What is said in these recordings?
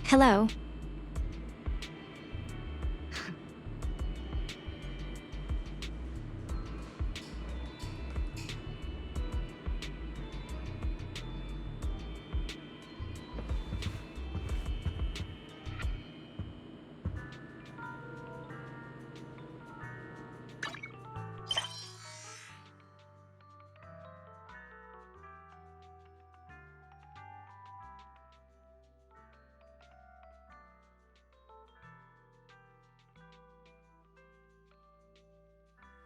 Hello.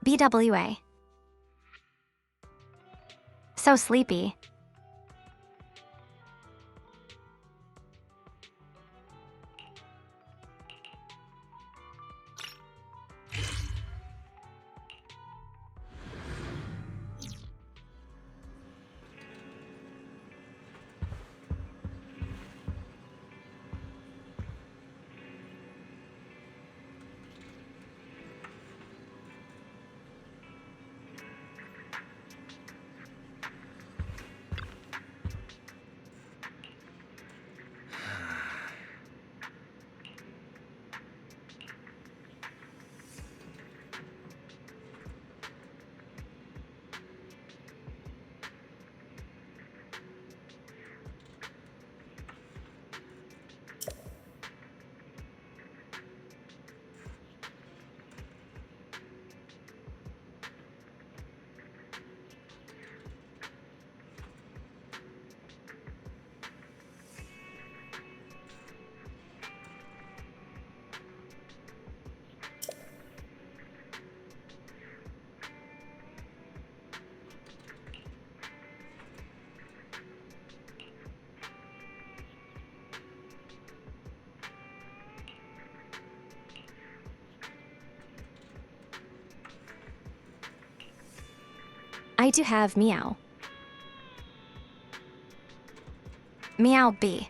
BWA. So sleepy. I do have Meow. Meow B.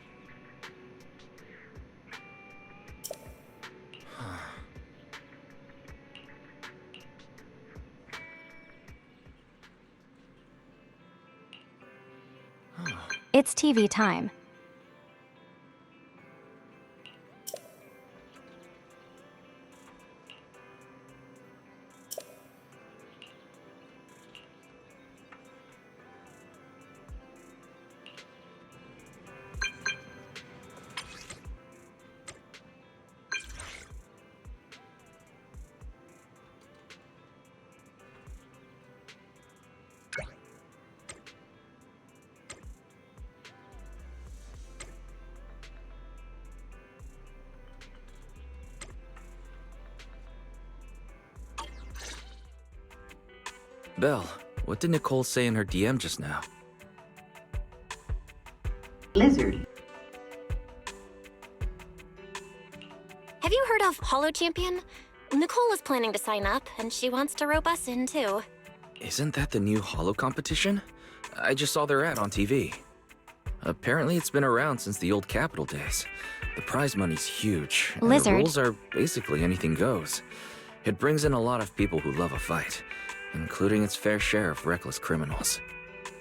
It's TV time. Belle, what did Nicole say in her DM just now? Lizard. Have you heard of Holo Champion? Nicole is planning to sign up, and she wants to rope us in too. Isn't that the new Holo competition? I just saw their ad on TV. Apparently it's been around since the old Capital days. The prize money's huge, and Lizard. the rules are basically anything goes. It brings in a lot of people who love a fight, including its fair share of reckless criminals.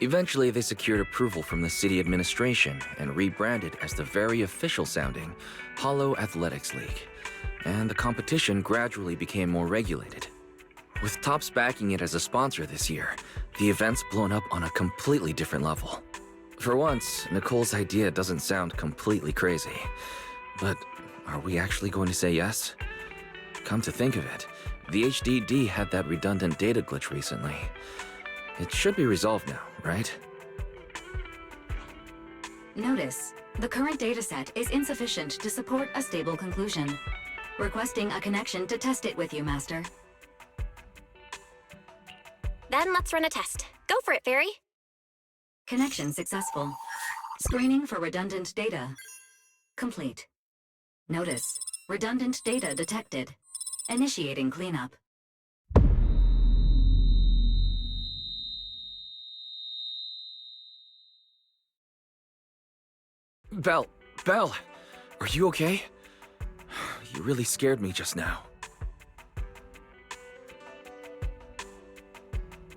Eventually, they secured approval from the city administration and rebranded as the very official-sounding Holo Athletics League, and the competition gradually became more regulated. With Topps backing it as a sponsor this year, the event's blown up on a completely different level. For once, Nicole's idea doesn't sound completely crazy. But are we actually going to say yes? Come to think of it, the HDD had that redundant data glitch recently. It should be resolved now, right? Notice, the current dataset is insufficient to support a stable conclusion. Requesting a connection to test it with you, Master. Then let's run a test. Go for it, Fairy. Connection successful. Screening for redundant data. Complete. Notice, redundant data detected. Initiating cleanup. Belle, are you okay? You really scared me just now.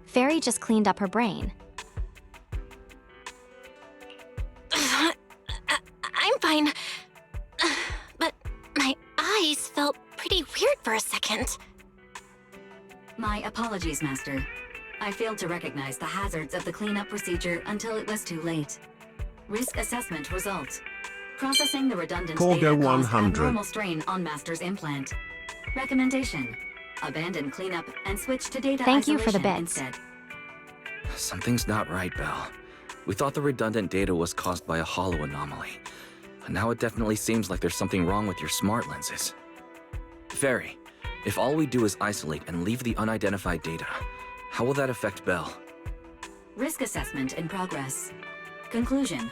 Fairy just cleaned up her brain. I'm fine. second. My apologies, Master. I failed to recognize the hazards of the cleanup procedure until it was too late. Risk assessment result. Processing the redundant Corgo data caused 100. abnormal strain on Master's implant. Recommendation. Abandon cleanup and switch to data Thank you for the isolation bits. instead. Something's not right, Belle. We thought the redundant data was caused by a hollow anomaly. But now it definitely seems like there's something wrong with your smart lenses. Fairy, if all we do is isolate and leave the unidentified data, how will that affect Belle? Risk assessment in progress. Conclusion.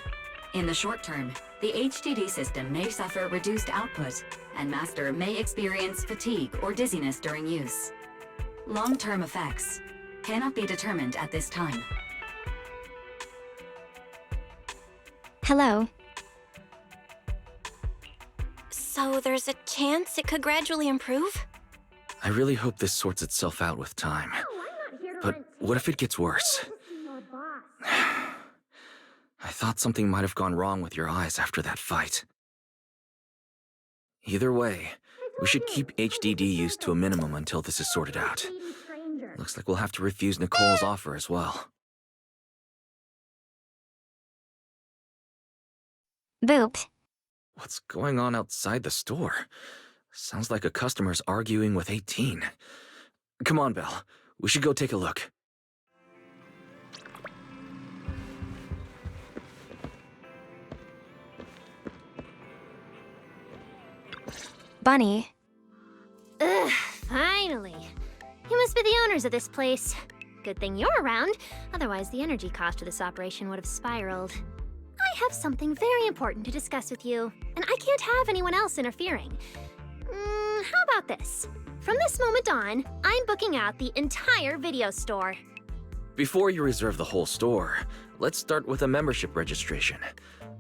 In the short term, the HDD system may suffer reduced output, and Master may experience fatigue or dizziness during use. Long-term effects cannot be determined at this time. Hello. So there's a chance it could gradually improve? I really hope this sorts itself out with time. But what if it gets worse? I thought something might have gone wrong with your eyes after that fight. Either way, we should keep HDD use to a minimum until this is sorted out. Looks like we'll have to refuse Nicole's offer as well. Boop. What's going on outside the store? Sounds like a customer's arguing with 18. Come on, Belle. We should go take a look. Bunny. Ugh, finally. You must be the owners of this place. Good thing you're around, otherwise the energy cost of this operation would have spiraled. I have something very important to discuss with you, and I can't have anyone else interfering. How about this? From this moment on, I'm booking out the entire video store. Before you reserve the whole store, let's start with a membership registration.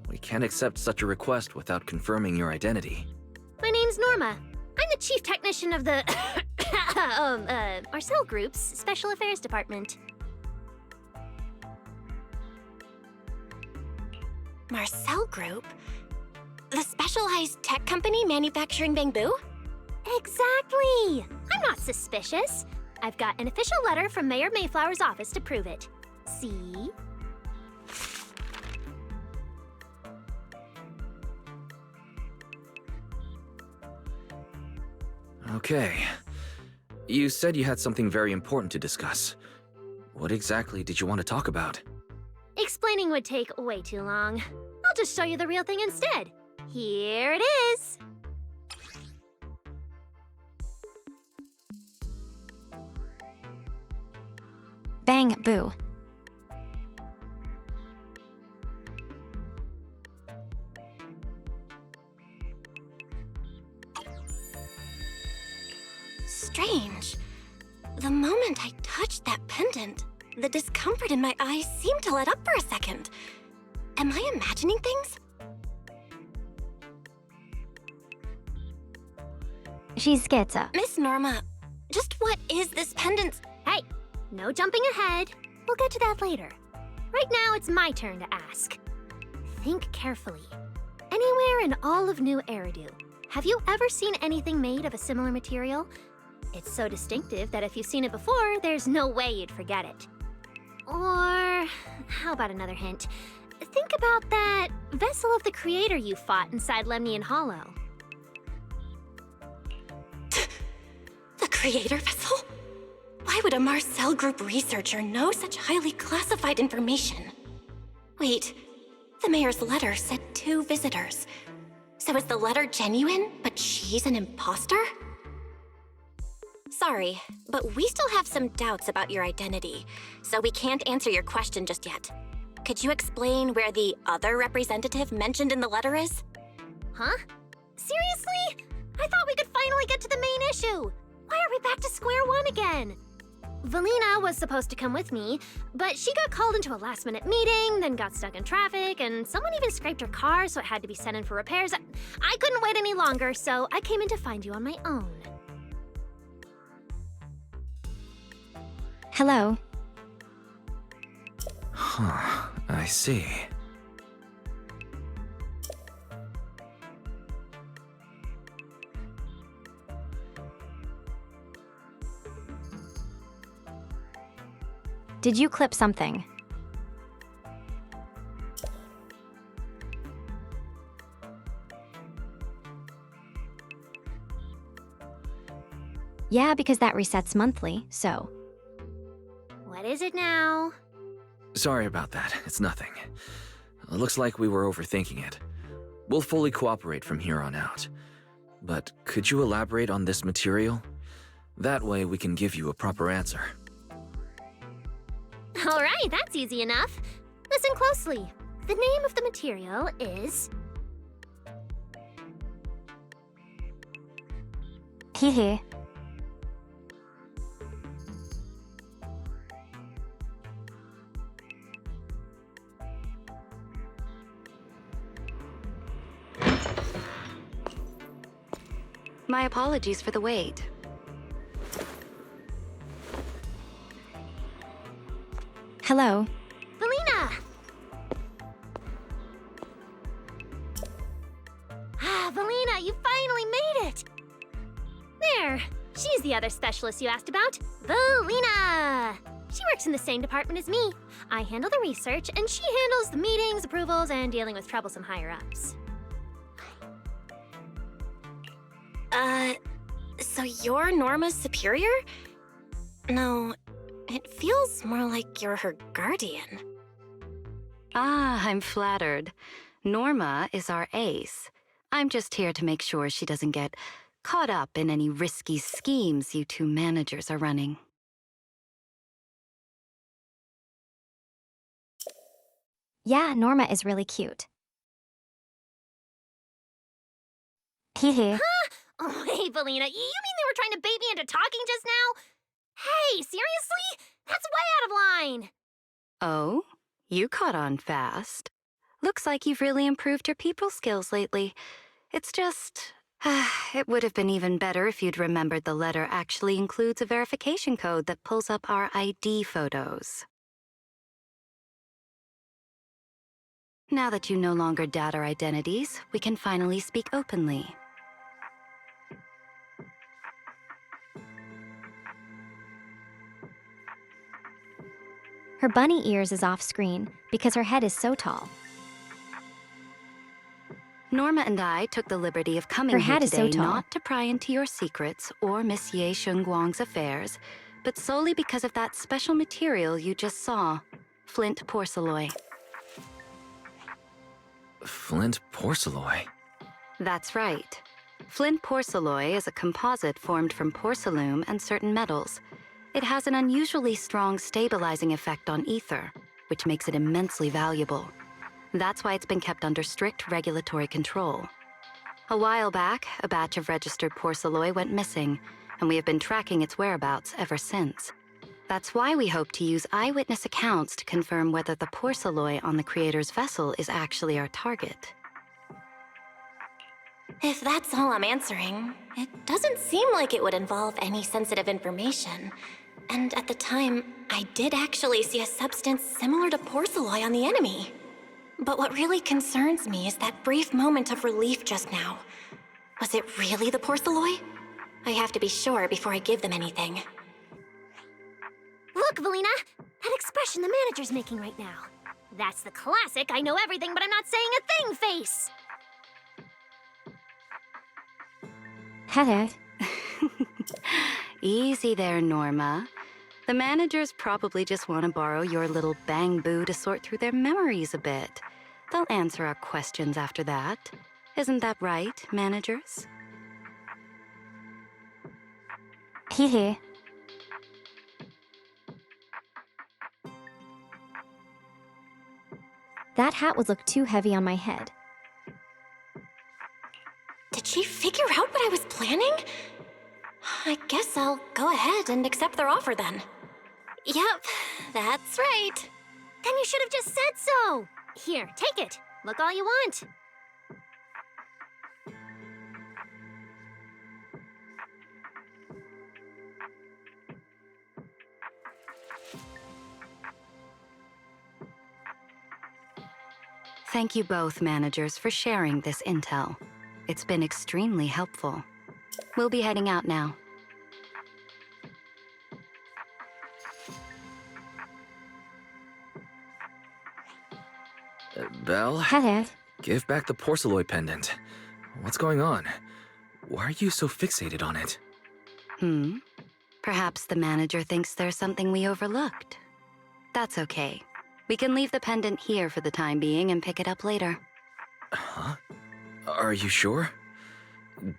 We can't accept such a request without confirming your identity. My name's Norma. I'm the chief technician of the Marcel Group's Special Affairs Department. Marcel Group? The specialized tech company manufacturing bamboo? Exactly! I'm not suspicious. I've got an official letter from Mayor Mayflower's office to prove it. See? Okay. You said you had something very important to discuss. What exactly did you want to talk about? Explaining would take way too long. I'll just show you the real thing instead. Here it is! Bang, boo. Strange. The moment I touched that pendant, the discomfort in my eyes seemed to let up for a second. Am I imagining things? She's schizo. Miss Norma, just what is this pendant? Hey, no jumping ahead. We'll get to that later. Right now, it's my turn to ask. Think carefully. Anywhere in all of New Eridu, have you ever seen anything made of a similar material? It's so distinctive that if you've seen it before, there's no way you'd forget it. Or, how about another hint? Think about that vessel of the Creator you fought inside Lemnian Hollow. The Creator vessel? Why would a Marcel Group researcher know such highly classified information? Wait, the mayor's letter said 2 visitors. So is the letter genuine, but she's an imposter? Sorry, but we still have some doubts about your identity, so we can't answer your question just yet. Could you explain where the other representative mentioned in the letter is? Huh? Seriously? I thought we could finally get to the main issue. Why are we back to square one again? Valina was supposed to come with me, but she got called into a last-minute meeting, then got stuck in traffic, and someone even scraped her car, so it had to be sent in for repairs. I couldn't wait any longer, so I came in to find you on my own. Hello. Huh, I see. Did you clip something? Yeah, because that resets monthly, so. What is it now? Sorry about that. It's nothing. It looks like we were overthinking it. We'll fully cooperate from here on out. But could you elaborate on this material? That way we can give you a proper answer. All right, that's easy enough. Listen closely. The name of the material is... Hee. My apologies for the wait. Hello. Valina! Valina, you finally made it! There, she's the other specialist you asked about. Valina! She works in the same department as me. I handle the research, and she handles the meetings, approvals, and dealing with troublesome higher-ups. So you're Norma's superior? No, it feels more like you're her guardian. Ah, I'm flattered. Norma is our ace. I'm just here to make sure she doesn't get caught up in any risky schemes you two managers are running. Yeah, Norma is really cute. Hee. Oh, hey, Valina, you mean they were trying to bait me into talking just now? Hey, seriously? That's way out of line! Oh? You caught on fast. Looks like you've really improved your people skills lately. It's just... it would have been even better if you'd remembered the letter actually includes a verification code that pulls up our ID photos. Now that you no longer doubt our identities, we can finally speak openly. Her bunny ears is off screen because her head is so tall. Norma and I took the liberty of coming Her here hat is so today tall. not to pry into your secrets or Miss Ye Shunguang's affairs, but solely because of that special material you just saw, flint porcelain. Flint porcelain? That's right. Flint porcelain is a composite formed from porcelain and certain metals. It has an unusually strong stabilizing effect on ether, which makes it immensely valuable. That's why it's been kept under strict regulatory control. A while back, a batch of registered porcelain went missing, and we have been tracking its whereabouts ever since. That's why we hope to use eyewitness accounts to confirm whether the porcelain on the creator's vessel is actually our target. If that's all I'm answering, it doesn't seem like it would involve any sensitive information. And at the time, I did actually see a substance similar to porcelain on the enemy. But what really concerns me is that brief moment of relief just now. Was it really the porcelain? I have to be sure before I give them anything. Look, Valina! That expression the manager's making right now. That's the classic I know everything but I'm not saying a thing face! Hee. Easy there, Norma. The managers probably just want to borrow your little bang boo to sort through their memories a bit. They'll answer our questions after that. Isn't that right, managers? Hee. That hat would look too heavy on my head. Did she figure out what I was planning? I guess I'll go ahead and accept their offer then. Yep, that's right. Then you should have just said so! Here, take it. Look all you want. Thank you both, managers, for sharing this intel. It's been extremely helpful. We'll be heading out now. Belle, Hello. give back the porceloid pendant. What's going on? Why are you so fixated on it? Perhaps the manager thinks there's something we overlooked. That's okay. We can leave the pendant here for the time being and pick it up later. Huh? Are you sure?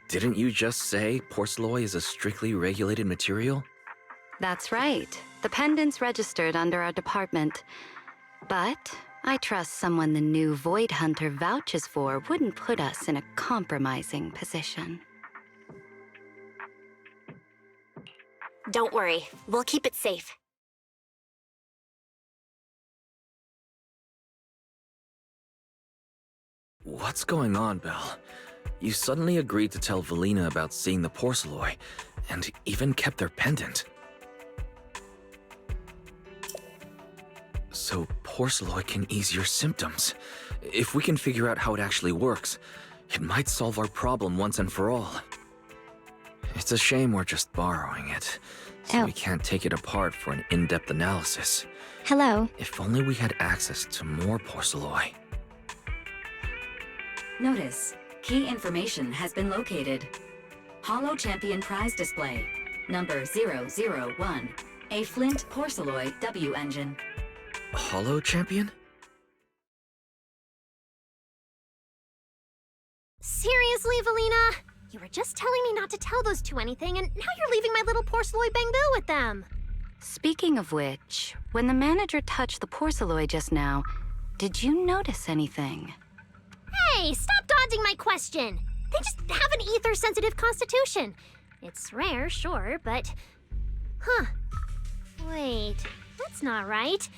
Didn't you just say porceloid is a strictly regulated material? That's right. The pendant's registered under our department. But I trust someone the new Void Hunter vouches for wouldn't put us in a compromising position. Don't worry, we'll keep it safe. What's going on, Belle? You suddenly agreed to tell Valina about seeing the porceloid, and even kept their pendant. So porceloid can ease your symptoms. If we can figure out how it actually works, it might solve our problem once and for all. It's a shame we're just borrowing it, so we can't take it apart for an in-depth analysis. Hello. If only we had access to more porceloid. Notice, key information has been located. Holo Champion Prize Display, number 001, a Flint Porceloid W engine. Holo Champion? Seriously, Valina? You were just telling me not to tell those two anything, and now you're leaving my little porceloid Bang Bill with them. Speaking of which, when the manager touched the porceloid just now, did you notice anything? Hey, stop dodging my question. They just have an ether-sensitive constitution. It's rare, sure, but... Huh. Wait, that's not right.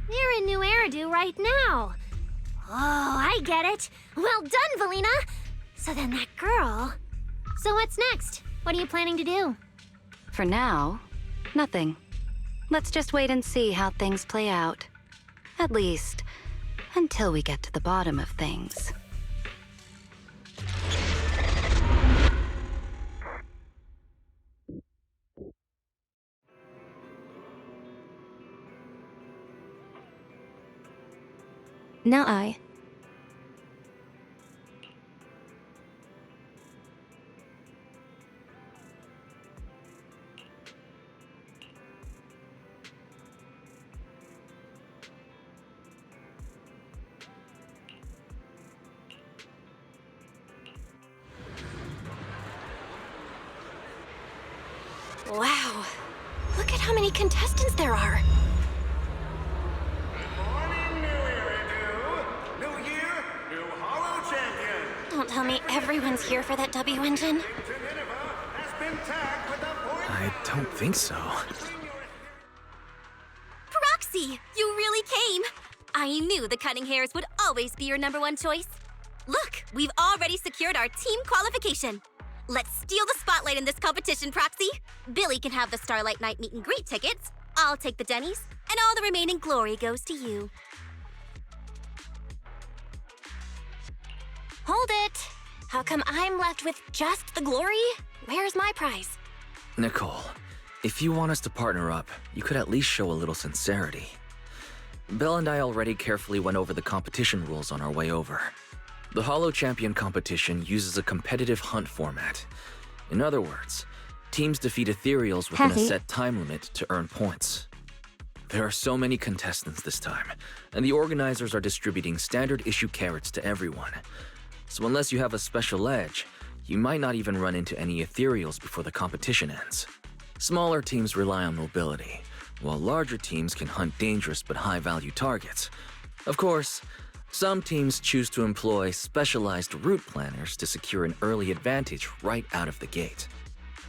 They're in New Eridu right now. Oh, I get it. Well done, Valina. So then that girl... So what's next? What are you planning to do? For now, nothing. Let's just wait and see how things play out. At least, until we get to the bottom of things. Now I. Wow. Look at how many contestants there are. Morning, New Eridu. New year, new Holo Champion. Don't tell me everyone's here for that W engine. To Nineveh has been tagged with a point. I don't think so. Proxy, you really came! I knew the cutting hairs would always be your number one choice. Look, we've already secured our team qualification. Let's steal the spotlight in this competition, Proxy. Billy can have the Starlight Night meet and greet tickets. I'll take the Denny's, and all the remaining glory goes to you. Hold it. How come I'm left with just the glory? Where's my prize? Nicole, if you want us to partner up, you could at least show a little sincerity. Belle and I already carefully went over the competition rules on our way over. The Holo Champion competition uses a competitive hunt format. In other words, teams defeat ethereals within a Heavy. set time limit to earn points. There are so many contestants this time, and the organizers are distributing standard issue carrots to everyone. So unless you have a special edge, you might not even run into any ethereals before the competition ends. Smaller teams rely on mobility, while larger teams can hunt dangerous but high-value targets. Of course, some teams choose to employ specialized route planners to secure an early advantage right out of the gate.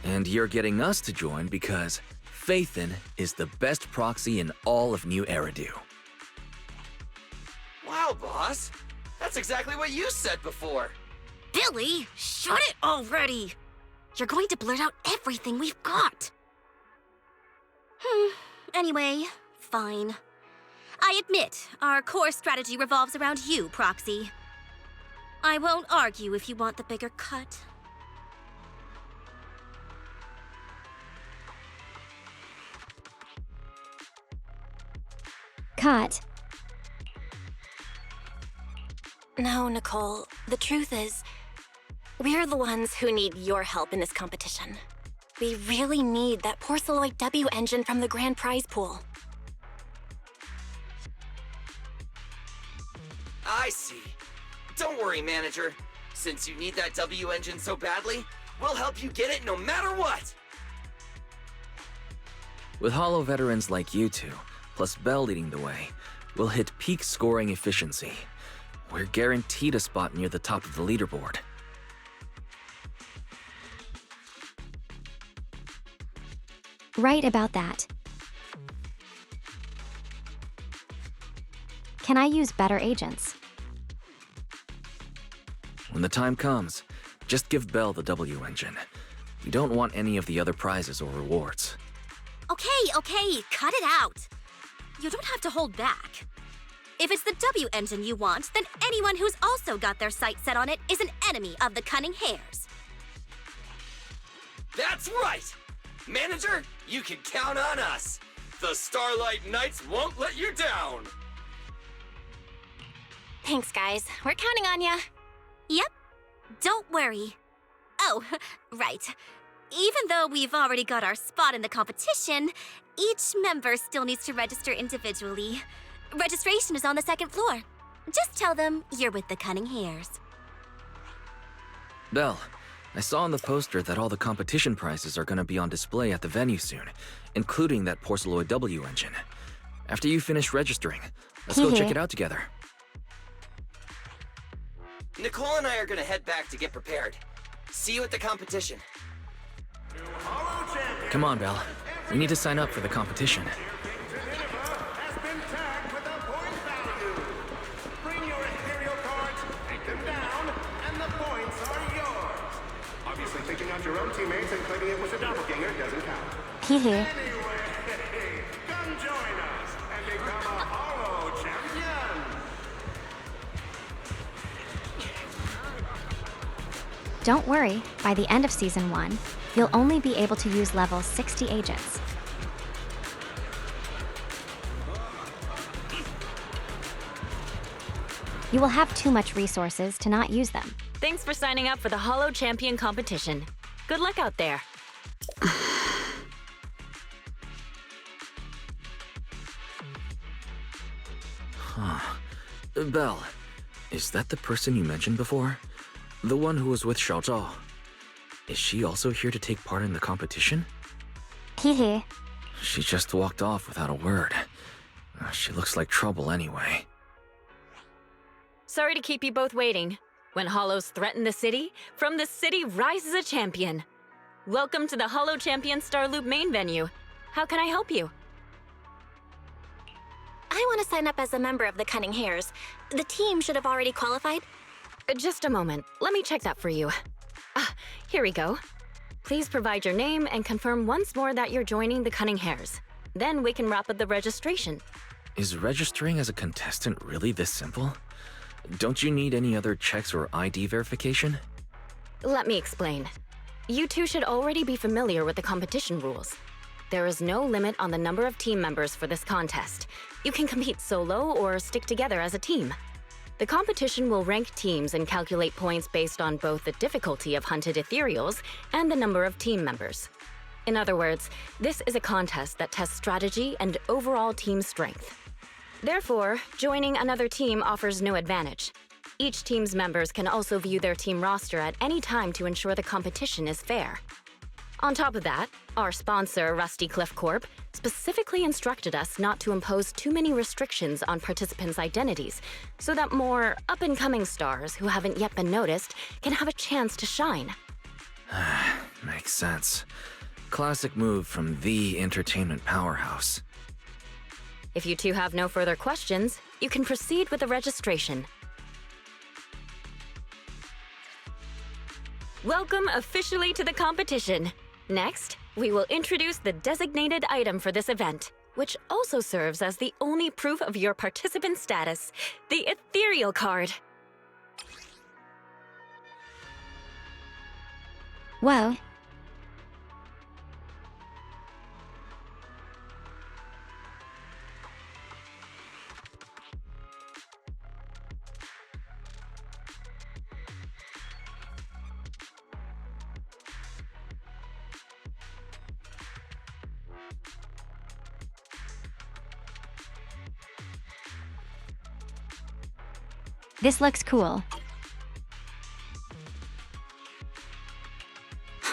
And you're getting us to join because Phaethon is the best proxy in all of New Eridu. Wow, boss. That's exactly what you said before. Billy, shut it already! You're going to blurt out everything we've got. Anyway, fine. I admit, our core strategy revolves around you, Proxy. I won't argue if you want the bigger cut. Cut. No, Nicole. The truth is, we're the ones who need your help in this competition. We really need that Porceloid W engine from the grand prize pool. I see. Don't worry, manager. Since you need that W engine so badly, we'll help you get it no matter what! With Hollow veterans like you two, plus Bell leading the way, we'll hit peak scoring efficiency. We're guaranteed a spot near the top of the leaderboard. Right about that. Can I use better agents? When the time comes, just give Bell the W engine. We don't want any of the other prizes or rewards. Okay, cut it out. You don't have to hold back. If it's the W engine you want, then anyone who's also got their sights set on it is an enemy of the Cunning Hares. That's right! Manager, you can count on us! The Starlight Knights won't let you down! Thanks, guys. We're counting on ya. Yep, don't worry. Oh, right. Even though we've already got our spot in the competition, each member still needs to register individually. Registration is on the second floor. Just tell them you're with the Cunning Hares. Bell, I saw on the poster that all the competition prizes are gonna be on display at the venue soon, including that Porceloid W engine. After you finish registering, let's go check it out together. Nicole and I are gonna head back to get prepared. See you at the competition. Come on, Bell. We need to sign up for the competition. Has been tagged with a point value. Bring your Imperial cards, take them down, and the points are yours. Obviously, picking out your own teammates and claiming it was a doppelganger doesn't count. Hehe. Anyway, come join us and become a Hollow champion. Don't worry, by the end of Season 1, you'll only be able to use level 60 agents. You will have too much resources to not use them. Thanks for signing up for the Hollow Champion competition. Good luck out there. Bell, is that the person you mentioned before? The one who was with Xiao Zhao? Is she also here to take part in the competition? Hehe. She just walked off without a word. She looks like trouble anyway. Sorry to keep you both waiting. When Hollows threaten the city, from the city rises a champion. Welcome to the Hollow Champion Star Loop main venue. How can I help you? I want to sign up as a member of the Cunning Hares. The team should have already qualified. Just a moment. Let me check that for you. Here we go. Please provide your name and confirm once more that you're joining the Cunning Hares. Then we can wrap up the registration. Is registering as a contestant really this simple? Don't you need any other checks or ID verification? Let me explain. You two should already be familiar with the competition rules. There is no limit on the number of team members for this contest. You can compete solo or stick together as a team. The competition will rank teams and calculate points based on both the difficulty of hunted ethereals and the number of team members. In other words, this is a contest that tests strategy and overall team strength. Therefore, joining another team offers no advantage. Each team's members can also view their team roster at any time to ensure the competition is fair. On top of that, our sponsor, Rusty Cliff Corp., specifically instructed us not to impose too many restrictions on participants' identities, so that more up-and-coming stars who haven't yet been noticed can have a chance to shine. Makes sense. Classic move from the entertainment powerhouse. If you two have no further questions, you can proceed with the registration. Welcome officially to the competition. Next, we will introduce the designated item for this event, which also serves as the only proof of your participant status, the ethereal card. Whoa. This looks cool.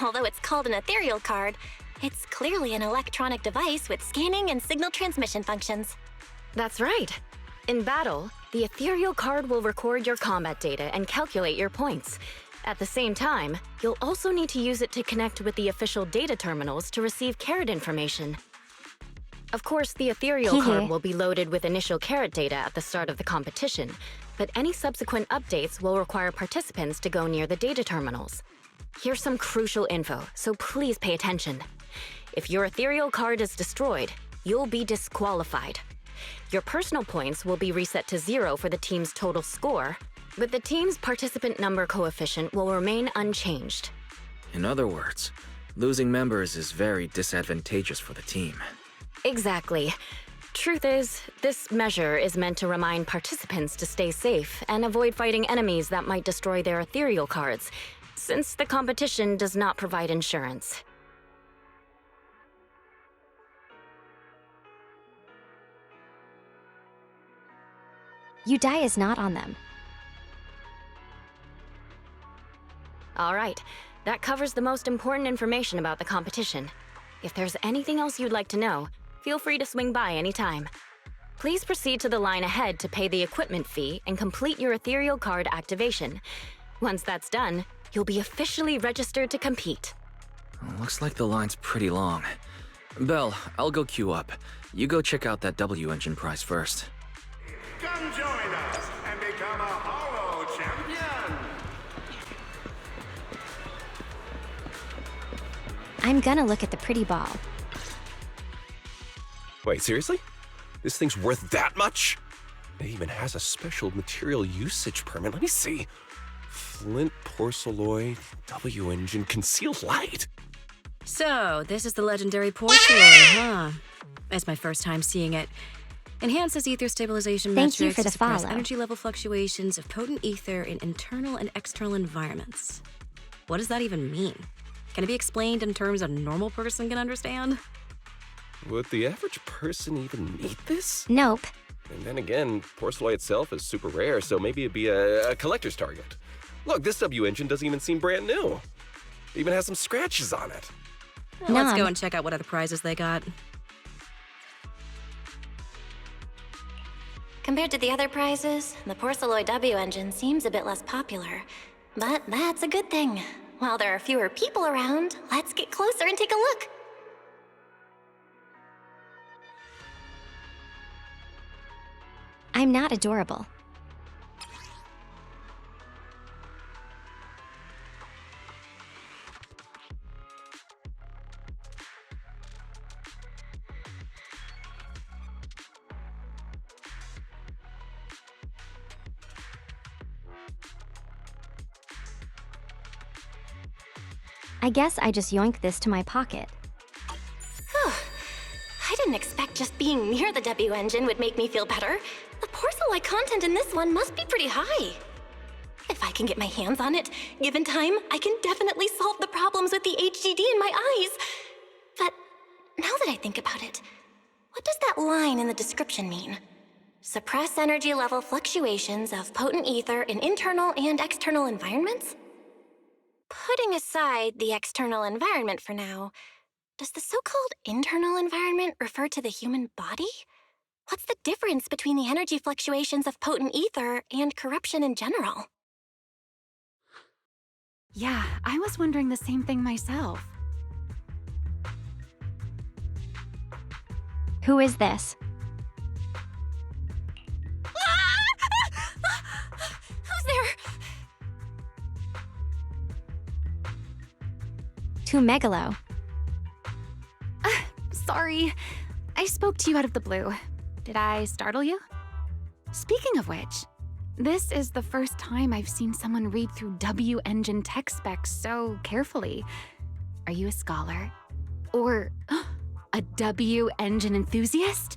Although it's called an ethereal card, it's clearly an electronic device with scanning and signal transmission functions. That's right. In battle, the ethereal card will record your combat data and calculate your points. At the same time, you'll also need to use it to connect with the official data terminals to receive carrot information. Of course, the ethereal card will be loaded with initial carrot data at the start of the competition, but any subsequent updates will require participants to go near the data terminals. Here's some crucial info, so please pay attention. If your ethereal card is destroyed, you'll be disqualified. Your personal points will be reset to 0 for the team's total score, but the team's participant number coefficient will remain unchanged. In other words, losing members is very disadvantageous for the team. Exactly. Truth is, this measure is meant to remind participants to stay safe and avoid fighting enemies that might destroy their ethereal cards, since the competition does not provide insurance. UDI is not on them. All right, that covers the most important information about the competition. If there's anything else you'd like to know, feel free to swing by anytime. Please proceed to the line ahead to pay the equipment fee and complete your ethereal card activation. Once that's done, you'll be officially registered to compete. Looks like the line's pretty long. Belle, I'll go queue up. You go check out that W engine prize first. Come join us and become a Hollow Champion! I'm gonna look at the pretty ball. Wait, seriously? This thing's worth that much? It even has a special material usage permit. Let me see. Flint porcelloy, W engine, concealed light. So, this is the legendary porcelloy, huh? It's my first time seeing it. Enhances ether stabilization Thank metrics you for the to suppress follow. energy level fluctuations of potent ether in internal and external environments. What does that even mean? Can it be explained in terms a normal person can understand? Would the average person even need this? Nope. And then again, porcelloy itself is super rare, so maybe it'd be a collector's target. Look, this W engine doesn't even seem brand new. It even has some scratches on it. Well, let's go and check out what other prizes they got. Compared to the other prizes, the porcelloy W engine seems a bit less popular. But that's a good thing. While there are fewer people around, let's get closer and take a look. I'm not adorable. I guess I just yoink this to my pocket. I didn't expect just being near the W engine would make me feel better. The porcelloy content in this one must be pretty high. If I can get my hands on it, given time, I can definitely solve the problems with the HDD in my eyes. But now that I think about it, what does that line in the description mean? Suppress energy level fluctuations of potent ether in internal and external environments? Putting aside the external environment for now, does the so-called internal environment refer to the human body? What's the difference between the energy fluctuations of potent ether and corruption in general? Yeah, I was wondering the same thing myself. Who is this? Who's there? To Megalo. Sorry, I spoke to you out of the blue. Did I startle you? Speaking of which, this is the first time I've seen someone read through W engine tech specs so carefully. Are you a scholar? Or a W engine enthusiast?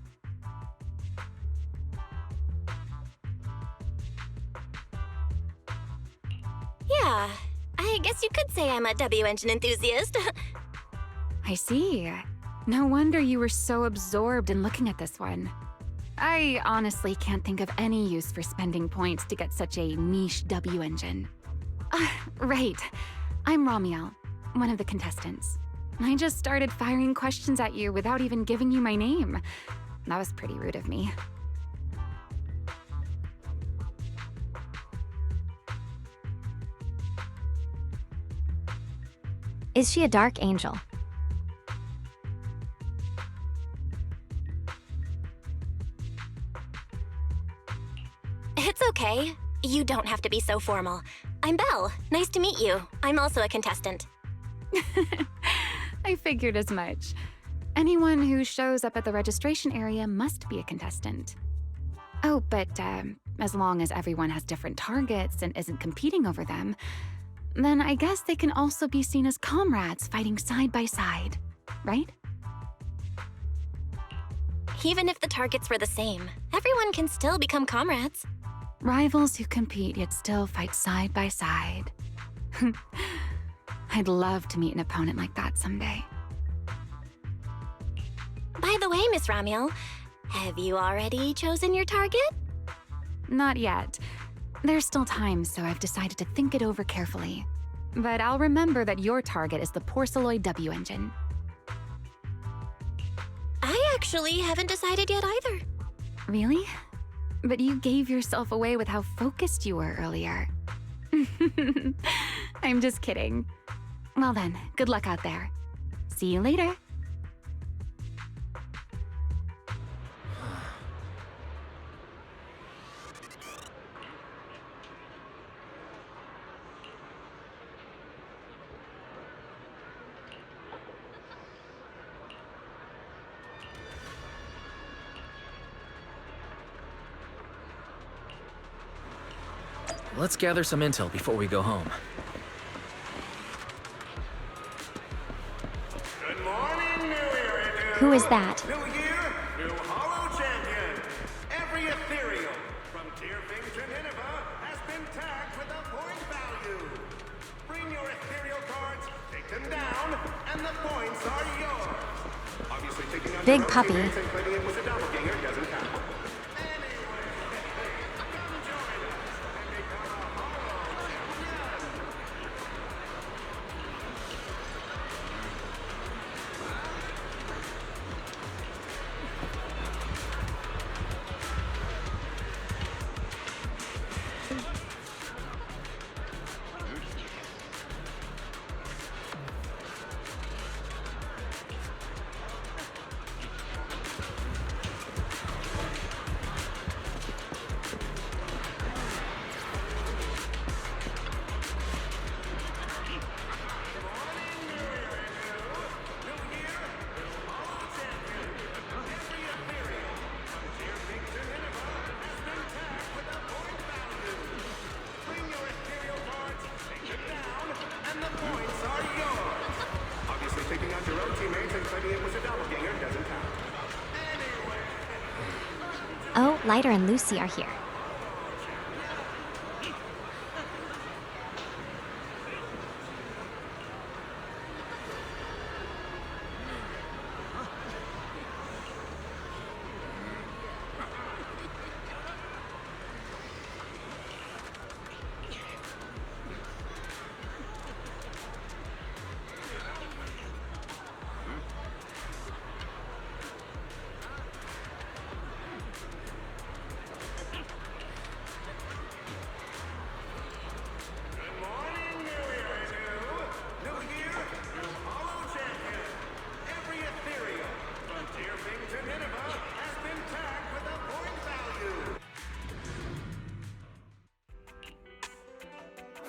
Yeah, I guess you could say I'm a W engine enthusiast. I see. No wonder you were so absorbed in looking at this one. I honestly can't think of any use for spending points to get such a niche W engine. Right. I'm Ramiel, one of the contestants. I just started firing questions at you without even giving you my name. That was pretty rude of me. Is she a dark angel? It's okay. You don't have to be so formal. I'm Belle. Nice to meet you. I'm also a contestant. I figured as much. Anyone who shows up at the registration area must be a contestant. Oh, but as long as everyone has different targets and isn't competing over them, then I guess they can also be seen as comrades fighting side by side, right? Even if the targets were the same, everyone can still become comrades. Rivals who compete yet still fight side by side. I'd love to meet an opponent like that someday. By the way, Miss Ramiel, have you already chosen your target? Not yet. There's still time, so I've decided to think it over carefully. But I'll remember that your target is the Porceloid W engine. I actually haven't decided yet either. Really? But you gave yourself away with how focused you were earlier. I'm just kidding. Well then, good luck out there. See you later. Let's gather some intel before we go home. Good morning, New Era. Who is that? New year, new Hollow champion. Every ethereal from Tearfing to Nineveh has been tagged with a point value. Bring your ethereal cards, take them down, and the points are yours. Obviously, taking out Big your own puppy. teammates and claiming it was a doppelganger doesn't count. Taking out your own teammates and claiming it was a doppelganger doesn't count. Oh, Lighter and Lucy are here.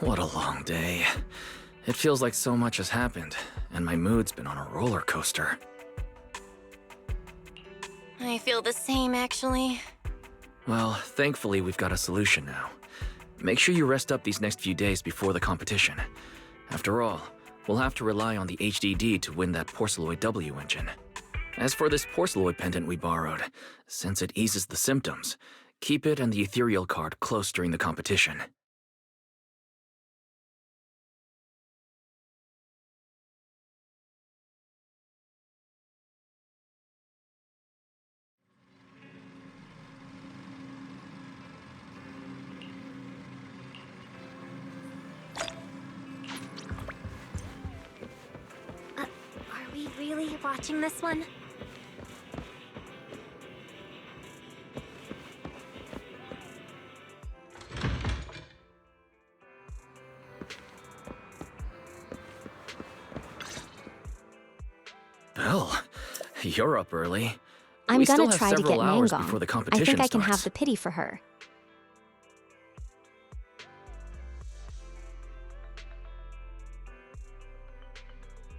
What a long day. It feels like so much has happened, and my mood's been on a roller coaster. I feel the same, actually. Well, thankfully we've got a solution now. Make sure you rest up these next few days before the competition. After all, we'll have to rely on the HDD to win that Porceloid W engine. As for this Porceloid pendant we borrowed, since it eases the symptoms, keep it and the ethereal card close during the competition. up watching this one? Belle, you're up early. I'm We still gonna have try to several get hours Mangong. before the I competition think I can starts. have the pity for her.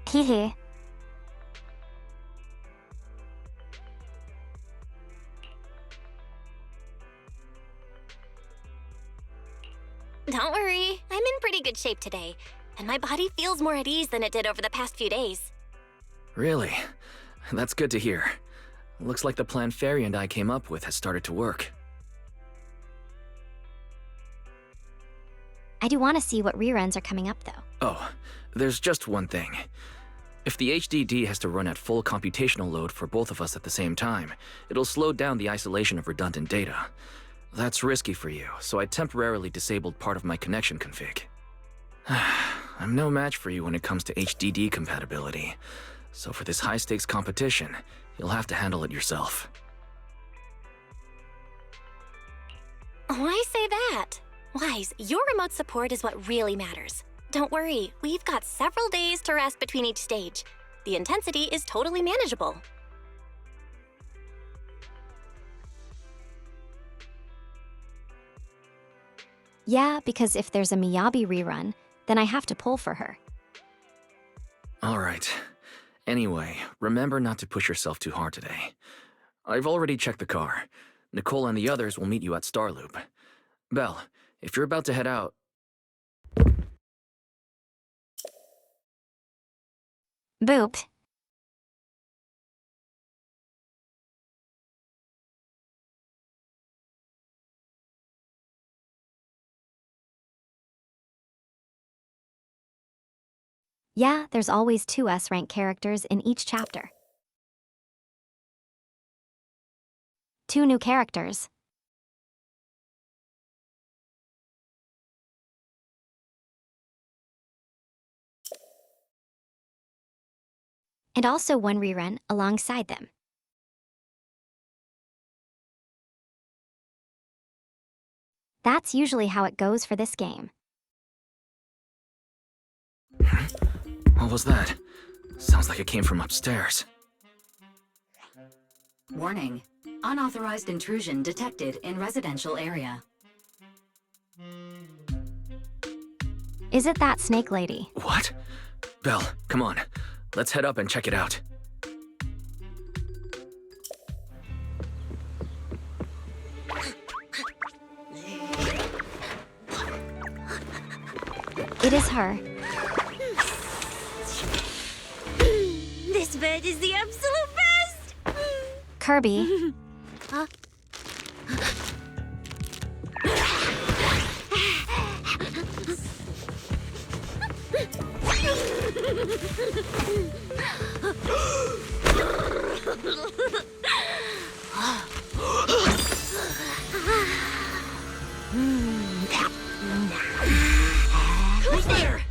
Hee hee. Don't worry, I'm in pretty good shape today, and my body feels more at ease than it did over the past few days. Really? That's good to hear. Looks like the plan Fairy and I came up with has started to work. I do want to see what reruns are coming up, though. Oh, there's just one thing. If the HDD has to run at full computational load for both of us at the same time, it'll slow down the isolation of redundant data. That's risky for you, so I temporarily disabled part of my connection config. I'm no match for you when it comes to HDD compatibility, so for this high-stakes competition, you'll have to handle it yourself. Why say that? Wise, your remote support is what really matters. Don't worry, we've got several days to rest between each stage. The intensity is totally manageable. Yeah, because if there's a Miyabi rerun, then I have to pull for her. Alright. Anyway, remember not to push yourself too hard today. I've already checked the car. Nicole and the others will meet you at Starloop. Belle, if you're about to head out... Boop. Yeah, there's always 2 S-rank characters in each chapter. 2 new characters. And also 1 rerun alongside them. That's usually how it goes for this game. What was that? Sounds like it came from upstairs. Warning. Unauthorized intrusion detected in residential area. Is it that snake lady? What? Belle, come on. Let's head up and check it out. It is her. This bed is the absolute best! Kirby. Huh? Who's there?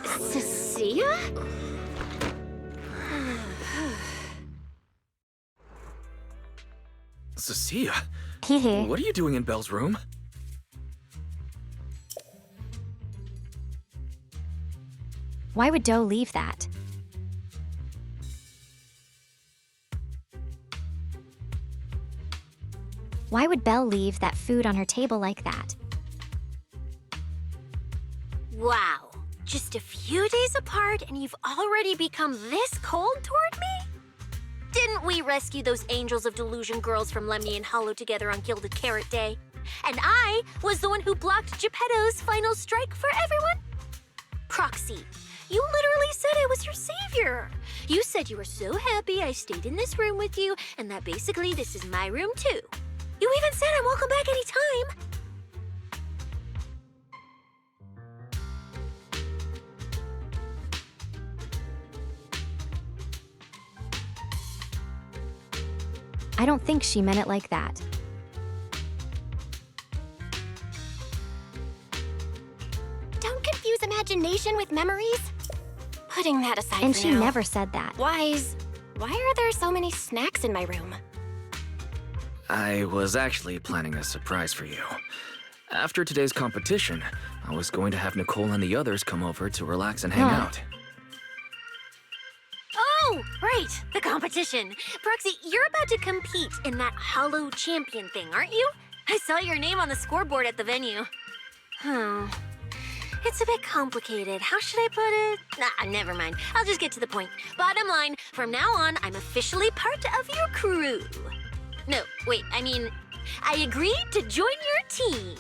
Cecilia? Cecilia? Hee hee. What are you doing in Belle's room? Why would Doe leave that? Why would Belle leave that food on her table like that? Wow. Just a few days apart and you've already become this cold toward me? Didn't we rescue those angels of delusion girls from Lemny and Hollow together on Gilded Carrot Day? And I was the one who blocked Geppetto's final strike for everyone? Proxy, you literally said I was your savior. You said you were so happy I stayed in this room with you and that basically this is my room too. You even said I'm welcome back anytime. I don't think she meant it like that. Don't confuse imagination with memories? Putting that aside And for she now. never said that. Wise, why are there so many snacks in my room? I was actually planning a surprise for you. After today's competition, I was going to have Nicole and the others come over to relax and hang out. Oh, right, the competition. Proxy, you're about to compete in that Hollow Champion thing, aren't you? I saw your name on the scoreboard at the venue. It's a bit complicated. How should I put it? Nah, never mind. I'll just get to the point. Bottom line, from now on, I'm officially part of your crew. No, wait, I mean, I agreed to join your team.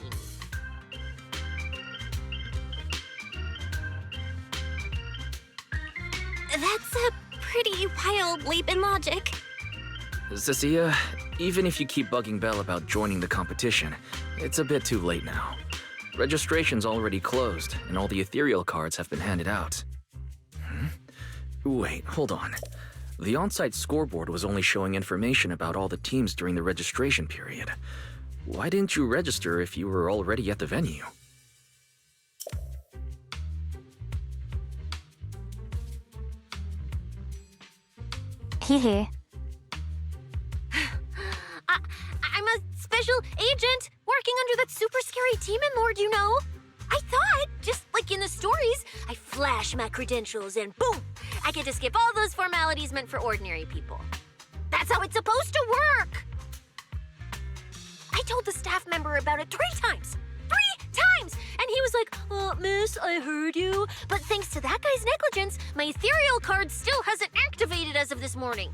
That's a pretty wild leap in logic. Cecilia, even if you keep bugging Belle about joining the competition, it's a bit too late now. Registration's already closed, and all the ethereal cards have been handed out. Wait, hold on. The on-site scoreboard was only showing information about all the teams during the registration period. Why didn't you register if you were already at the venue? Hehe. I'm a special agent working under that super scary demon lord, you know. I thought, just like in the stories, I flash my credentials and boom, I get to skip all those formalities meant for ordinary people. That's how it's supposed to work. I told the staff member about it 3 times. 3 times! And he was like, miss, I heard you. But thanks to that guy's negligence, my ethereal card still hasn't activated as of this morning.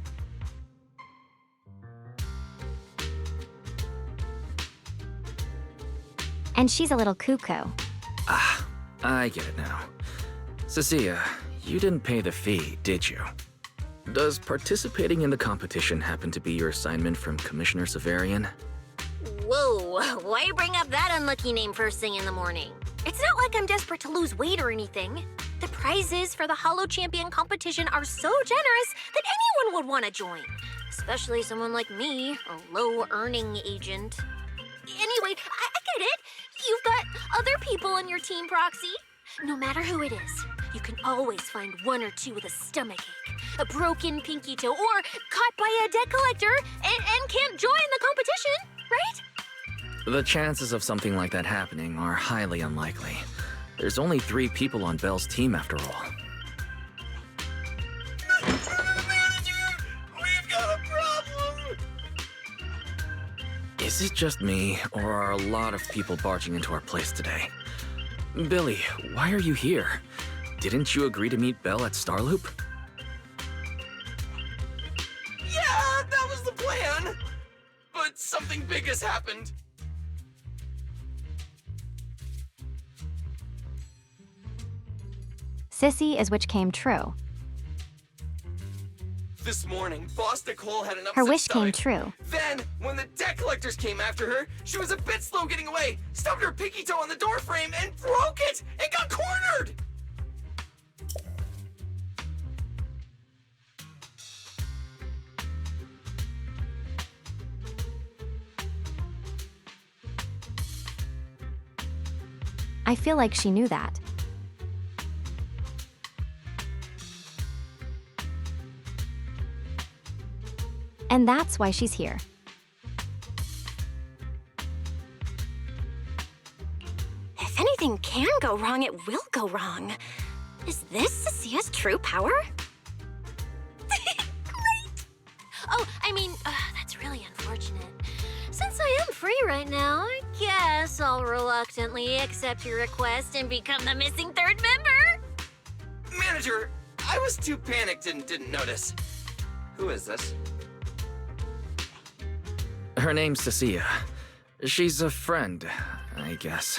And she's a little cuckoo. Ah, I get it now. Cecilia, you didn't pay the fee, did you? Does participating in the competition happen to be your assignment from Commissioner Severian? Whoa, why bring up that unlucky name first thing in the morning? It's not like I'm desperate to lose weight or anything. The prizes for the Hollow Champion competition are so generous that anyone would want to join. Especially someone like me, a low-earning agent. Anyway, I get it. You've got other people on your team, Proxy. No matter who it is, you can always find 1 or 2 with a stomachache, a broken pinky toe, or caught by a debt collector and can't join the competition, right? The chances of something like that happening are highly unlikely. There's only 3 people on Belle's team after all. Manager, we've got a problem! Is it just me, or are a lot of people barging into our place today? Billy, why are you here? Didn't you agree to meet Belle at Starloop? Yeah, that was the plan! But something big has happened. Sissy is which came true. This morning, Boss Nicole had an upset Her wish came stomach. true. Then, when the debt collectors came after her, she was a bit slow getting away, stubbed her pinky toe on the door frame, and broke it, and got cornered! I feel like she knew that. And that's why she's here. If anything can go wrong, it will go wrong. Is this Cecilia's true power? Great! Oh, I mean, that's really unfortunate. Since I am free right now, I guess I'll reluctantly accept your request and become the missing 3rd member. Manager, I was too panicked and didn't notice. Who is this? Her name's Cecilia. She's a friend, I guess.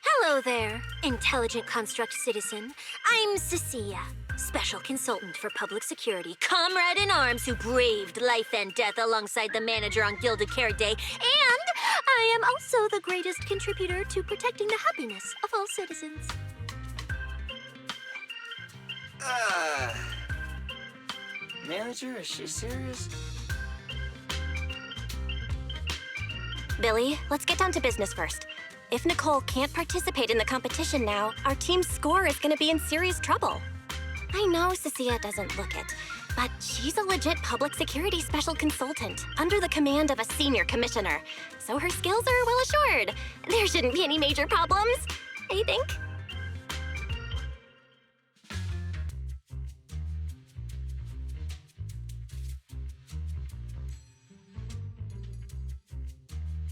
Hello there, intelligent construct citizen. I'm Cecilia, special consultant for public security, comrade in arms who braved life and death alongside the manager on Gilded Carrot Day, and I am also the greatest contributor to protecting the happiness of all citizens. Manager, is she serious? Billy, let's get down to business first. If Nicole can't participate in the competition now, our team's score is gonna be in serious trouble. I know Cecilia doesn't look it, but she's a legit public security special consultant under the command of a senior commissioner, so her skills are well assured. There shouldn't be any major problems, I think.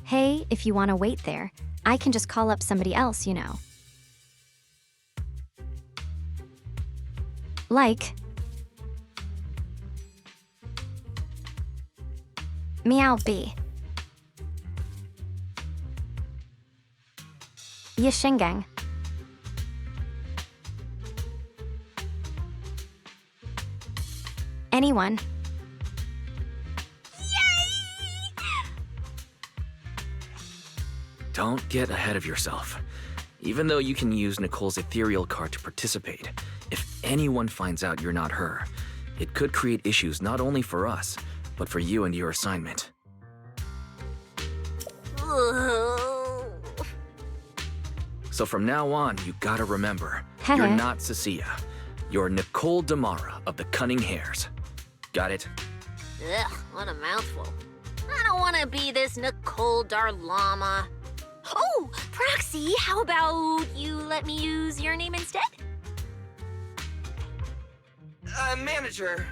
Hey, if you want to wait there, I can just call up somebody else, you know. Like... Meow B. Yishingang. Anyone. Don't get ahead of yourself. Even though you can use Nicole's ethereal card to participate, if anyone finds out you're not her, it could create issues not only for us, but for you and your assignment. So from now on, you gotta remember, you're not Cecilia. You're Nicole Damara of the Cunning Hares. Got it? Ugh, what a mouthful. I don't want to be this Nicole Darlama. Oh, Proxy, how about you let me use your name instead? Manager,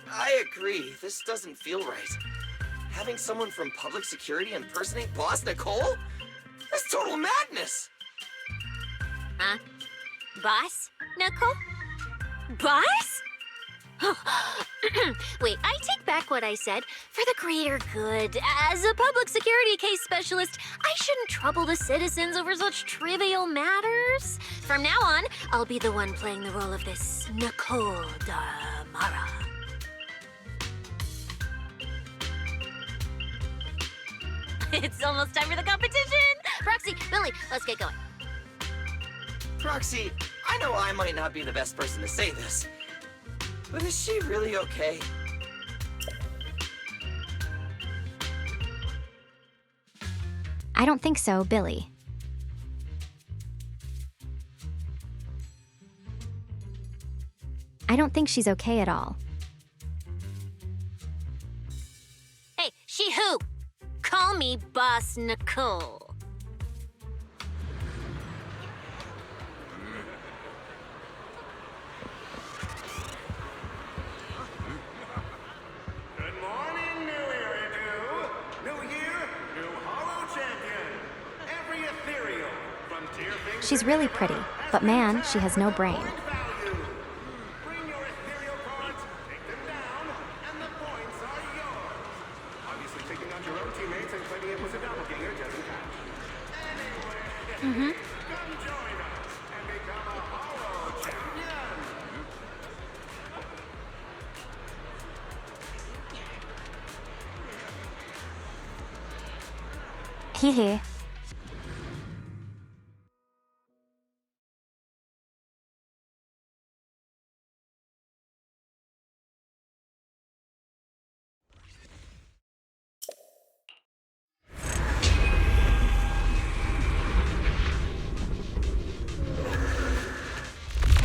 I agree. This doesn't feel right. Having someone from public security impersonate Boss Nicole? That's total madness! Huh? Boss, Nicole? Boss? Wait, I take back what I said. For the greater good, as a public security case specialist, I shouldn't trouble the citizens over such trivial matters. From now on, I'll be the one playing the role of this Nicole Damara. It's almost time for the competition! Proxy, Billy, let's get going. Proxy, I know I might not be the best person to say this, but is she really okay? I don't think so, Billy. I don't think she's okay at all. Hey, she who? Call me Boss Nicole. Good morning, new Iridu. New year, new Hollow Champion. Every ethereal, from tier things. She's really pretty, but man, she has no brain. Bring your ethereal cards, take them down, and the points are yours. Obviously, taking out your own teammates and claiming it was a doppelganger doesn't count. Anyway, come join us and become a Hollow Champion. Hee hee.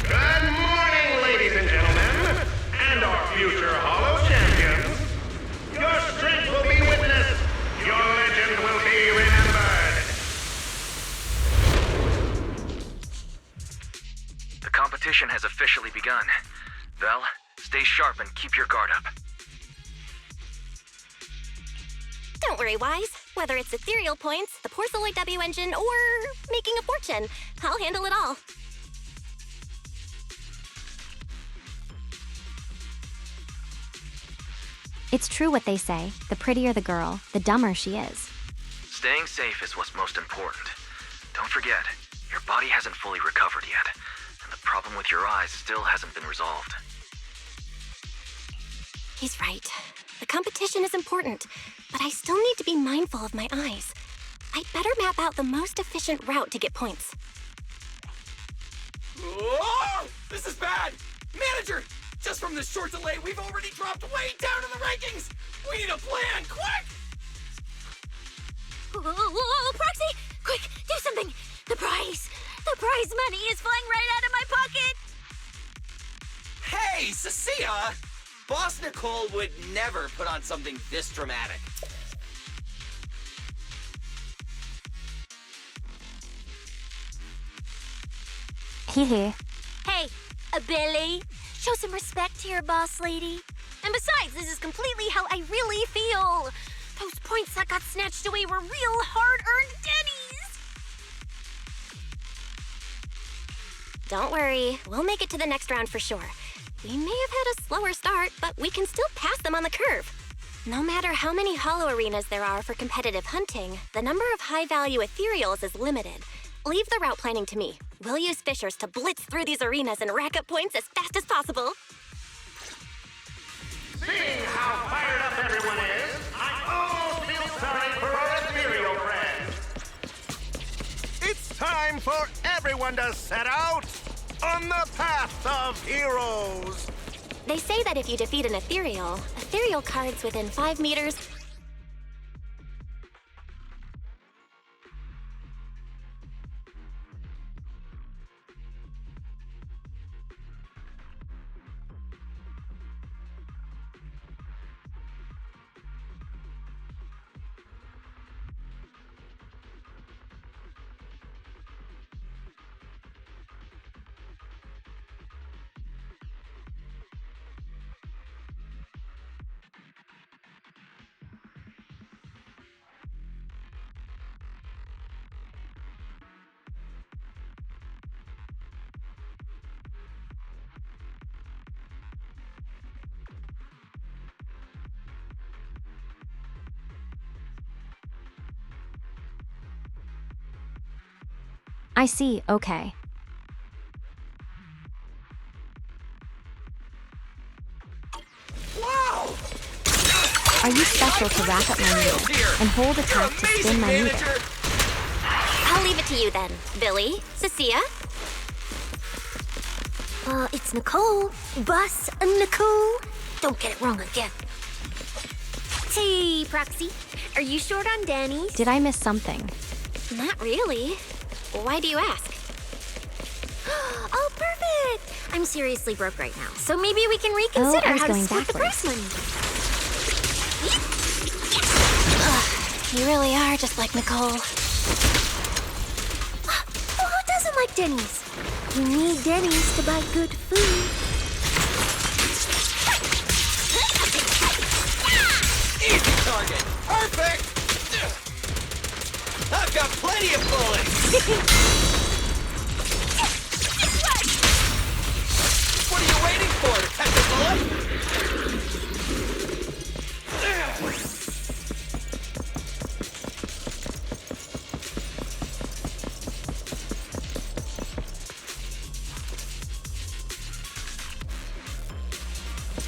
Good morning, ladies and gentlemen, and our future Hollow Champions. Your strength will be witnessed. Your legend will be remembered. The competition has officially begun. Vel, stay sharp and keep your guard up. Don't worry, Wise. Whether it's ethereal points, the Porceloid W engine, or making a fortune, I'll handle it all. It's true what they say. The prettier the girl, the dumber she is. Staying safe is what's most important. Don't forget, your body hasn't fully recovered yet, and the problem with your eyes still hasn't been resolved. He's right. The competition is important, but I still need to be mindful of my eyes. I'd better map out the most efficient route to get points. Oh, this is bad! Manager! Just from this short delay, we've already dropped way down in the rankings! We need a plan, quick! Whoa, Proxy! Quick, do something! The prize! The prize money is flying right out of my pocket! Hey, Cecilia! Boss Nicole would never put on something this dramatic. Hee. Hey, Billy, show some respect to your boss lady. And besides, this is completely how I really feel. Those points that got snatched away were real hard-earned Denny's. Don't worry, we'll make it to the next round for sure. We may have had a slower start, but we can still pass them on the curve. No matter how many hollow arenas there are for competitive hunting, the number of high-value ethereals is limited. Leave the route planning to me. We'll use fishers to blitz through these arenas and rack up points as fast as possible. Seeing how fired up everyone is, I almost feel sorry for our ethereal friends. It's time for everyone to set out on the path of heroes. They say that if you defeat an ethereal cards within 5 meters... I see, okay. Wow! Are you special to rack up my meter and hold attack to spin my meter? I'll leave it to you then, Billy, Cecilia. It's Nicole. Boss Nicole. Don't get it wrong again. Hey, Proxy. Are you short on Danny's? Did I miss something? Not really. Why do you ask? Oh, perfect! I'm seriously broke right now, so maybe we can reconsider I was how to going split the prize backwards. money. You really are just like Nicole. Well, who doesn't like Denny's? You need Denny's to buy good food. Easy target! Perfect! I've got plenty of bullets! What are you waiting for, to catch a bullet?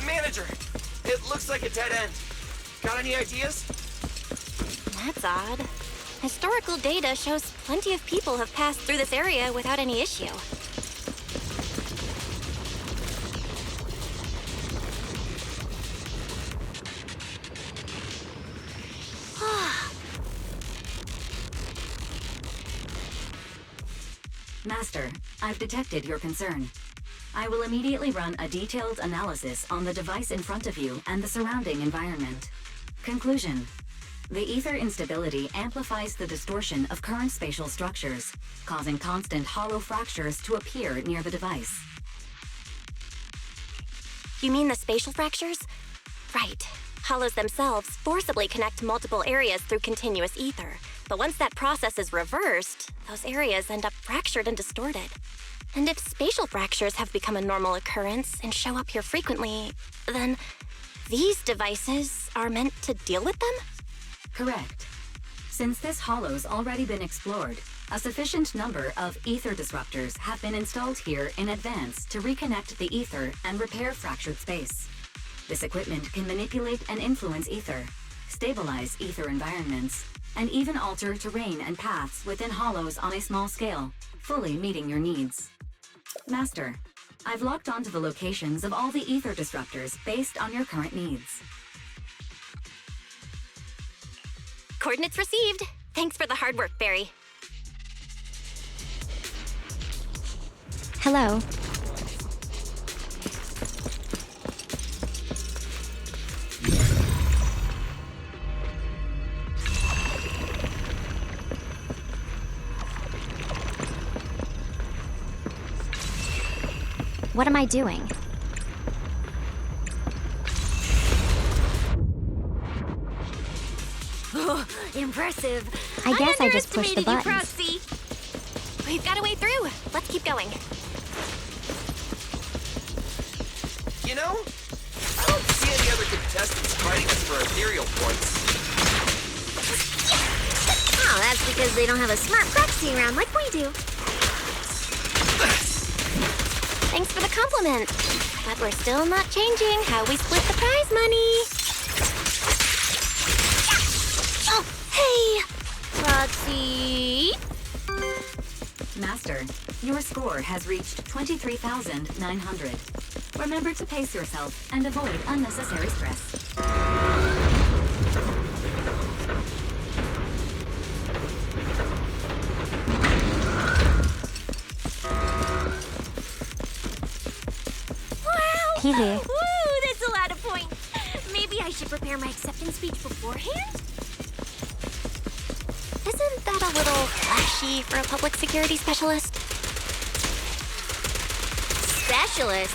Manager, it looks like a dead end. Got any ideas? That's odd. Historical data shows plenty of people have passed through this area without any issue. Master, I've detected your concern. I will immediately run a detailed analysis on the device in front of you and the surrounding environment. Conclusion. The ether instability amplifies the distortion of current spatial structures, causing constant hollow fractures to appear near the device. You mean the spatial fractures? Right. Hollows themselves forcibly connect multiple areas through continuous ether. But once that process is reversed, those areas end up fractured and distorted. And if spatial fractures have become a normal occurrence and show up here frequently, then these devices are meant to deal with them? Correct. Since this hollow's already been explored, a sufficient number of ether disruptors have been installed here in advance to reconnect the ether and repair fractured space. This equipment can manipulate and influence ether, stabilize ether environments, and even alter terrain and paths within hollows on a small scale, fully meeting your needs. Master, I've locked onto the locations of all the ether disruptors based on your current needs. Coordinates received. Thanks for the hard work, Barry. Hello. What am I doing? Oh, impressive. I guess I just pushed the underestimated you, buttons. Proxy. We've got a way through. Let's keep going. You know, I don't see any other contestants fighting us for ethereal points. Oh, that's because they don't have a smart proxy around like we do. Thanks for the compliment. But we're still not changing how we split the prize money. Oh, hey! Proxy. Master, your score has reached 23,900. Remember to pace yourself and avoid unnecessary stress. Easy. Woo, that's a lot of points. Maybe I should prepare my acceptance speech beforehand? Isn't that a little flashy for a public security specialist? Specialist?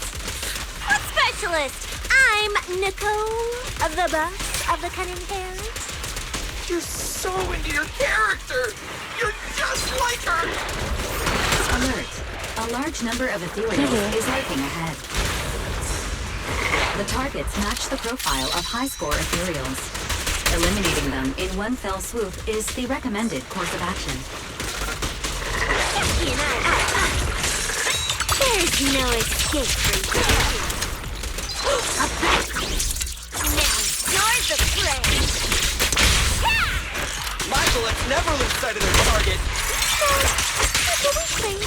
What specialist? I'm Nicole, the boss of the Cunning Hairs. You're so into your character! You're just like her! Alert. A large number of ethereals is lurking ahead. The targets match the profile of high-score ethereals. Eliminating them in one fell swoop is the recommended course of action. There's no escape for you. Now you're the prey. My bullets never lose sight of their target. That's what we say.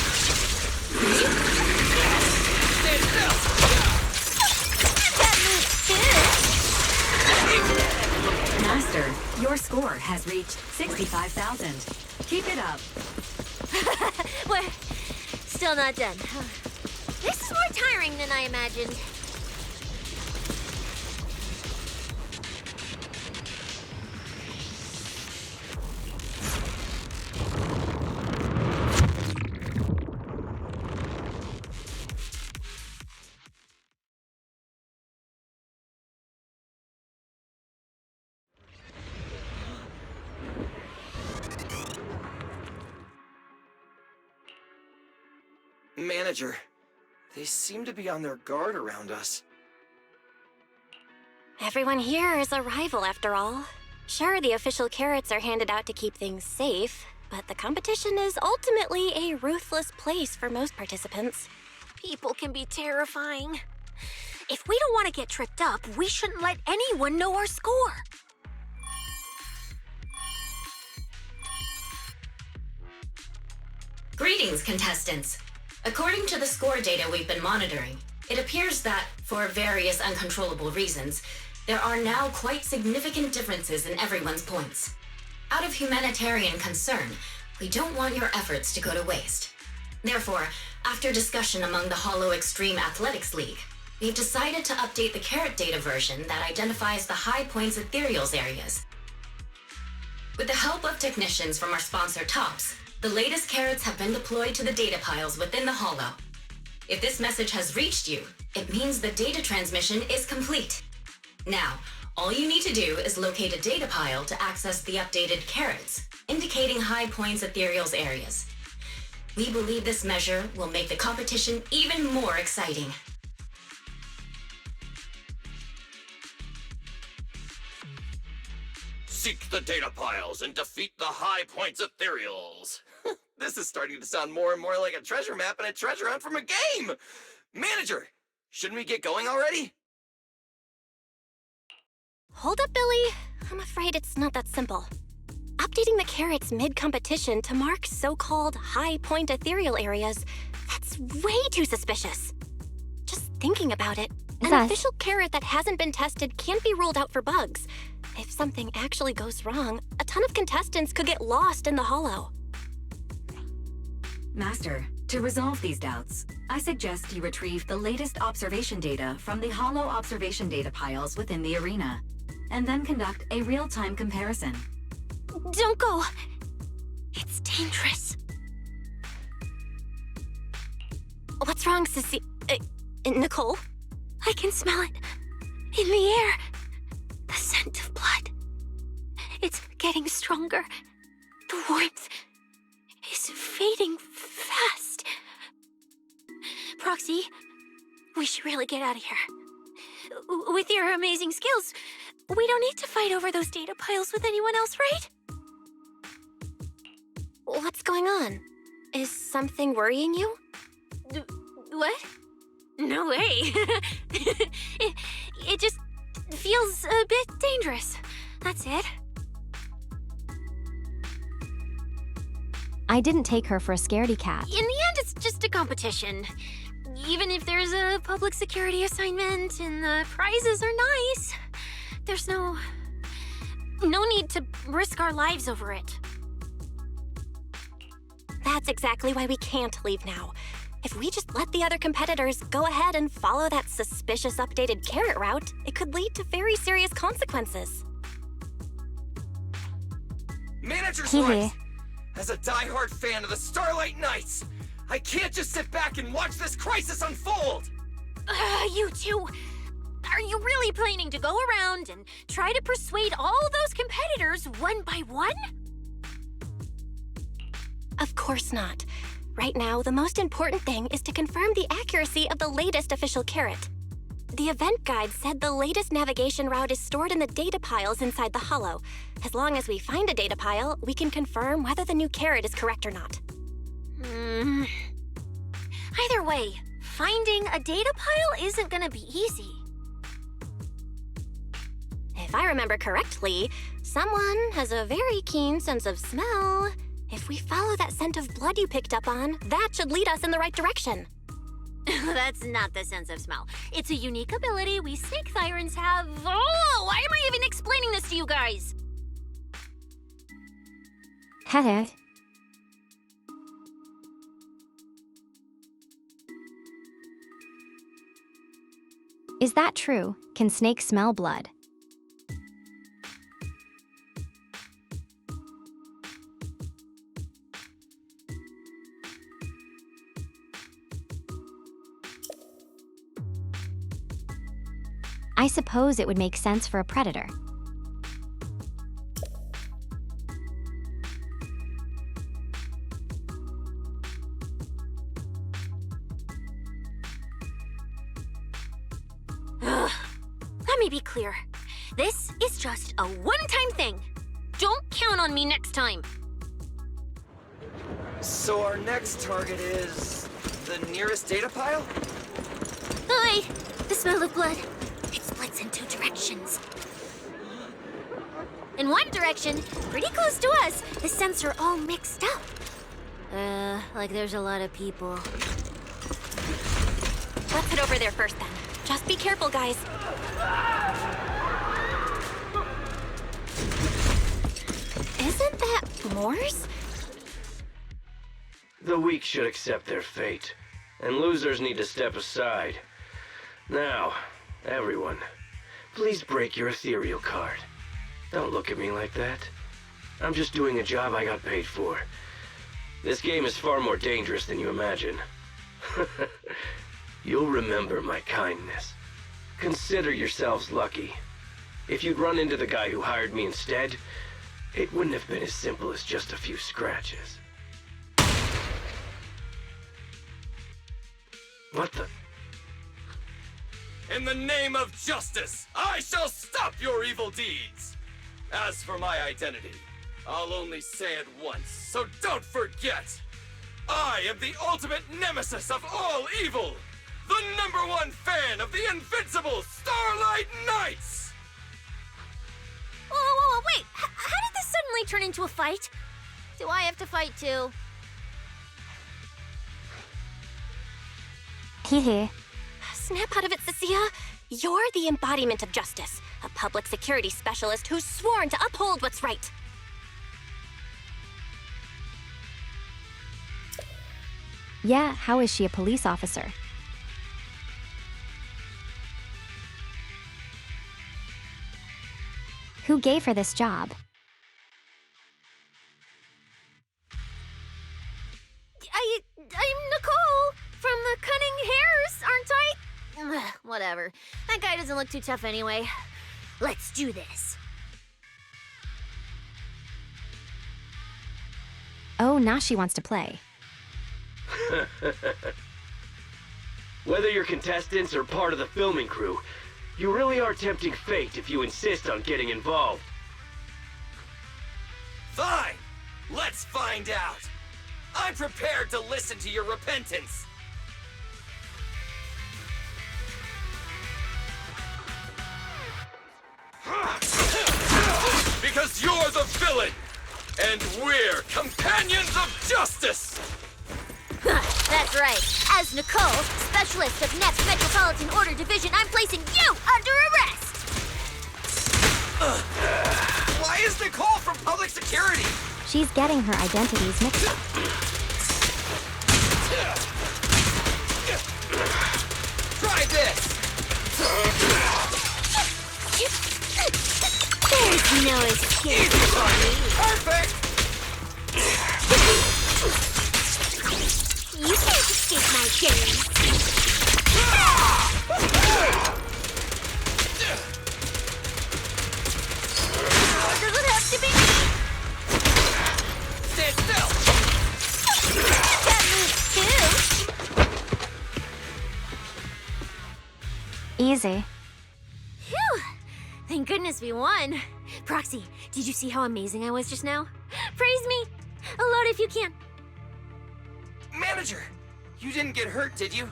Stand still! That moves too. Master, your score has reached 65,000. Keep it up. We're still not done. This is more tiring than I imagined. Manager, they seem to be on their guard around us. Everyone here is a rival, after all. Sure, the official carrots are handed out to keep things safe, but the competition is ultimately a ruthless place for most participants. People can be terrifying. If we don't want to get tripped up, we shouldn't let anyone know our score. Greetings, contestants. According to the score data we've been monitoring, it appears that, for various uncontrollable reasons, there are now quite significant differences in everyone's points. Out of humanitarian concern, we don't want your efforts to go to waste. Therefore, after discussion among the Hollow Extreme Athletics League, we've decided to update the carrot data version that identifies the high points ethereals areas. With the help of technicians from our sponsor TOPS, the latest carrots have been deployed to the data piles within the Hollow. If this message has reached you, it means the data transmission is complete. Now, all you need to do is locate a data pile to access the updated carrots, indicating high points ethereals areas. We believe this measure will make the competition even more exciting. Seek the data piles and defeat the high points ethereals. This is starting to sound more and more like a treasure map and a treasure hunt from a game! Manager, shouldn't we get going already? Hold up, Billy. I'm afraid it's not that simple. Updating the carrots mid-competition to mark so-called high-point ethereal areas, that's way too suspicious. Just thinking about it, an official carrot that hasn't been tested can't be ruled out for bugs. If something actually goes wrong, a ton of contestants could get lost in the Hollow. Master, To resolve these doubts, I suggest you retrieve the latest observation data from the hollow observation data piles within the arena, and then conduct a real-time comparison. Don't go! It's dangerous. What's wrong, Sissy? Nicole? I can smell it. In the air. The scent of blood. It's getting stronger. The warmth is fading fast. Proxy, we should really get out of here. With your amazing skills, we don't need to fight over those data piles with anyone else, right? What's going on? Is something worrying you? What? No way. it just feels a bit dangerous. That's it. I didn't take her for a scaredy cat. In the end, it's just a competition. Even if there's a public security assignment and the prizes are nice, there's no need to risk our lives over it. That's exactly why we can't leave now. If we just let the other competitors go ahead and follow that suspicious updated carrot route, it could lead to very serious consequences. Manager's right! As a die-hard fan of the Starlight Knights, I can't just sit back and watch this crisis unfold! You two, are you really planning to go around and try to persuade all those competitors one by one? Of course not. Right now, the most important thing is to confirm the accuracy of the latest official carrot. The event guide said the latest navigation route is stored in the data piles inside the hollow. As long as we find a data pile, we can confirm whether the new carrot is correct or not. Either way, finding a data pile isn't gonna be easy. If I remember correctly, someone has a very keen sense of smell. If we follow that scent of blood you picked up on, that should lead us in the right direction. That's not the sense of smell. It's a unique ability we snake sirens have. Oh, why am I even explaining this to you guys? Hello. Is that true? Can snakes smell blood? I suppose it would make sense for a predator. Let me be clear. This is just a one-time thing. Don't count on me next time. So our next target is the nearest data pile? Hi, the smell of blood. It splits in two directions. In one direction, pretty close to us, the scents are all mixed up. Like there's a lot of people. Let's head over there first then. Just be careful, guys. Isn't that Morse? The weak should accept their fate, and losers need to step aside. Now, everyone, please break your ethereal card. Don't look at me like that. I'm just doing a job I got paid for. This game is far more dangerous than you imagine. You'll remember my kindness. Consider yourselves lucky. If you'd run into the guy who hired me instead, it wouldn't have been as simple as just a few scratches. What the? In the name of justice, I shall stop your evil deeds! As for my identity, I'll only say it once, so don't forget! I am the ultimate nemesis of all evil! The #1 fan of the invincible Starlight Knights! Whoa, wait! How did this suddenly turn into a fight? Do I have to fight too? Hehe. Snap out of it, Cecilia. You're the embodiment of justice, a public security specialist who's sworn to uphold what's right. Yeah, how is she a police officer? Who gave her this job? I'm Nicole from the Cunning Hairs, aren't I? Ugh, whatever. That guy doesn't look too tough anyway. Let's do this. Oh, now she wants to play. Whether you're contestants or part of the filming crew, you really are tempting fate if you insist on getting involved. Fine! Let's find out! I'm prepared to listen to your repentance! Because you're the villain! And we're companions of justice! That's right. As Nicole, specialist of Next Metropolitan Order Division, I'm placing you under arrest! Why is Nicole from public security? She's getting her identities mixed up. Try this! There's no escape Easy for me. Perfect! You can't escape my gaze. Does it have to be? Stand still! That moves too. Easy. Phew! Thank goodness we won. Proxy, did you see how amazing I was just now? Praise me! Alert if you can. Manager! You didn't get hurt, did you?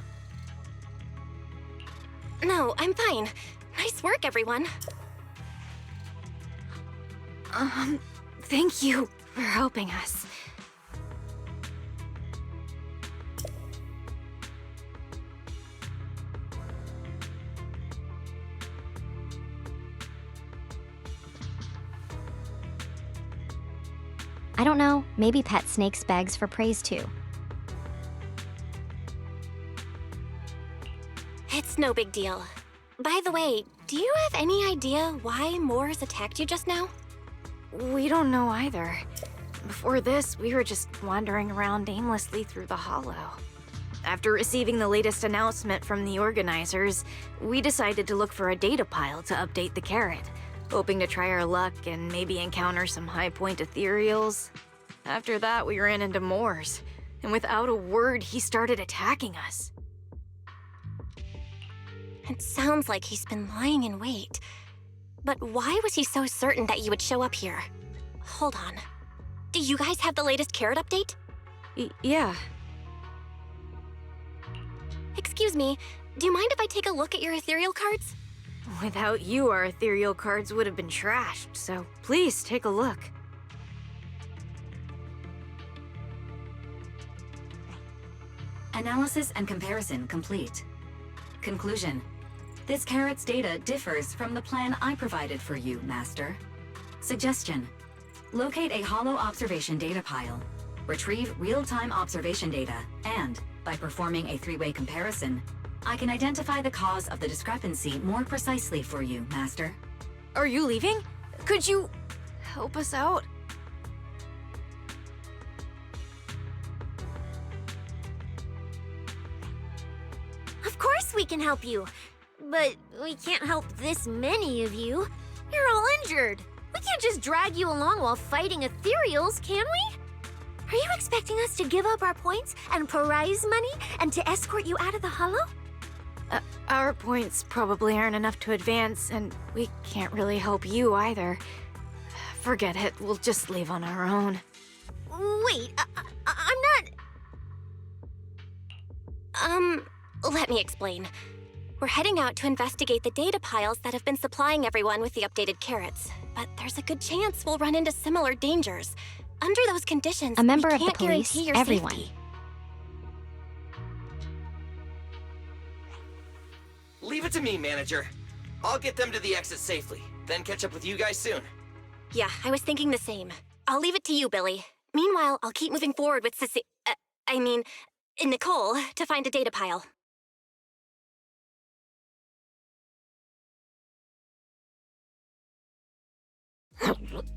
No, I'm fine. Nice work, everyone. Thank you for helping us. I don't know, maybe Pet Snakes begs for praise too. It's no big deal. By the way, do you have any idea why Moors attacked you just now? We don't know either. Before this, we were just wandering around aimlessly through the hollow. After receiving the latest announcement from the organizers, we decided to look for a data pile to update the carrot, hoping to try our luck and maybe encounter some high-point ethereals. After that, we ran into Moors, and without a word, he started attacking us. It sounds like he's been lying in wait. But why was he so certain that you would show up here? Hold on. Do you guys have the latest carrot update? Yeah. Excuse me, do you mind if I take a look at your ethereal cards? Without you, our ethereal cards would have been trashed, so please take a look. Analysis and comparison complete. Conclusion. This carrot's data differs from the plan I provided for you, Master. Suggestion. Locate a hollow observation data pile. Retrieve real-time observation data, and, by performing a three-way comparison, I can identify the cause of the discrepancy more precisely for you, Master. Are you leaving? Could you help us out? Of course we can help you. But we can't help this many of you. You're all injured. We can't just drag you along while fighting ethereals, can we? Are you expecting us to give up our points and prize money and to escort you out of the hollow? Our points probably aren't enough to advance, and we can't really help you either. Forget it, we'll just leave on our own. Wait, I'm not... Let me explain. We're heading out to investigate the data piles that have been supplying everyone with the updated carrots. But there's a good chance we'll run into similar dangers. Under those conditions, A member we of the can't police, guarantee your everyone. safety. Leave it to me, Manager. I'll get them to the exit safely, then catch up with you guys soon. Yeah, I was thinking the same. I'll leave it to you, Billy. Meanwhile, I'll keep moving forward with Nicole, to find a data pile.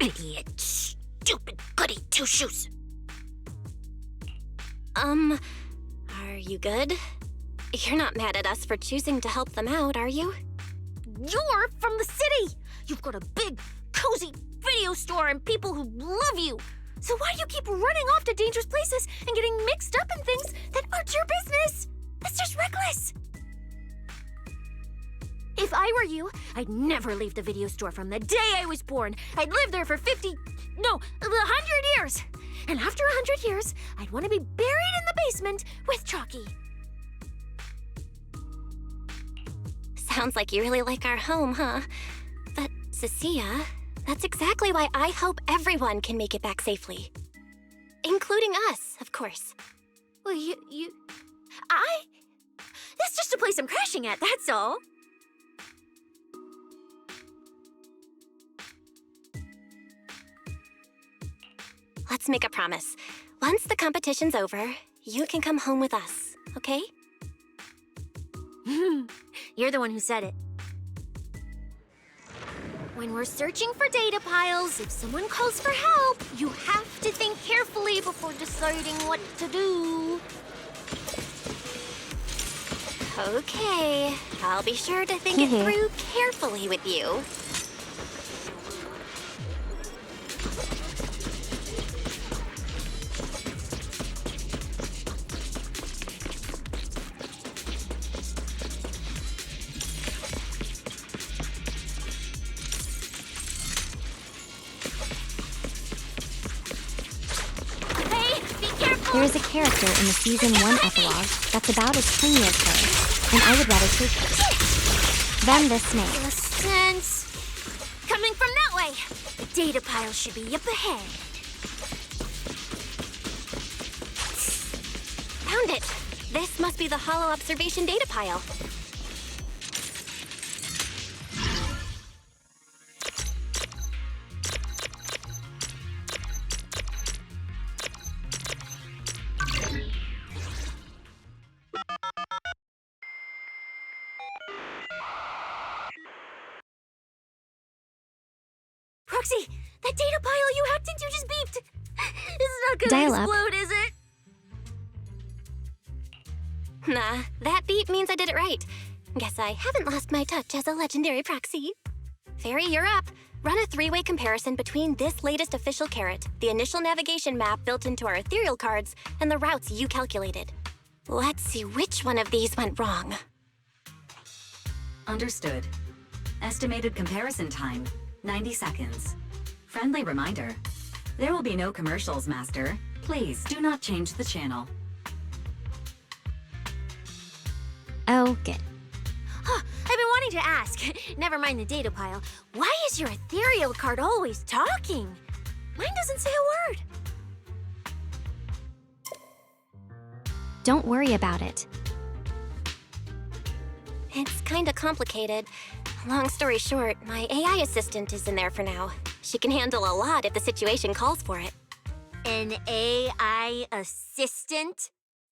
Idiot. Stupid goody two-shoes. Are you good? You're not mad at us for choosing to help them out, are you? You're from the city! You've got a big, cozy video store and people who love you! So why do you keep running off to dangerous places and getting mixed up in things that aren't your business? That's just reckless! If I were you, I'd never leave the video store from the day I was born. I'd live there for 100 years. And after 100 years, I'd want to be buried in the basement with Chalky. Sounds like you really like our home, huh? But, Cecilia, that's exactly why I hope everyone can make it back safely. Including us, of course. Well, That's just a place I'm crashing at, that's all. Let's make a promise. Once the competition's over, you can come home with us, okay? You're the one who said it. When we're searching for data piles, if someone calls for help, you have to think carefully before deciding what to do. Okay, I'll be sure to think it through carefully with you. There is a character in the Season 1 epilogue that's about as clingy as her, and I would rather take her than this snake. The sense. Coming from that way. The data pile should be up ahead. Found it! This must be the Hollow Observation data pile. Proxy, that data pile you hacked into just beeped. It's not gonna Dial up. explode, is it? Nah, that beep means I did it right. Guess I haven't lost my touch as a legendary proxy. Fairy, you're up. Run a three-way comparison between this latest official carrot, the initial navigation map built into our ethereal cards, and the routes you calculated. Let's see which one of these went wrong. Understood. Estimated comparison time, 90 seconds. Friendly reminder, there will be no commercials, Master. Please do not change the channel. Oh, good. Huh, I've been wanting to ask. Never mind the data pile. Why is your ethereal card always talking? Mine doesn't say a word. Don't worry about it. It's kinda complicated. Long story short, my AI assistant is in there for now. She can handle a lot if the situation calls for it. An AI assistant?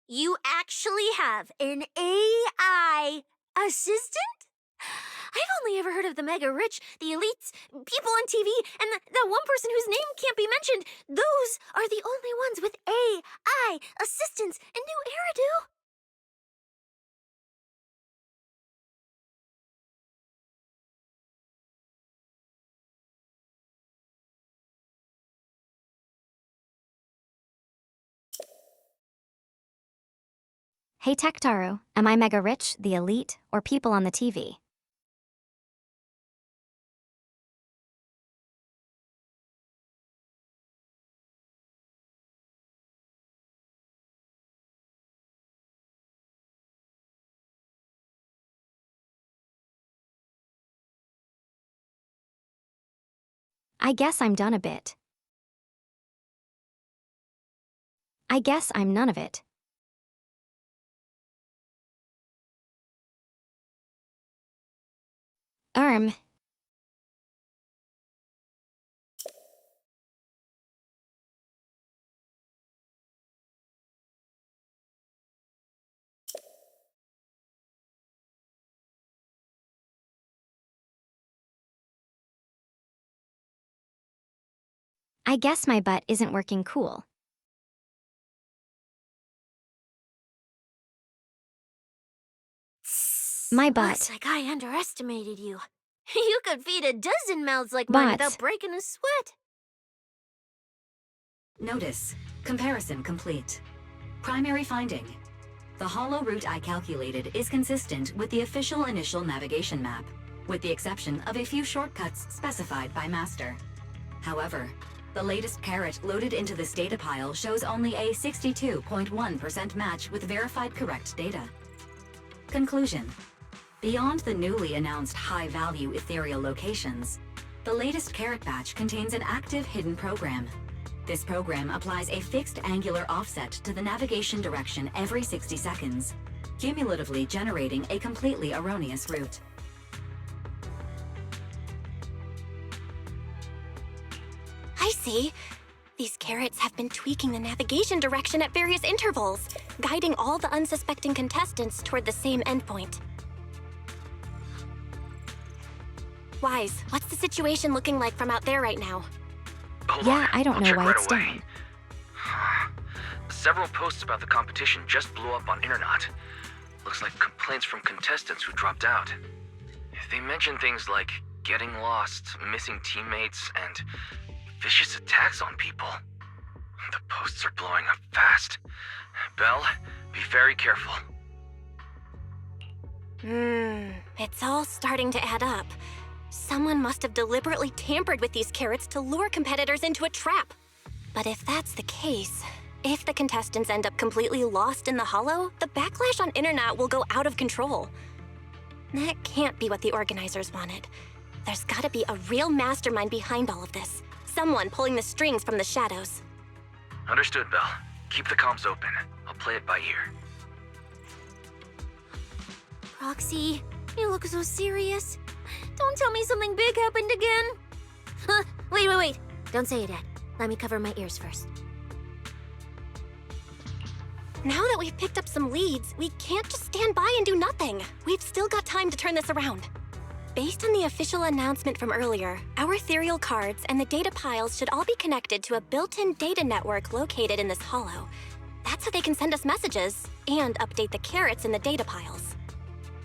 You actually have an AI assistant? I've only ever heard of the mega rich, the elites, people on TV, and the one person whose name can't be mentioned. Those are the only ones with AI assistants in New Eridu. Hey Tectaru, am I mega rich, the elite, or people on the TV? I guess I'm done a bit. I guess I'm none of it. I guess my butt isn't working cool. My butt. Looks like I underestimated you. You could feed a dozen mouths like mine But- without breaking a sweat. Notice. Comparison complete. Primary finding. The hollow route I calculated is consistent with the official initial navigation map, with the exception of a few shortcuts specified by Master. However, the latest carrot loaded into this data pile shows only a 62.1% match with verified correct data. Conclusion. Beyond the newly announced high-value ethereal locations, the latest carrot batch contains an active hidden program. This program applies a fixed angular offset to the navigation direction every 60 seconds, cumulatively generating a completely erroneous route. I see. These carrots have been tweaking the navigation direction at various intervals, guiding all the unsuspecting contestants toward the same endpoint. Wise, what's the situation looking like from out there right now? Hold Yeah, on, I don't I'll know check why right it's away. down. Several posts about the competition just blew up on Internet. Looks like complaints from contestants who dropped out. They mention things like getting lost, missing teammates, and vicious attacks on people. The posts are blowing up fast. Belle, be very careful. It's all starting to add up. Someone must have deliberately tampered with these carrots to lure competitors into a trap. But if that's the case, if the contestants end up completely lost in the hollow, the backlash on Internet will go out of control. That can't be what the organizers wanted. There's gotta be a real mastermind behind all of this. Someone pulling the strings from the shadows. Understood, Belle. Keep the comms open. I'll play it by ear. Roxy, you look so serious. Don't tell me something big happened again. Huh, wait. Don't say it yet. Let me cover my ears first. Now that we've picked up some leads, we can't just stand by and do nothing. We've still got time to turn this around. Based on the official announcement from earlier, our ethereal cards and the data piles should all be connected to a built-in data network located in this hollow. That's how they can send us messages and update the carrots in the data piles.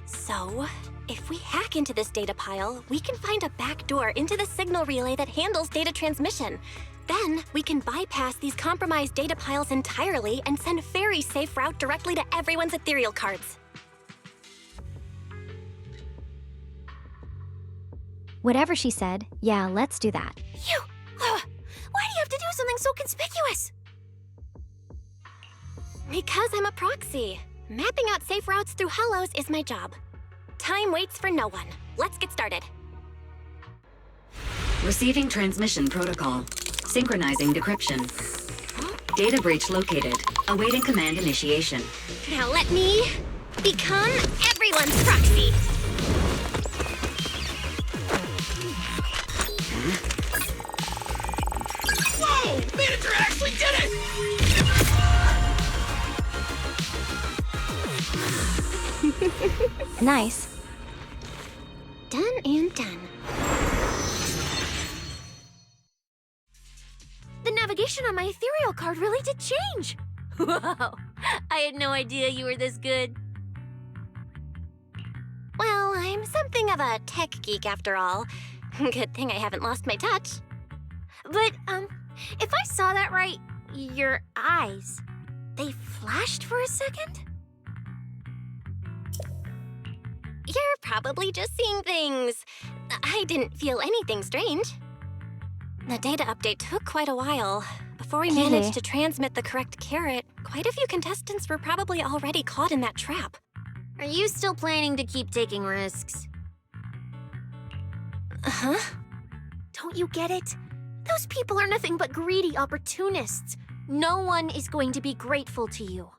So, if we hack into this data pile, we can find a back door into the signal relay that handles data transmission. Then, we can bypass these compromised data piles entirely and send very safe route directly to everyone's ethereal cards. Whatever she said, yeah, let's do that. Why do you have to do something so conspicuous? Because I'm a proxy. Mapping out safe routes through hollows is my job. Time waits for no one. Let's get started. Receiving transmission protocol. Synchronizing decryption. Data breach located. Awaiting command initiation. Now let me become everyone's proxy. Whoa! Manager actually did it! Nice. Done and done. The navigation on my ethereal card really did change. Wow, I had no idea you were this good. Well, I'm something of a tech geek after all. Good thing I haven't lost my touch. But, if I saw that right, your eyes, they flashed for a second? You're probably just seeing things. I didn't feel anything strange. The data update took quite a while. Before we managed to transmit the correct carrot, quite a few contestants were probably already caught in that trap. Are you still planning to keep taking risks? Uh-huh. Don't you get it? Those people are nothing but greedy opportunists. No one is going to be grateful to you.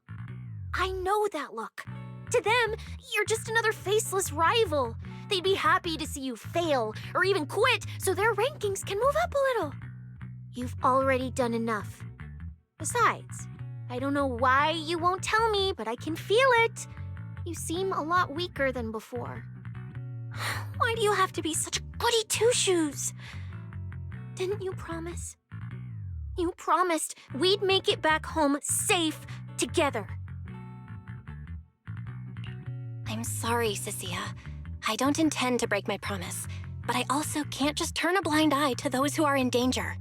I know that look. To them, you're just another faceless rival. They'd be happy to see you fail or even quit so their rankings can move up a little. You've already done enough. Besides, I don't know why you won't tell me, but I can feel it. You seem a lot weaker than before. Why do you have to be such a goody two-shoes? Didn't you promise? You promised we'd make it back home safe together. I'm sorry, Cecilia. I don't intend to break my promise, but I also can't just turn a blind eye to those who are in danger.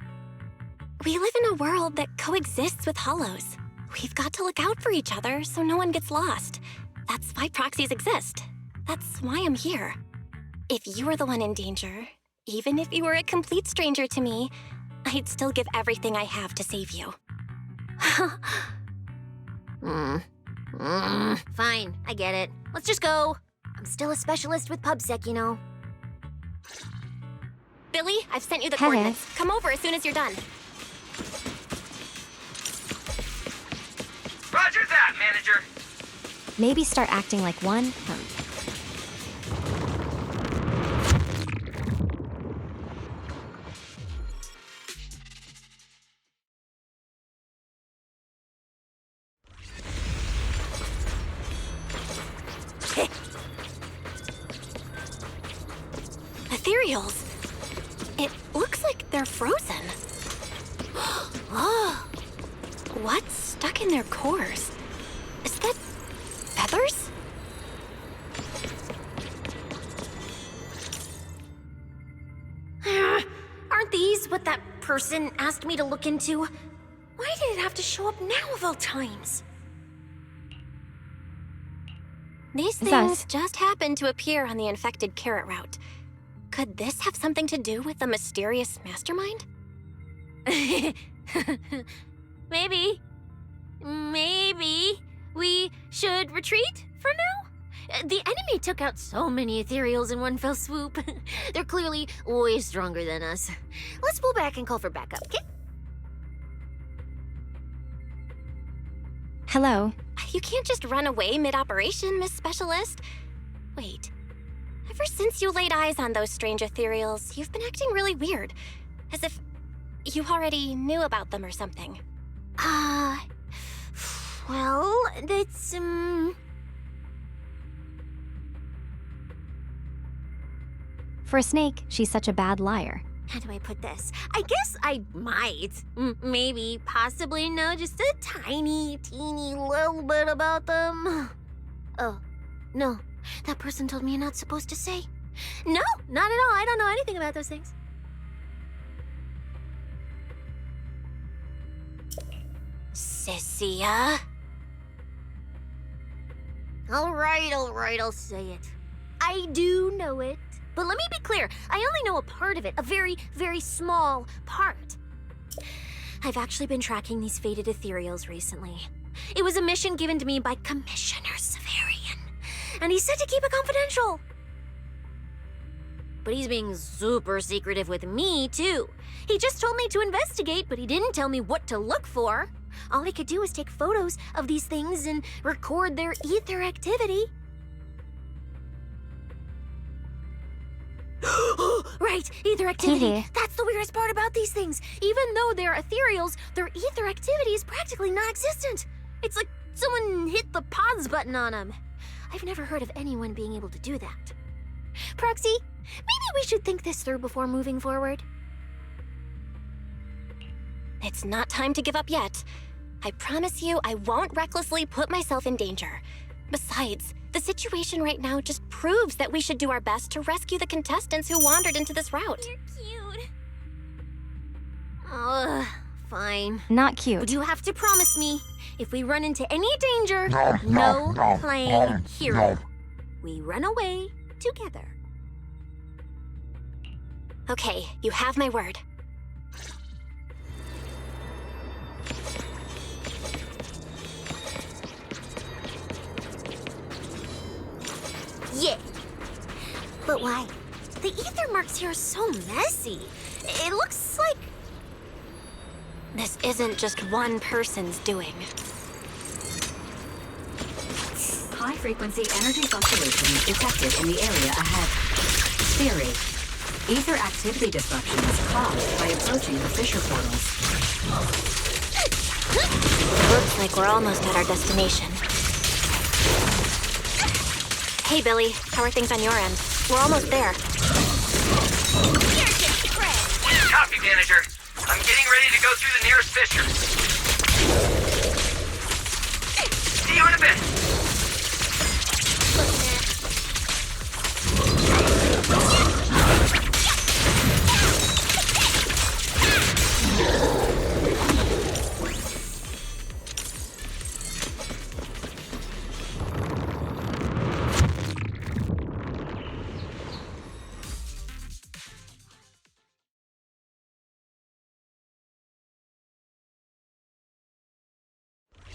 We live in a world that coexists with hollows. We've got to look out for each other so no one gets lost. That's why proxies exist. That's why I'm here. If you were the one in danger, even if you were a complete stranger to me, I'd still give everything I have to save you. Fine, I get it. Let's just go. I'm still a specialist with PubSec, you know. Billy, I've sent you the Hey. coordinates. Come over as soon as you're done. Roger that, manager. Maybe start acting like one. Ethereals. It looks like they're frozen. Oh, what's stuck in their cores? Is that feathers? Aren't these what that person asked me to look into? Why did it have to show up now of all times? These It's things us. just happened to appear on the infected carrot route. Could this have something to do with the mysterious mastermind? Maybe. Maybe we should retreat for now? The enemy took out so many ethereals in one fell swoop. They're clearly way stronger than us. Let's pull back and call for backup, okay? Hello. You can't just run away mid-operation, Miss Specialist. Wait. Ever since you laid eyes on those strange ethereals, you've been acting really weird. As if you already knew about them or something. Well, that's, For a snake, she's such a bad liar. How do I put this? I guess I might, maybe, possibly know just a tiny, teeny little bit about them. Oh, no. That person told me you're not supposed to say. No, not at all. I don't know anything about those things. Cecilia? All right, I'll say it. I do know it. But let me be clear, I only know a part of it, a very, very small part. I've actually been tracking these faded ethereals recently. It was a mission given to me by Commissioner Severian, and he said to keep it confidential. But he's being super secretive with me, too. He just told me to investigate, but he didn't tell me what to look for. All he could do was take photos of these things and record their ether activity. Right, ether activity. That's the weirdest part about these things. Even though they're ethereals, their ether activity is practically non-existent. It's like someone hit the pause button on them. I've never heard of anyone being able to do that. Proxy, maybe we should think this through before moving forward. It's not time to give up yet. I promise you I won't recklessly put myself in danger. Besides, the situation right now just proves that we should do our best to rescue the contestants who wandered into this route. You're cute. Fine. Not cute. But you have to promise me, if we run into any danger, no playing hero. We run away together. Okay, you have my word. Yeah. But why? The ether marks here are so messy. It looks like... This isn't just one person's doing. High-frequency energy fluctuations detected in the area ahead. Theory: ether activity disruptions caused by approaching the fissure portals. Looks like we're almost at our destination. Hey, Billy. How are things on your end? We're almost there. Copy, manager. I'm getting ready ready to go through the nearest fissure. See you in a bit.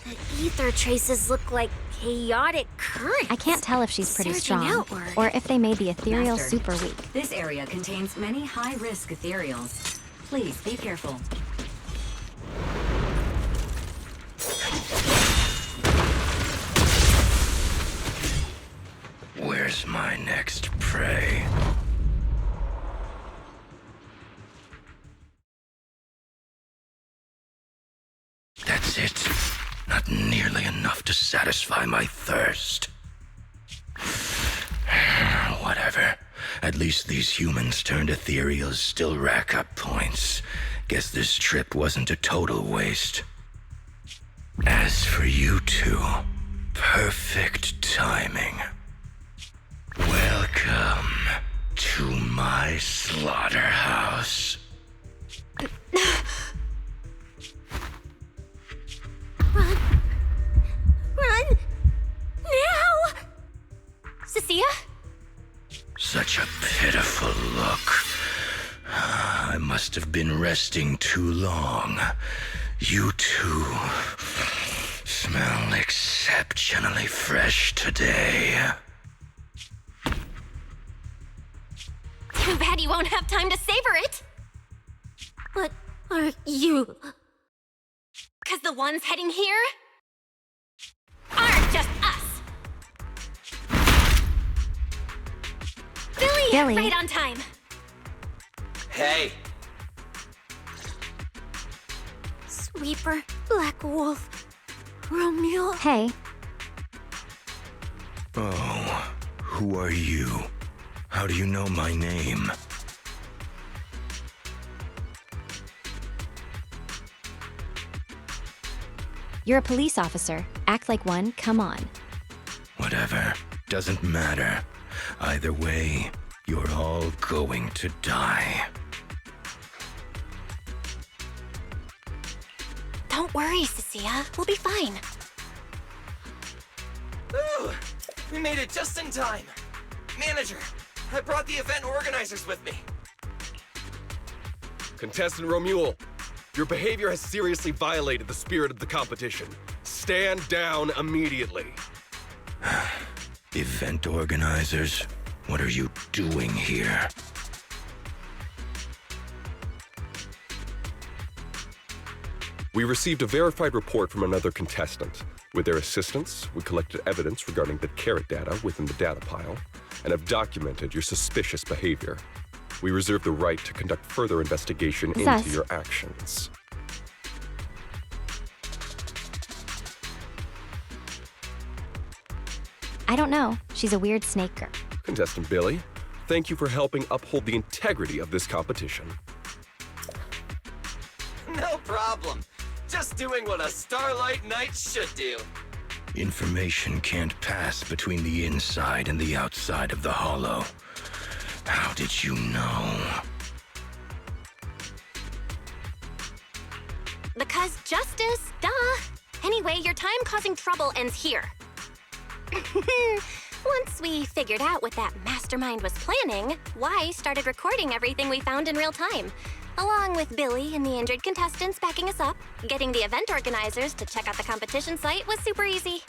The ether traces look like chaotic currents. I can't tell if she's pretty surging strong, outward. or if they made the ethereal Master, super weak. This area contains many high-risk ethereals. Please be careful. Where's my next prey? That's it. Not nearly enough to satisfy my thirst. Whatever. At least these humans turned ethereals still rack up points. Guess this trip wasn't a total waste. As for you two, perfect timing. Welcome to my slaughterhouse. Run! Run! Now! Cecilia? Such a pitiful look. I must have been resting too long. You two smell exceptionally fresh today. Too bad you won't have time to savor it. What are you? 'Cause the ones heading here aren't just us. Billy, right on time. Hey! Sweeper, Black Wolf, Romeo. Hey, Oh, who are you? How do you know my name? you're a police officer. Act like one, come on. Whatever. Doesn't matter. Either way, you're all going to die. Don't worry, Cecilia. We'll be fine. Ooh, we made it just in time. Manager, I brought the event organizers with me. Contestant Romuald, your behavior has seriously violated the spirit of the competition. Stand down immediately. Event organizers, what are you doing here? We received a verified report from another contestant. With their assistance, we collected evidence regarding the carrot data within the data pile and have documented your suspicious behavior. We reserve the right to conduct further investigation into your actions. I don't know. She's a weird snaker. Contestant Billy, thank you for helping uphold the integrity of this competition. No problem. Just doing what a Starlight Knight should do. Information can't pass between the inside and the outside of the hollow. How did you know? Because justice, duh. Anyway, your time causing trouble ends here. Once we figured out what that mastermind was planning, Y started recording everything we found in real time. Along with Billy and the injured contestants backing us up, getting the event organizers to check out the competition site was super easy.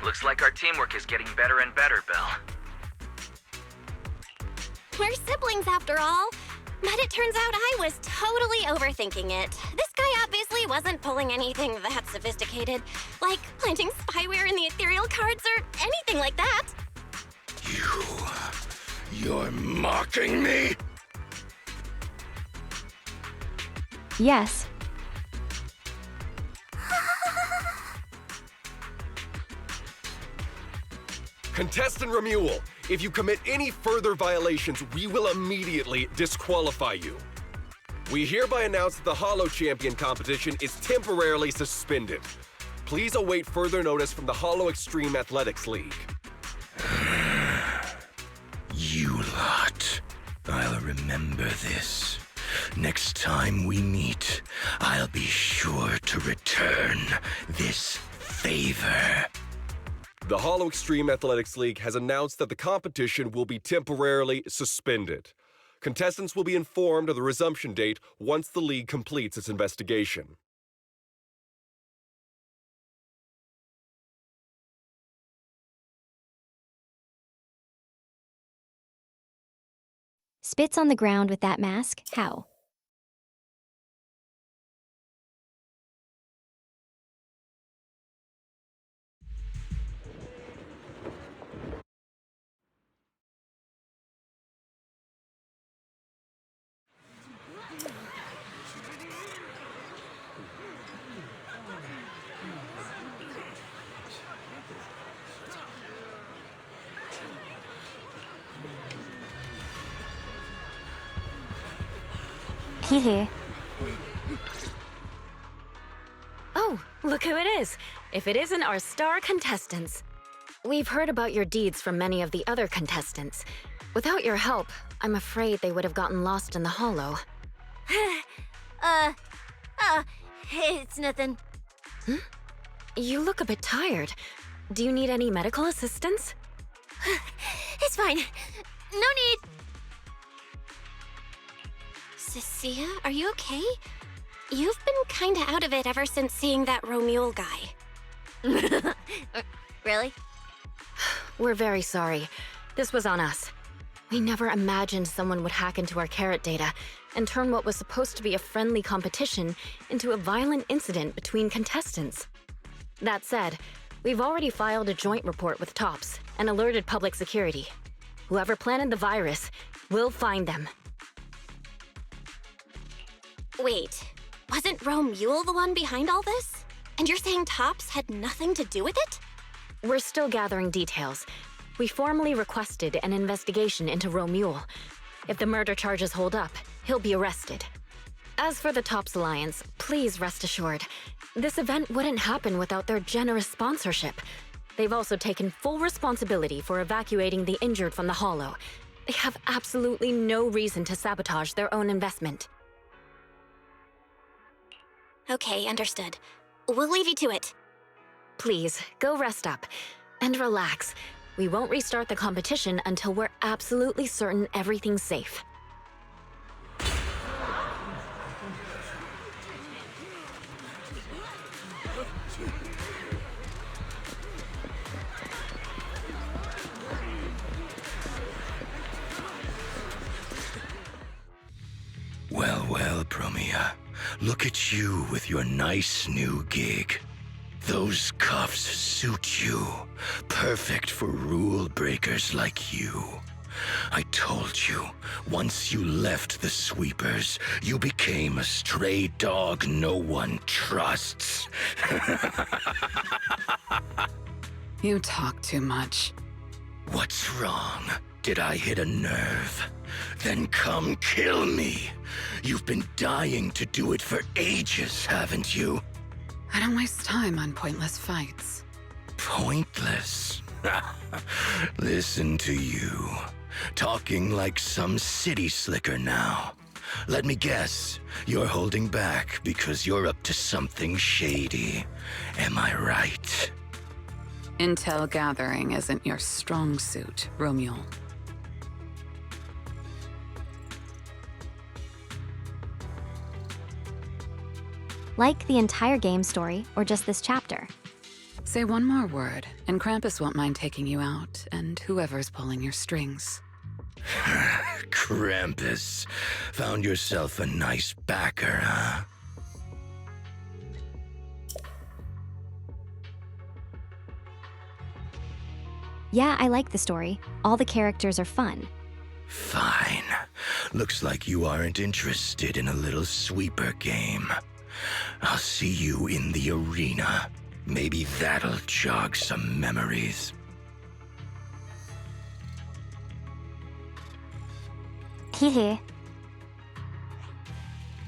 Looks like our teamwork is getting better and better, Belle. We're siblings after all. But it turns out I was totally overthinking it. This guy obviously wasn't pulling anything that sophisticated, like planting spyware in the ethereal cards or anything like that. You're mocking me? Yes. Contestant Romuald, if you commit any further violations, we will immediately disqualify you. We hereby announce that the Hollow Champion competition is temporarily suspended. Please await further notice from the Hollow Extreme Athletics League. You lot. I'll remember this. Next time we meet, I'll be sure to return this favor. The Hollow Extreme Athletics League has announced that the competition will be temporarily suspended. Contestants will be informed of the resumption date once the league completes its investigation. Spits on the ground with that mask? How? Hehe. Oh, look who it is. If it isn't our star contestants. We've heard about your deeds from many of the other contestants. Without your help, I'm afraid they would have gotten lost in the Hollow. It's nothing. You look a bit tired. Do you need any medical assistance? It's fine. No need. Cecilia, are you okay? You've been kinda out of it ever since seeing that Romule guy. Really? We're very sorry. This was on us. We never imagined someone would hack into our carrot data and turn what was supposed to be a friendly competition into a violent incident between contestants. That said, we've already filed a joint report with TOPS and alerted public security. Whoever planted the virus, we'll find them. Wait, wasn't Romule the one behind all this? And you're saying TOPS had nothing to do with it? We're still gathering details. We formally requested an investigation into Romule. If the murder charges hold up, he'll be arrested. As for the TOPS Alliance, please rest assured, this event wouldn't happen without their generous sponsorship. They've also taken full responsibility for evacuating the injured from the Hollow. They have absolutely no reason to sabotage their own investment. Okay, understood. We'll leave you to it. Please, go rest up. And relax. We won't restart the competition until we're absolutely certain everything's safe. Well, Promia. Look at you with your nice new gig. Those cuffs suit you. Perfect for rule breakers like you. I told you, once you left the sweepers, you became a stray dog no one trusts. You talk too much. What's wrong? Did I hit a nerve? Then come kill me. You've been dying to do it for ages, haven't you? I don't waste time on pointless fights. Pointless? Listen to you. Talking like some city slicker now. Let me guess, you're holding back because you're up to something shady. Am I right? Intel gathering isn't your strong suit, Romule. Like the entire game story, or just this chapter? Say one more word, and Krampus won't mind taking you out, and whoever's pulling your strings. Krampus. Found yourself a nice backer, huh? Yeah, I like the story. All the characters are fun. Fine. Looks like you aren't interested in a little sweeper game. I'll see you in the arena. Maybe that'll jog some memories. Hehe.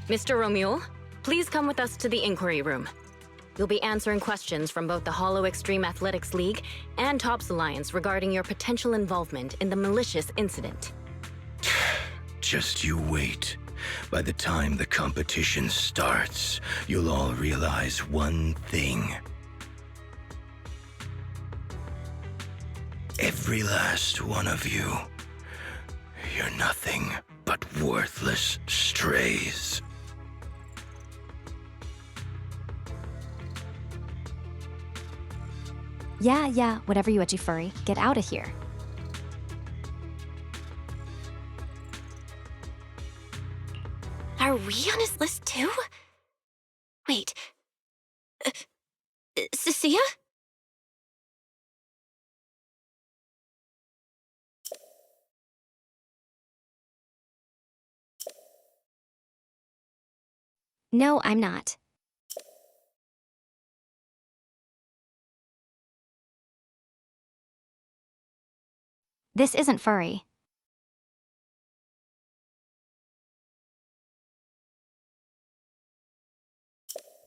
Mr. Romule, please come with us to the inquiry room. You'll be answering questions from both the Hollow Extreme Athletics League and Tops Alliance regarding your potential involvement in the malicious incident. Just you wait. By the time the competition starts, you'll all realize one thing. Every last one of you. You're nothing but worthless strays. Yeah, whatever you edgy furry. Get out of here. Are we on his list too? Wait. Cecilia? No, I'm not. This isn't furry.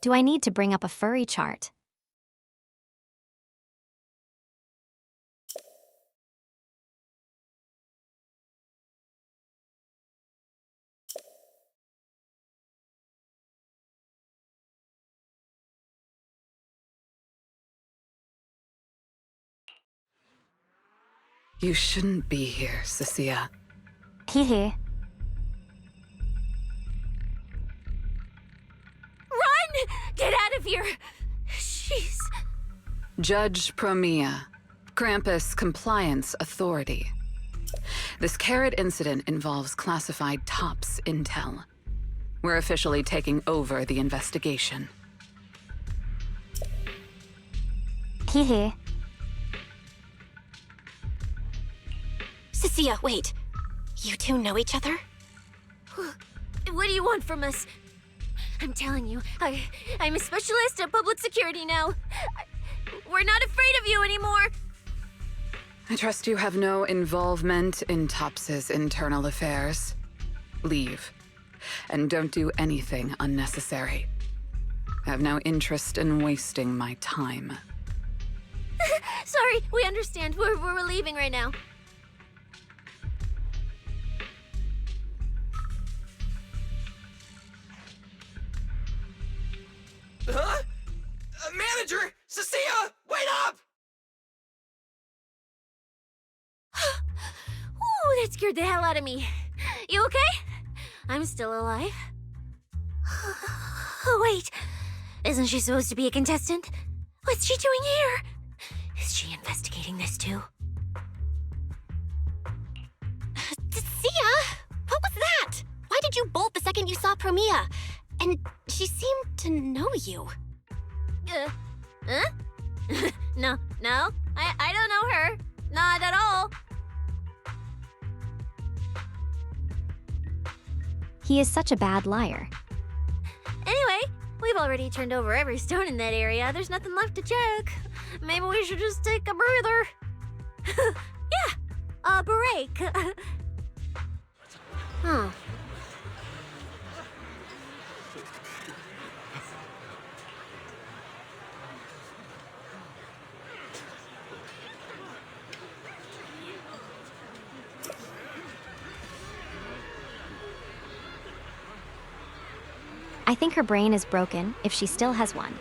Do I need to bring up a furry chart? You shouldn't be here, Cecilia. Hee hee. Run! Get out of here! She's... Judge Promia, Krampus Compliance Authority. This carrot incident involves classified TOPS intel. We're officially taking over the investigation. Hee hee. Cecilia, wait. You two know each other? What do you want from us? I'm telling you, I'm a specialist at public security now. We're not afraid of you anymore. I trust you have no involvement in TOPS's internal affairs. Leave. And don't do anything unnecessary. I have no interest in wasting my time. Sorry, we understand. We're leaving right now. Huh? Manager! Cecilia! Wait up! Ooh, that scared the hell out of me. You okay? I'm still alive. Oh, wait. Isn't she supposed to be a contestant? What's she doing here? Is she investigating this too? Sia, what was that? Why did you bolt the second you saw Promia? And she seemed to know you. Huh? No, I don't know her. Not at all. He is such a bad liar. Anyway, we've already turned over every stone in that area. There's nothing left to check. Maybe we should just take a breather. Yeah, a break. I think her brain is broken, if she still has one.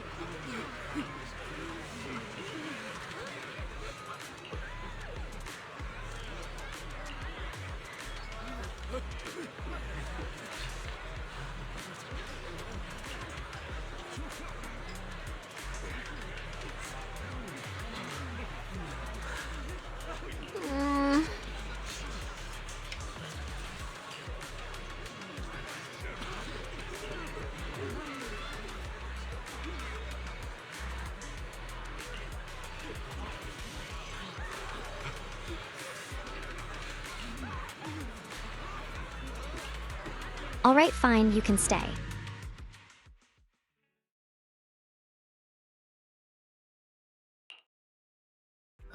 All right, fine, you can stay.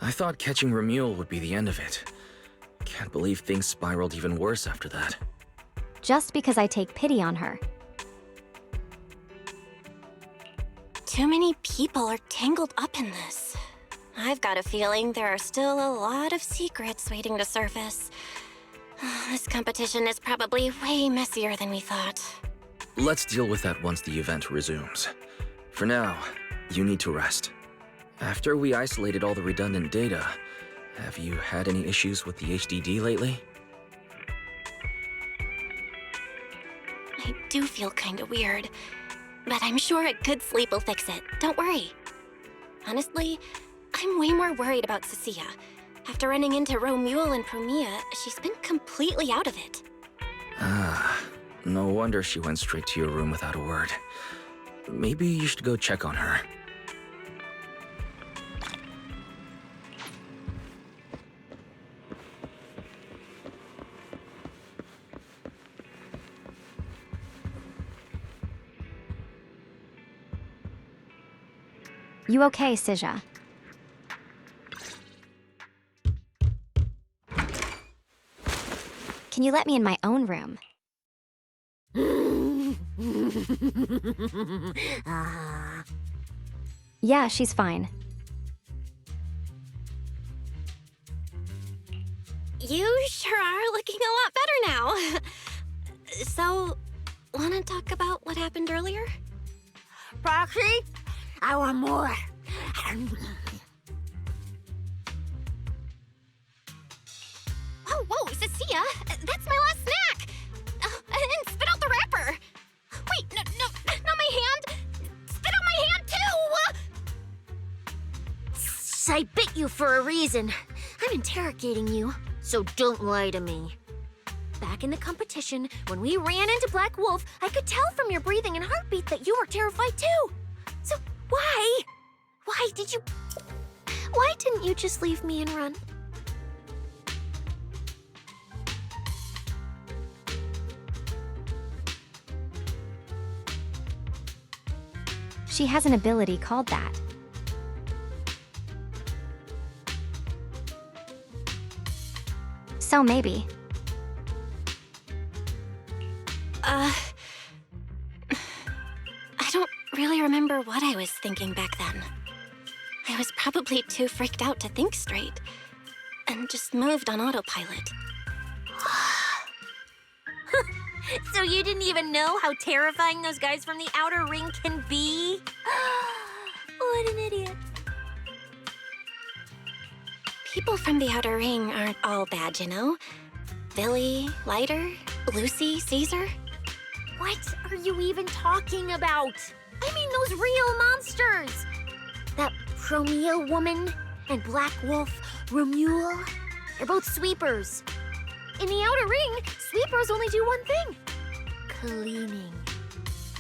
I thought catching Remule would be the end of it. Can't believe things spiraled even worse after that. Just because I take pity on her. Too many people are tangled up in this. I've got a feeling there are still a lot of secrets waiting to surface. This competition is probably way messier than we thought. Let's deal with that once the event resumes. For now, you need to rest. After we isolated all the redundant data, have you had any issues with the HDD lately? I do feel kinda weird, but I'm sure a good sleep will fix it. Don't worry. Honestly, I'm way more worried about Cecilia. After running into Romule and Promia, she's been completely out of it. Ah, no wonder she went straight to your room without a word. Maybe you should go check on her. You okay, Sija? Can you let me in my own room? Yeah, she's fine. You sure are looking a lot better now. So, wanna talk about what happened earlier? Proxy, I want more. Whoa, Cecilia, that's my last snack! And spit out the wrapper! Wait, no, not my hand! Spit out my hand, too! I bit you for a reason. I'm interrogating you, so don't lie to me. Back in the competition, when we ran into Black Wolf, I could tell from your breathing and heartbeat that you were terrified too. So why didn't you just leave me and run? She has an ability called that. So maybe. I don't really remember what I was thinking back then. I was probably too freaked out to think straight, and just moved on autopilot. So you didn't even know how terrifying those guys from the Outer Ring can be? What an idiot. People from the Outer Ring aren't all bad, you know? Billy, Lighter, Lucy, Caesar. What are you even talking about? I mean those real monsters! That Promia woman and Black Wolf, Romule, they're both sweepers. In the Outer Ring, sweepers only do one thing. Cleaning.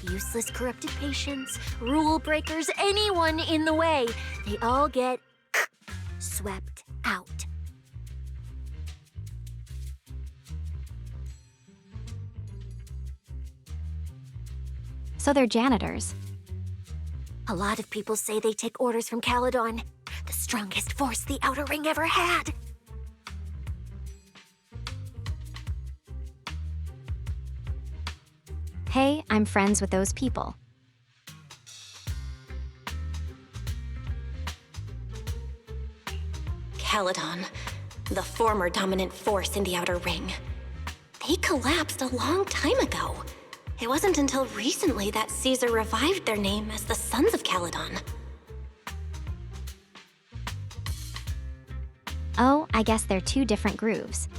Useless corrupted patients, rule breakers, anyone in the way. They all get swept out. So they're janitors. A lot of people say they take orders from Caledon, the strongest force the Outer Ring ever had. Hey, I'm friends with those people. Caledon, the former dominant force in the Outer Ring. They collapsed a long time ago. It wasn't until recently that Caesar revived their name as the Sons of Caledon. Oh, I guess they're two different grooves.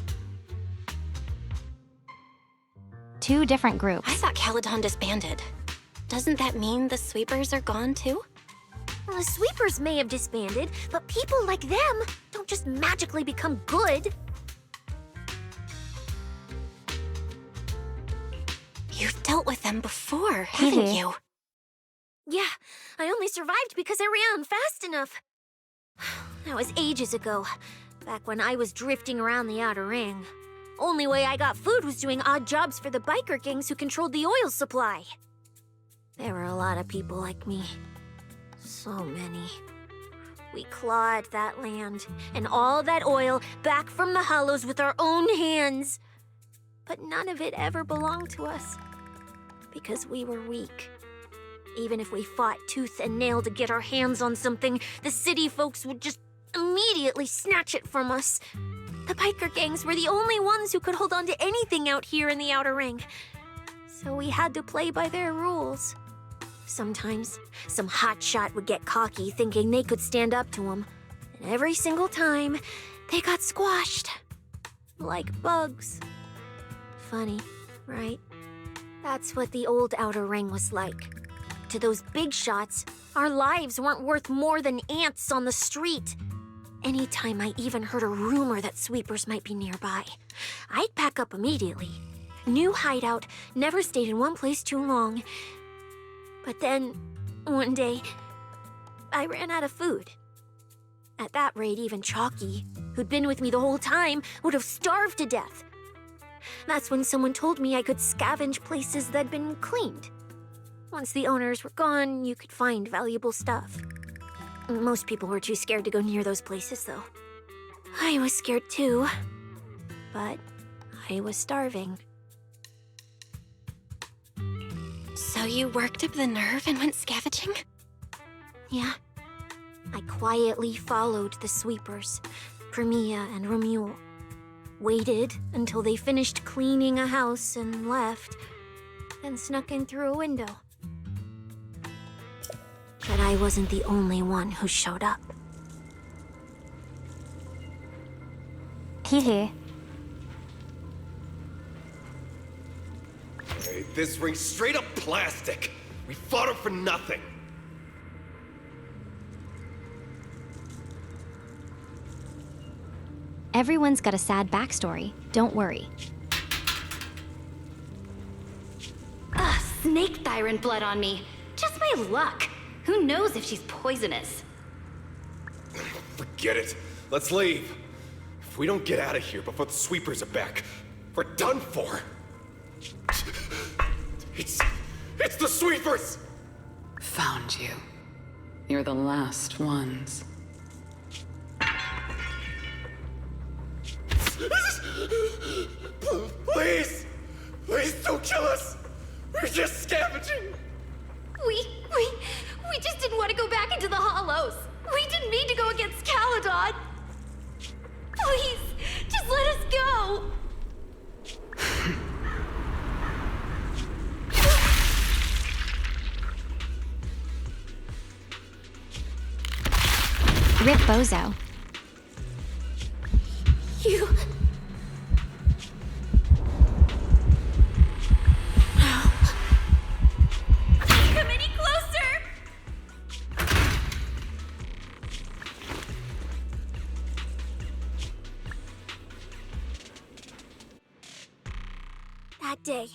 Two different groups. I thought Caledon disbanded. Doesn't that mean the sweepers are gone too? Well, the sweepers may have disbanded, but people like them don't just magically become good. You've dealt with them before, haven't you? Yeah, I only survived because I ran fast enough. That was ages ago, back when I was drifting around the Outer Ring. Only way I got food was doing odd jobs for the biker gangs who controlled the oil supply. There were a lot of people like me. So many. We clawed that land and all that oil back from the hollows with our own hands. But none of it ever belonged to us. Because we were weak. Even if we fought tooth and nail to get our hands on something, the city folks would just immediately snatch it from us. The biker gangs were the only ones who could hold on to anything out here in the Outer Ring. So we had to play by their rules. Sometimes, some hotshot would get cocky thinking they could stand up to him. And every single time, they got squashed. Like bugs. Funny, right? That's what the old Outer Ring was like. To those big shots, our lives weren't worth more than ants on the street. Anytime I even heard a rumor that sweepers might be nearby, I'd pack up immediately. New hideout, never stayed in one place too long. But then, one day, I ran out of food. At that rate, even Chalky, who'd been with me the whole time, would have starved to death. That's when someone told me I could scavenge places that'd been cleaned. Once the owners were gone, you could find valuable stuff. Most people were too scared to go near those places, though. I was scared too, but I was starving. So you worked up the nerve and went scavenging? Yeah. I quietly followed the sweepers, Premia and Romuald. Waited until they finished cleaning a house and left, then snuck in through a window. But I wasn't the only one who showed up. Hee. Hey, this ring's straight up plastic. We fought it for nothing. Everyone's got a sad backstory. Don't worry. Ugh, snake tyrant blood on me. Just my luck. Who knows if she's poisonous? Forget it. Let's leave. If we don't get out of here before the sweepers are back, we're done for. It's the sweepers! Found you. You're the last ones. Please! Please don't kill us! We're just scavenging! We just didn't want to go back into the hollows. We didn't mean to go against Caledon. Please, just let us go. Rip Bozo. You... Come any closer! That day,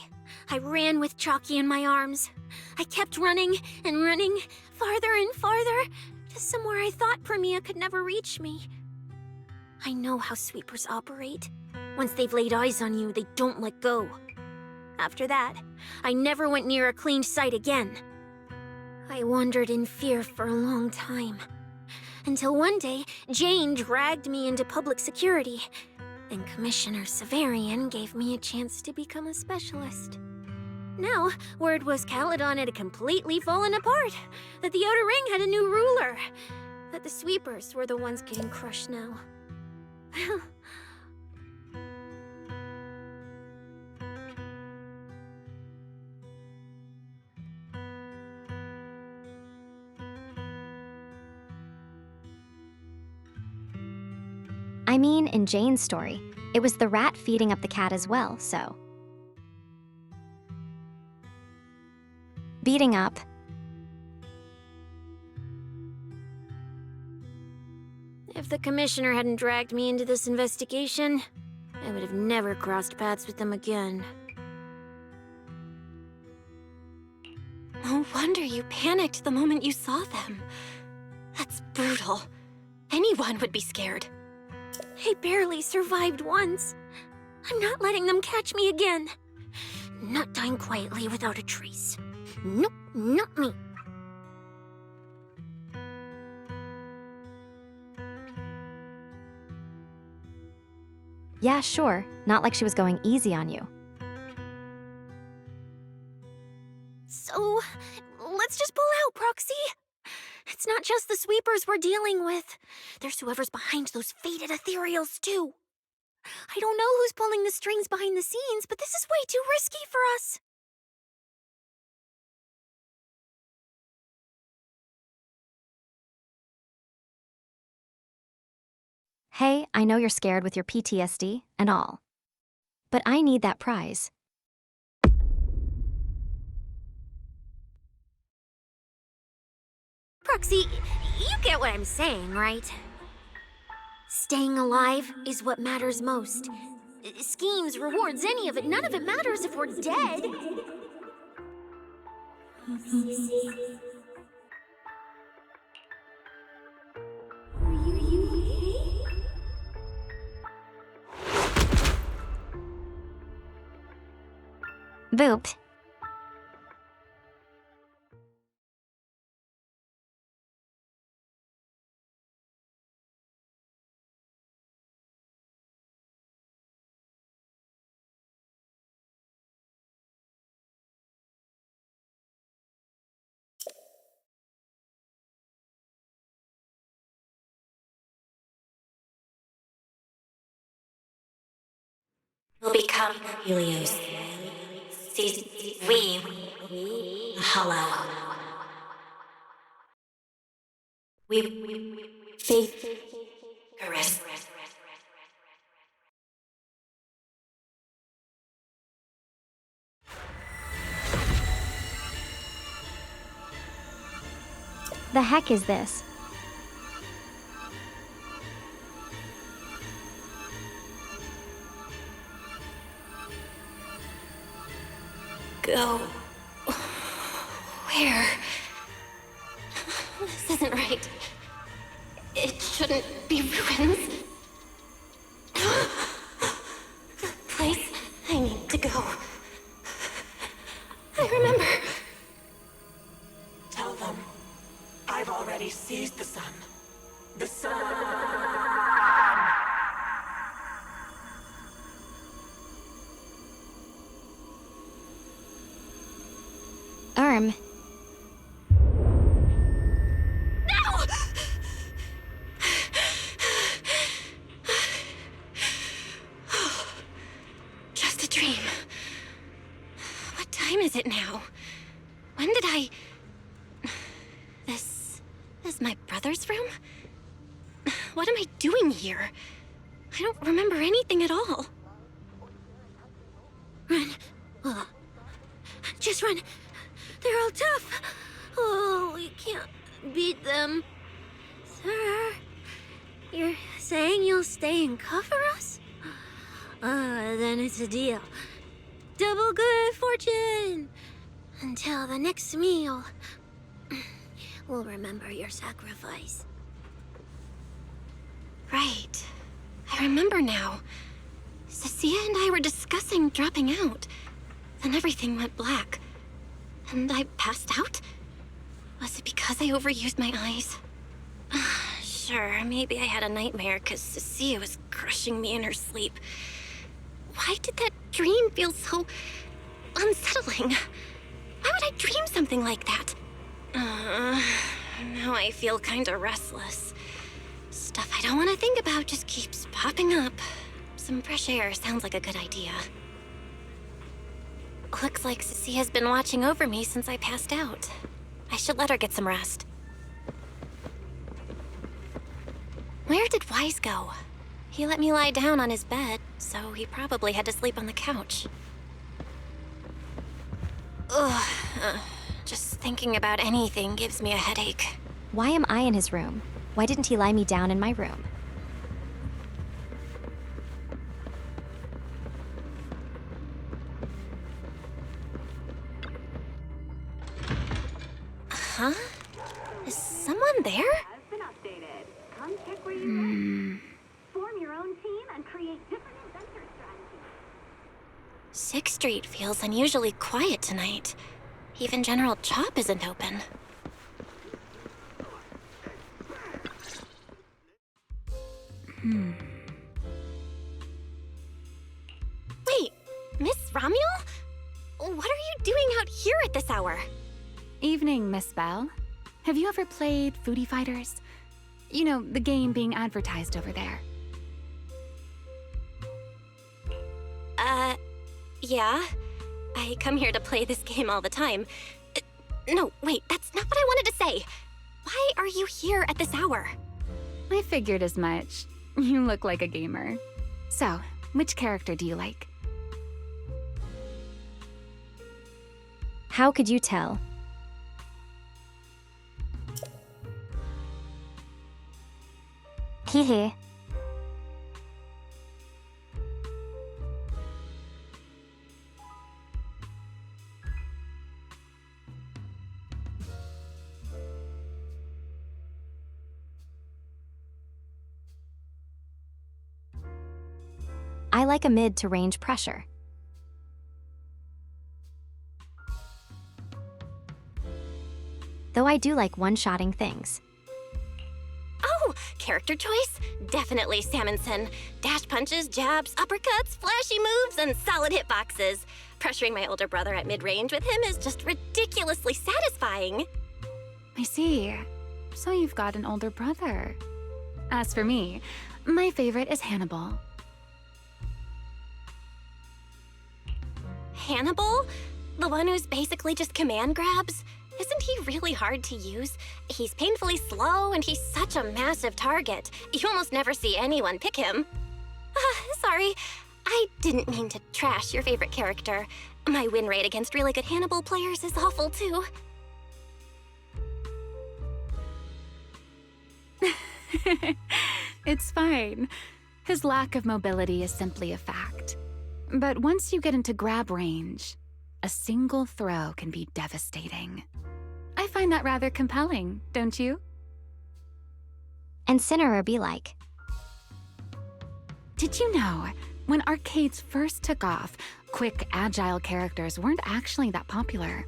I ran with Chalky in my arms. I kept running and running, farther and farther, to somewhere I thought Premia could never reach me. I know how sweepers operate. Once they've laid eyes on you, they don't let go. After that, I never went near a cleaned site again. I wandered in fear for a long time. Until one day, Jane dragged me into public security, and Commissioner Severian gave me a chance to become a specialist. Now, word was Caledon had completely fallen apart, that the Outer Ring had a new ruler, that the sweepers were the ones getting crushed now. I mean, in Jane's story, it was the rat feeding up the cat as well, so. Beating up. If the Commissioner hadn't dragged me into this investigation, I would have never crossed paths with them again. No wonder you panicked the moment you saw them. That's brutal. Anyone would be scared. I barely survived once. I'm not letting them catch me again. Not dying quietly without a trace. Nope, not me. Yeah, sure. Not like she was going easy on you. So, let's just pull out, Proxy. It's not just the sweepers we're dealing with. There's whoever's behind those faded ethereals, too. I don't know who's pulling the strings behind the scenes, but this is way too risky for us. Hey, I know you're scared with your PTSD and all. But I need that prize. Proxy, you get what I'm saying, right? Staying alive is what matters most. Schemes, rewards, any of it, none of it matters if we're dead. Boop. Will become Helios. We hollow. We faith caress. The heck is this? Go. Where? This isn't right. It shouldn't be ruins. The place I need to go. I remember. Tell them I've already seized the sun. The sun! Just a dream. What time is it now? When did I... This is my brother's room? What am I doing here? I don't remember anything at all. Run. Just run. They're all tough. Oh, we can't beat them. Sir, you're saying you'll stay and cover us? Then it's a deal. Double good fortune! Until the next meal. We'll remember your sacrifice. Right. I remember now. Cecilia and I were discussing dropping out. Then everything went black. And I passed out? Was it because I overused my eyes? Sure, maybe I had a nightmare because Cecilia was crushing me in her sleep. Why did that dream feel so unsettling? Why would I dream something like that? Now I feel kinda restless. Stuff I don't want to think about just keeps popping up. Some fresh air sounds like a good idea. Looks like Cecilia's been watching over me since I passed out. I should let her get some rest. Where did Wise go? He let me lie down on his bed, so he probably had to sleep on the couch. Ugh. Just thinking about anything gives me a headache. Why am I in his room? Why didn't he lie me down in my room? Huh? Is someone there? Has been updated. Come check where you form your own team and create different adventure strategies. 6th Street feels unusually quiet tonight. Even General Chop isn't open. Wait, Miss Romuel? What are you doing out here at this hour? Evening, Miss Bell. Have you ever played Foodie Fighters? You know, the game being advertised over there. Yeah. I come here to play this game all the time. No, wait, that's not what I wanted to say. Why are you here at this hour? I figured as much. You look like a gamer. So, which character do you like? How could you tell? Hee hee. I like a mid to range pressure. Though I do like one-shotting things. Oh, character choice? Definitely Salmonson. Dash punches, jabs, uppercuts, flashy moves, and solid hitboxes. Pressuring my older brother at mid-range with him is just ridiculously satisfying. I see. So you've got an older brother. As for me, my favorite is Hannibal. Hannibal? The one who's basically just command grabs? Isn't he really hard to use? He's painfully slow, and he's such a massive target. You almost never see anyone pick him. Sorry, I didn't mean to trash your favorite character. My win rate against really good Hannibal players is awful, too. It's fine. His lack of mobility is simply a fact. But once you get into grab range, a single throw can be devastating. I find that rather compelling, don't you? And Cinerer be like. Did you know, when arcades first took off, quick, agile characters weren't actually that popular.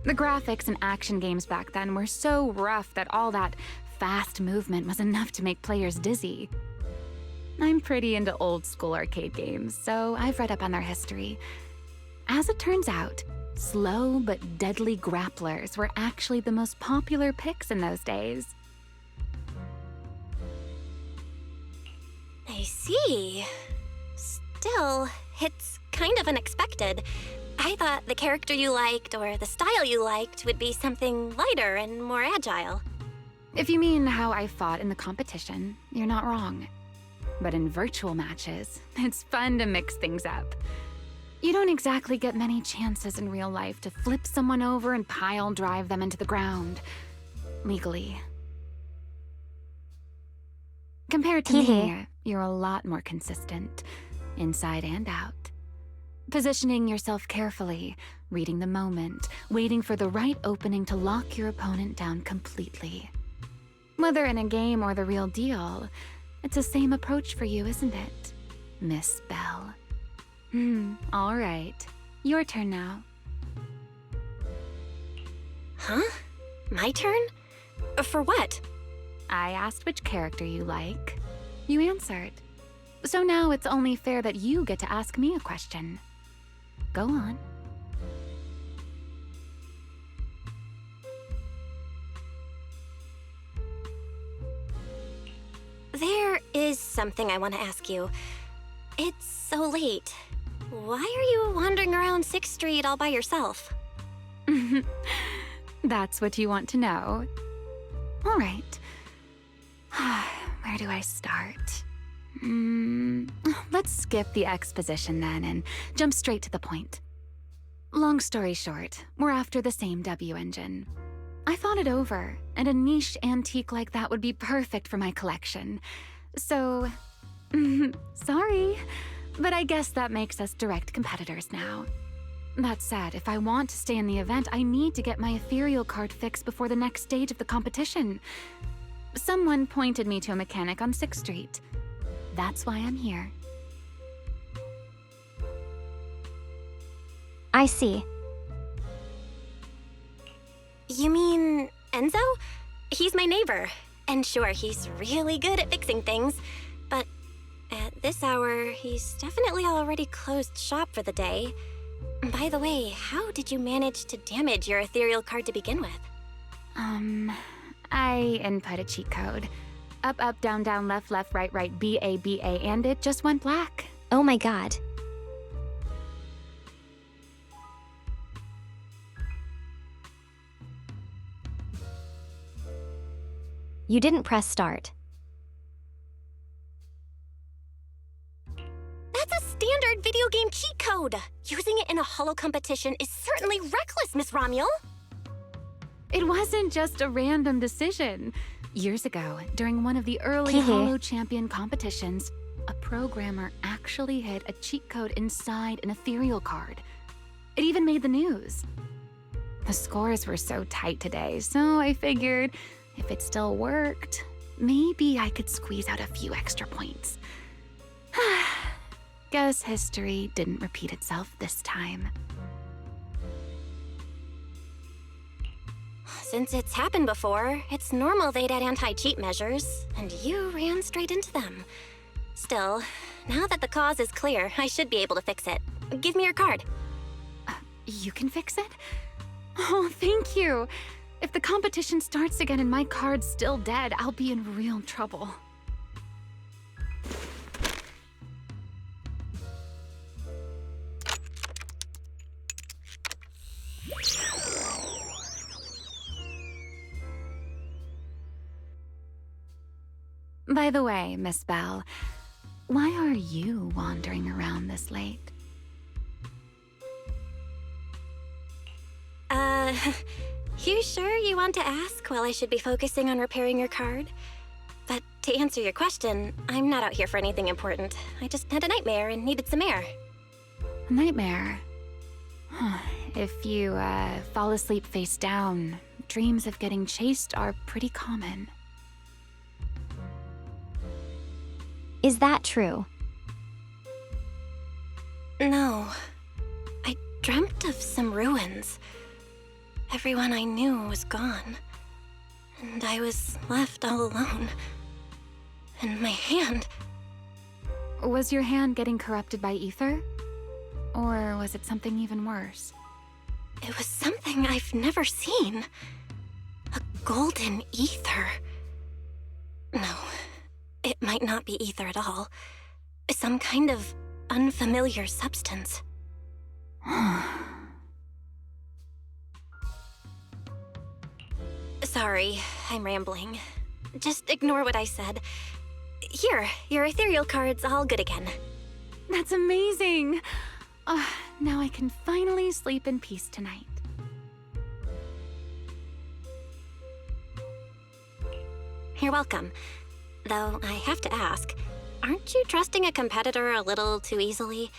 The graphics in action games back then were so rough that all that fast movement was enough to make players dizzy. I'm pretty into old school arcade games, so I've read up on their history. As it turns out, slow but deadly grapplers were actually the most popular picks in those days. I see. Still, it's kind of unexpected. I thought the character you liked or the style you liked would be something lighter and more agile. If you mean how I fought in the competition, you're not wrong. But in virtual matches, it's fun to mix things up. You don't exactly get many chances in real life to flip someone over and pile drive them into the ground. Legally. Compared to me, you're a lot more consistent, inside and out. Positioning yourself carefully, reading the moment, waiting for the right opening to lock your opponent down completely. Whether in a game or the real deal, it's the same approach for you, isn't it, Miss Bell? All right. Your turn now. Huh? My turn? For what? I asked which character you like. You answered. So now it's only fair that you get to ask me a question. Go on. There is something I want to ask you. It's so late. Why are you wandering around 6th Street all by yourself? That's what you want to know. All right. Where do I start? Let's skip the exposition then and jump straight to the point. Long story short, we're after the same W engine. I thought it over, and a niche antique like that would be perfect for my collection. So, sorry, but I guess that makes us direct competitors now. That said, if I want to stay in the event, I need to get my ethereal card fixed before the next stage of the competition. Someone pointed me to a mechanic on 6th Street. That's why I'm here. I see. You mean Enzo? He's my neighbor. And sure, he's really good at fixing things. But at this hour, he's definitely already closed shop for the day. By the way, how did you manage to damage your ethereal card to begin with? I input a cheat code. Up, up, down, down, left, left, right, right, B-A, B-A, and it just went black. Oh my god. You didn't press start. That's a standard video game cheat code! Using it in a holo competition is certainly reckless, Miss Romuel! It wasn't just a random decision. Years ago, during one of the early Hehe. Holo Champion competitions, a programmer actually hid a cheat code inside an ethereal card. It even made the news. The scores were so tight today, so I figured if it still worked, maybe I could squeeze out a few extra points. Guess history didn't repeat itself this time. Since it's happened before, it's normal they'd add anti-cheat measures, and you ran straight into them. Still, now that the cause is clear, I should be able to fix it. Give me your card. You can fix it? Oh, thank you. If the competition starts again and my card's still dead, I'll be in real trouble. By the way, Miss Bell, why are you wandering around this late? You sure you want to ask while I should be focusing on repairing your card? But to answer your question, I'm not out here for anything important. I just had a nightmare and needed some air. A nightmare? If you fall asleep face down, dreams of getting chased are pretty common. Is that true? No. I dreamt of some ruins. Everyone I knew was gone. And I was left all alone. And my hand... Was your hand getting corrupted by ether? Or was it something even worse? It was something I've never seen. A golden ether. No, it might not be ether at all. Some kind of unfamiliar substance. Sorry, I'm rambling. Just ignore what I said. Here, your ethereal card's all good again. That's amazing! Now I can finally sleep in peace tonight. You're welcome. Though I have to ask, aren't you trusting a competitor a little too easily?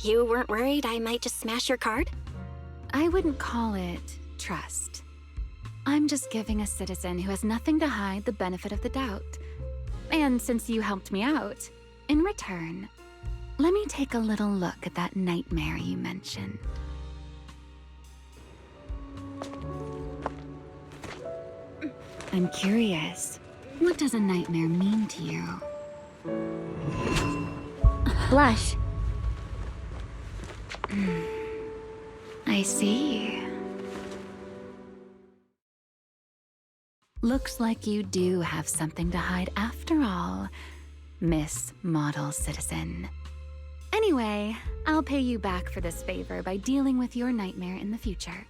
You weren't worried I might just smash your card? I wouldn't call it trust. I'm just giving a citizen who has nothing to hide the benefit of the doubt. And since you helped me out, in return, let me take a little look at that nightmare you mentioned. I'm curious, what does a nightmare mean to you? Blush. I see. Looks like you do have something to hide after all, Miss Model Citizen. Anyway, I'll pay you back for this favor by dealing with your nightmare in the future.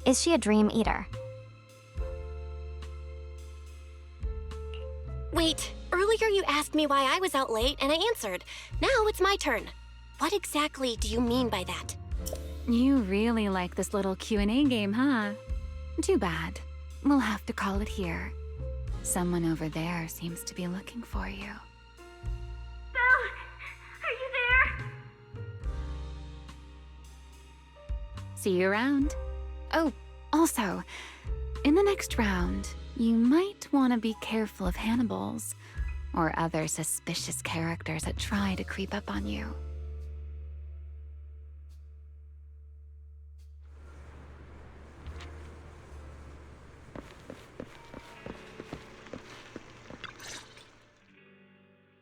Is she a dream eater? Wait, earlier you asked me why I was out late and I answered. Now it's my turn. What exactly do you mean by that? You really like this little Q&A game, huh? Too bad. We'll have to call it here. Someone over there seems to be looking for you. Belle! Are you there? See you around. Oh, also, in the next round, you might want to be careful of Hannibals or other suspicious characters that try to creep up on you.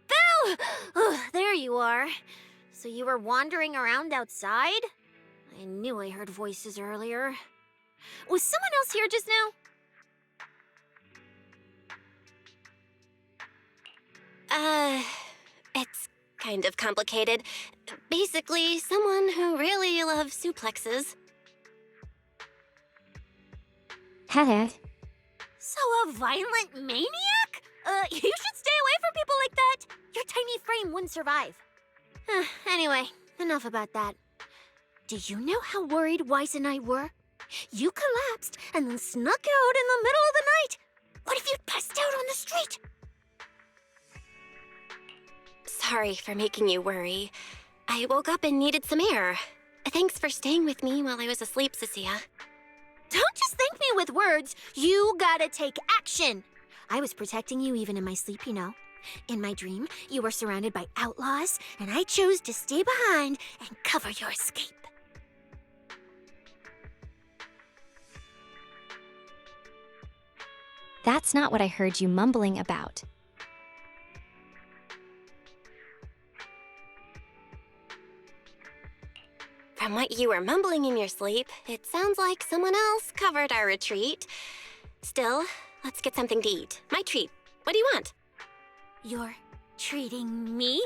Belle! you are. So you were wandering around outside? I knew I heard voices earlier. Was someone else here just now? It's kind of complicated. Basically, someone who really loves suplexes. Hello. So a violent maniac? You should stay away from people like that. Your tiny frame wouldn't survive. Anyway, enough about that. Do you know how worried Weiss and I were? You collapsed and then snuck out in the middle of the night. What if you'd passed out on the street? Sorry for making you worry. I woke up and needed some air. Thanks for staying with me while I was asleep, Cecilia. Don't just thank me with words. You gotta take action. I was protecting you even in my sleep, you know. In my dream, you were surrounded by outlaws, and I chose to stay behind and cover your escape. That's not what I heard you mumbling about. From what you were mumbling in your sleep, it sounds like someone else covered our retreat. Still, let's get something to eat. My treat. What do you want? You're treating me?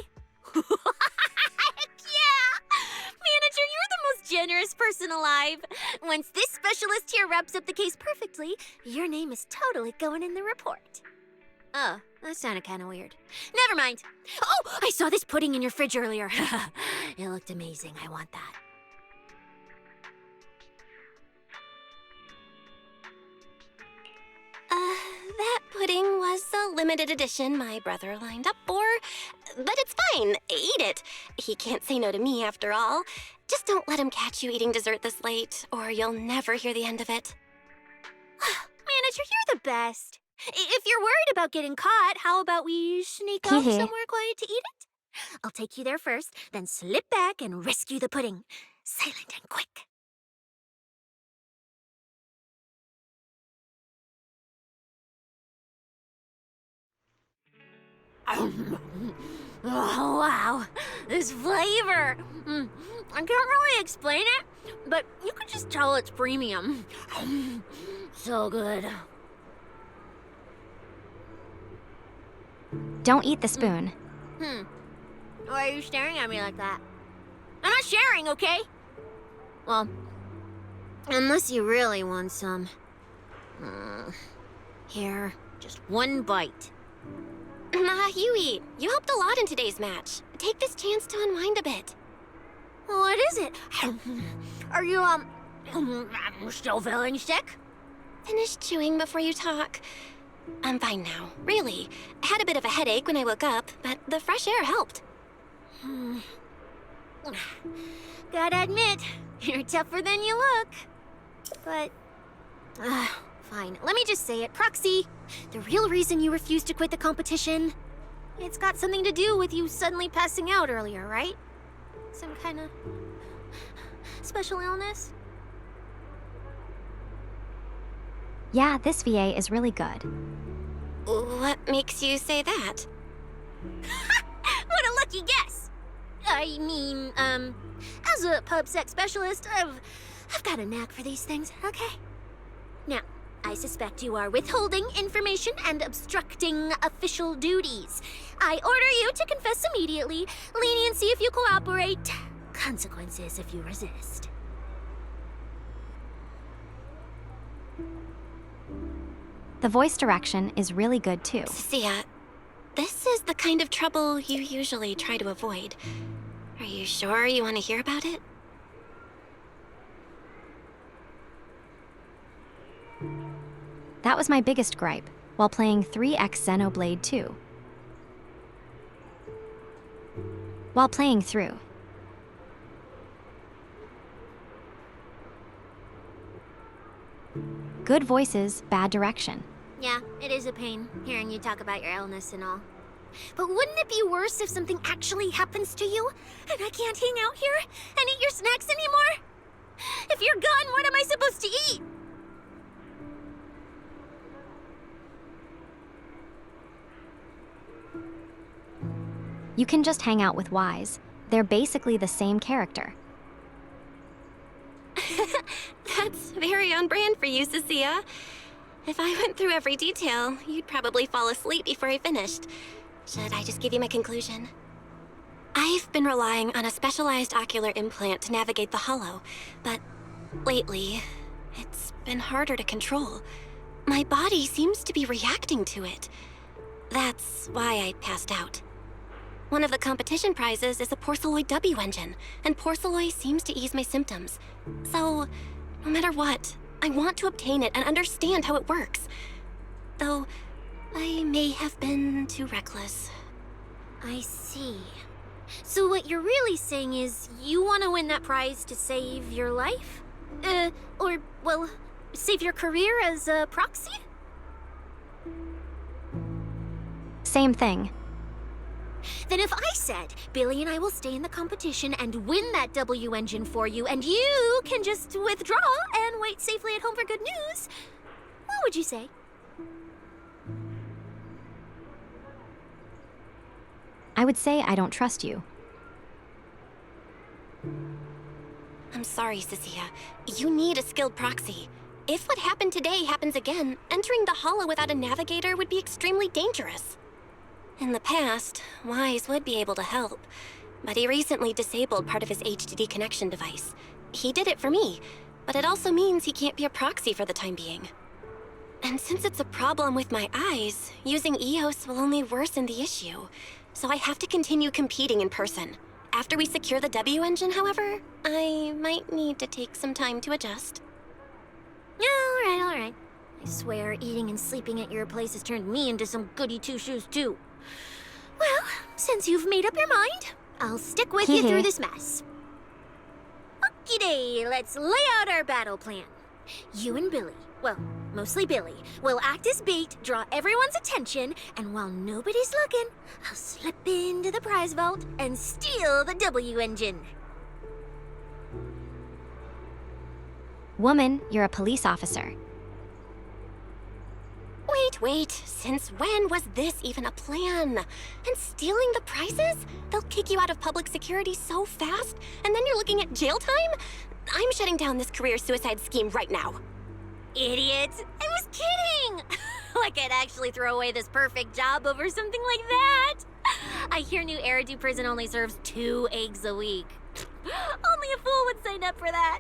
Heck yeah! Manager, you're the most generous person alive. Once this specialist here wraps up the case perfectly, your name is totally going in the report. Oh, that sounded kind of weird. Never mind. Oh, I saw this pudding in your fridge earlier. It looked amazing. I want that. That pudding was a limited edition my brother lined up for. But it's fine. Eat it. He can't say no to me after all. Just don't let him catch you eating dessert this late, or you'll never hear the end of it. Manager, you're the best. If you're worried about getting caught, how about we sneak off somewhere quiet to eat it? I'll take you there first, then slip back and rescue the pudding. Silent and quick. Oh, wow. This flavor. I can't really explain it, but you can just tell it's premium. So good. Don't eat the spoon. Why are you staring at me like that? I'm not sharing, okay? Well, unless you really want some. Here, just one bite. Nah, you eat. You helped a lot in today's match. Take this chance to unwind a bit. What is it? Are you, still feeling sick? Finish chewing before you talk. I'm fine now, really. I had a bit of a headache when I woke up, but the fresh air helped. Gotta admit, you're tougher than you look. But, fine. Let me just say it. Proxy, the real reason you refused to quit the competition, it's got something to do with you suddenly passing out earlier, right? Some kind of special illness? Yeah, this VA is really good. What makes you say that? What a lucky guess! I mean, as a pub sex specialist, I've got a knack for these things, okay? Now, I suspect you are withholding information and obstructing official duties. I order you to confess immediately, leniency if you cooperate, consequences if you resist. The voice direction is really good too. Sia, this is the kind of trouble you usually try to avoid. Are you sure you want to hear about it? That was my biggest gripe while playing 3X Xenoblade 2. While playing through. Good voices, bad direction. Yeah, it is a pain, hearing you talk about your illness and all. But wouldn't it be worse if something actually happens to you, and I can't hang out here and eat your snacks anymore? If you're gone, what am I supposed to eat? You can just hang out with Wise. They're basically the same character. That's very on brand for you, Cecilia. If I went through every detail, you'd probably fall asleep before I finished. Should I just give you my conclusion? I've been relying on a specialized ocular implant to navigate the hollow, but lately, it's been harder to control. My body seems to be reacting to it. That's why I passed out. One of the competition prizes is a Porceloid W engine, and Porceloid seems to ease my symptoms. So, no matter what, I want to obtain it and understand how it works. Though, I may have been too reckless. I see. So what you're really saying is you want to win that prize to save your life? Or, well, save your career as a proxy? Same thing. Then if I said, Billy and I will stay in the competition and win that W engine for you, and you can just withdraw and wait safely at home for good news, what would you say? I would say I don't trust you. I'm sorry, Cecilia. You need a skilled proxy. If what happened today happens again, entering the hollow without a navigator would be extremely dangerous. In the past, Wise would be able to help, but he recently disabled part of his HDD connection device. He did it for me, but it also means he can't be a proxy for the time being. And since it's a problem with my eyes, using EOS will only worsen the issue, so I have to continue competing in person. After we secure the W engine, however, I might need to take some time to adjust. Yeah, all right. I swear, eating and sleeping at your place has turned me into some goody two-shoes, too. Well, since you've made up your mind, I'll stick with you through this mess. Okie-day, let's lay out our battle plan. You and Billy, well, mostly Billy, will act as bait, draw everyone's attention, and while nobody's looking, I'll slip into the prize vault and steal the W engine. Woman, you're a police officer. Wait, since when was this even a plan? And stealing the prizes? They'll kick you out of public security so fast, and then you're looking at jail time? I'm shutting down this career suicide scheme right now. Idiot! I was kidding! Like I'd actually throw away this perfect job over something like that! I hear New Eridu Prison only serves 2 eggs a week. Only a fool would sign up for that.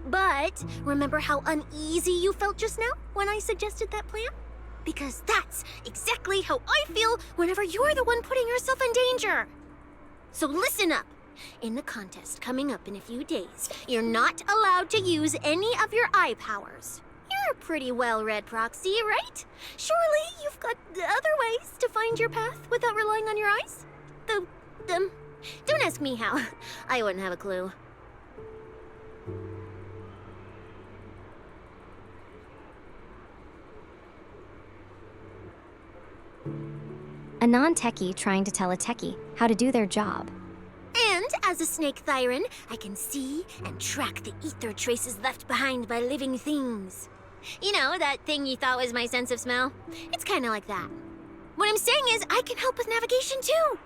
But remember how uneasy you felt just now when I suggested that plan? Because that's exactly how I feel whenever you're the one putting yourself in danger. So listen up. In the contest coming up in a few days, you're not allowed to use any of your eye powers. You're a pretty well-read proxy, right? Surely you've got other ways to find your path without relying on your eyes? Don't ask me how. I wouldn't have a clue. A non-techie trying to tell a techie how to do their job. And as a snake Thyron, I can see and track the ether traces left behind by living things. You know, that thing you thought was my sense of smell? It's kind of like that. What I'm saying is I can help with navigation too.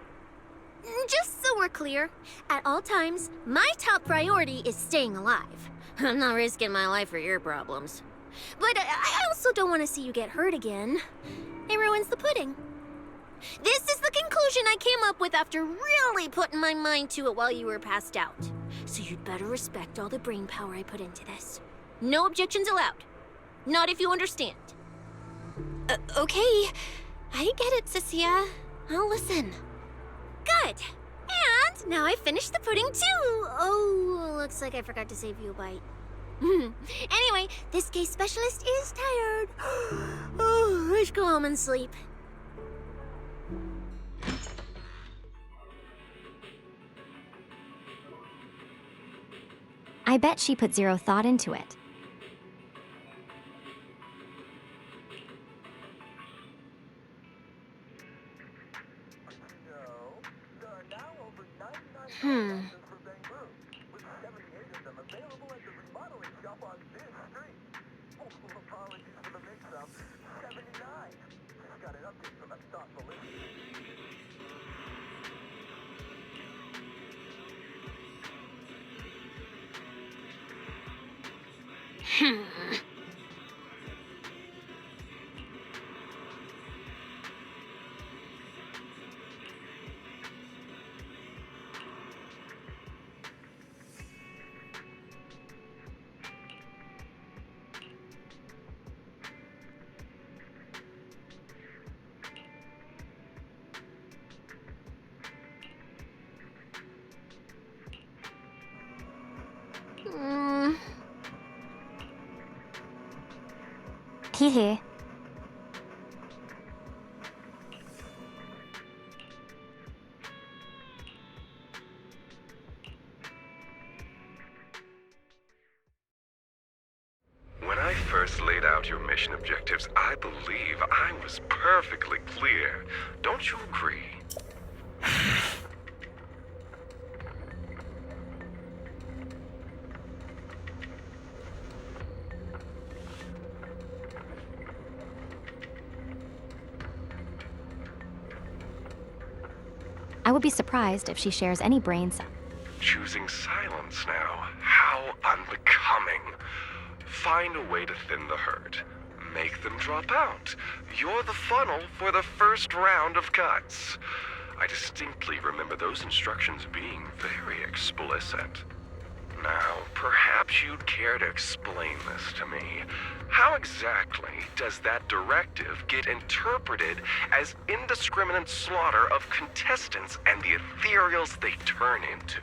Just so we're clear, at all times, my top priority is staying alive. I'm not risking my life for your problems. But I also don't want to see you get hurt again. It ruins the pudding. This is the conclusion I came up with after really putting my mind to it while you were passed out. So you'd better respect all the brain power I put into this. No objections allowed. Not if you understand. Okay. I get it, Cecilia. I'll listen. Good. And now I've finished the pudding too. Oh, looks like I forgot to save you a bite. Anyway, this case specialist is tired. Oh, let's go home and sleep. I bet she put zero thought into it. Hee. When I first laid out your mission objectives, I believe I was perfectly clear. Don't you agree? I would be surprised if she shares any brain cells. Choosing silence now. How unbecoming. Find a way to thin the herd. Make them drop out. You're the funnel for the first round of cuts. I distinctly remember those instructions being very explicit. Now, perhaps you'd care to explain this to me. How exactly does that directive get interpreted as indiscriminate slaughter of contestants and the ethereals they turn into?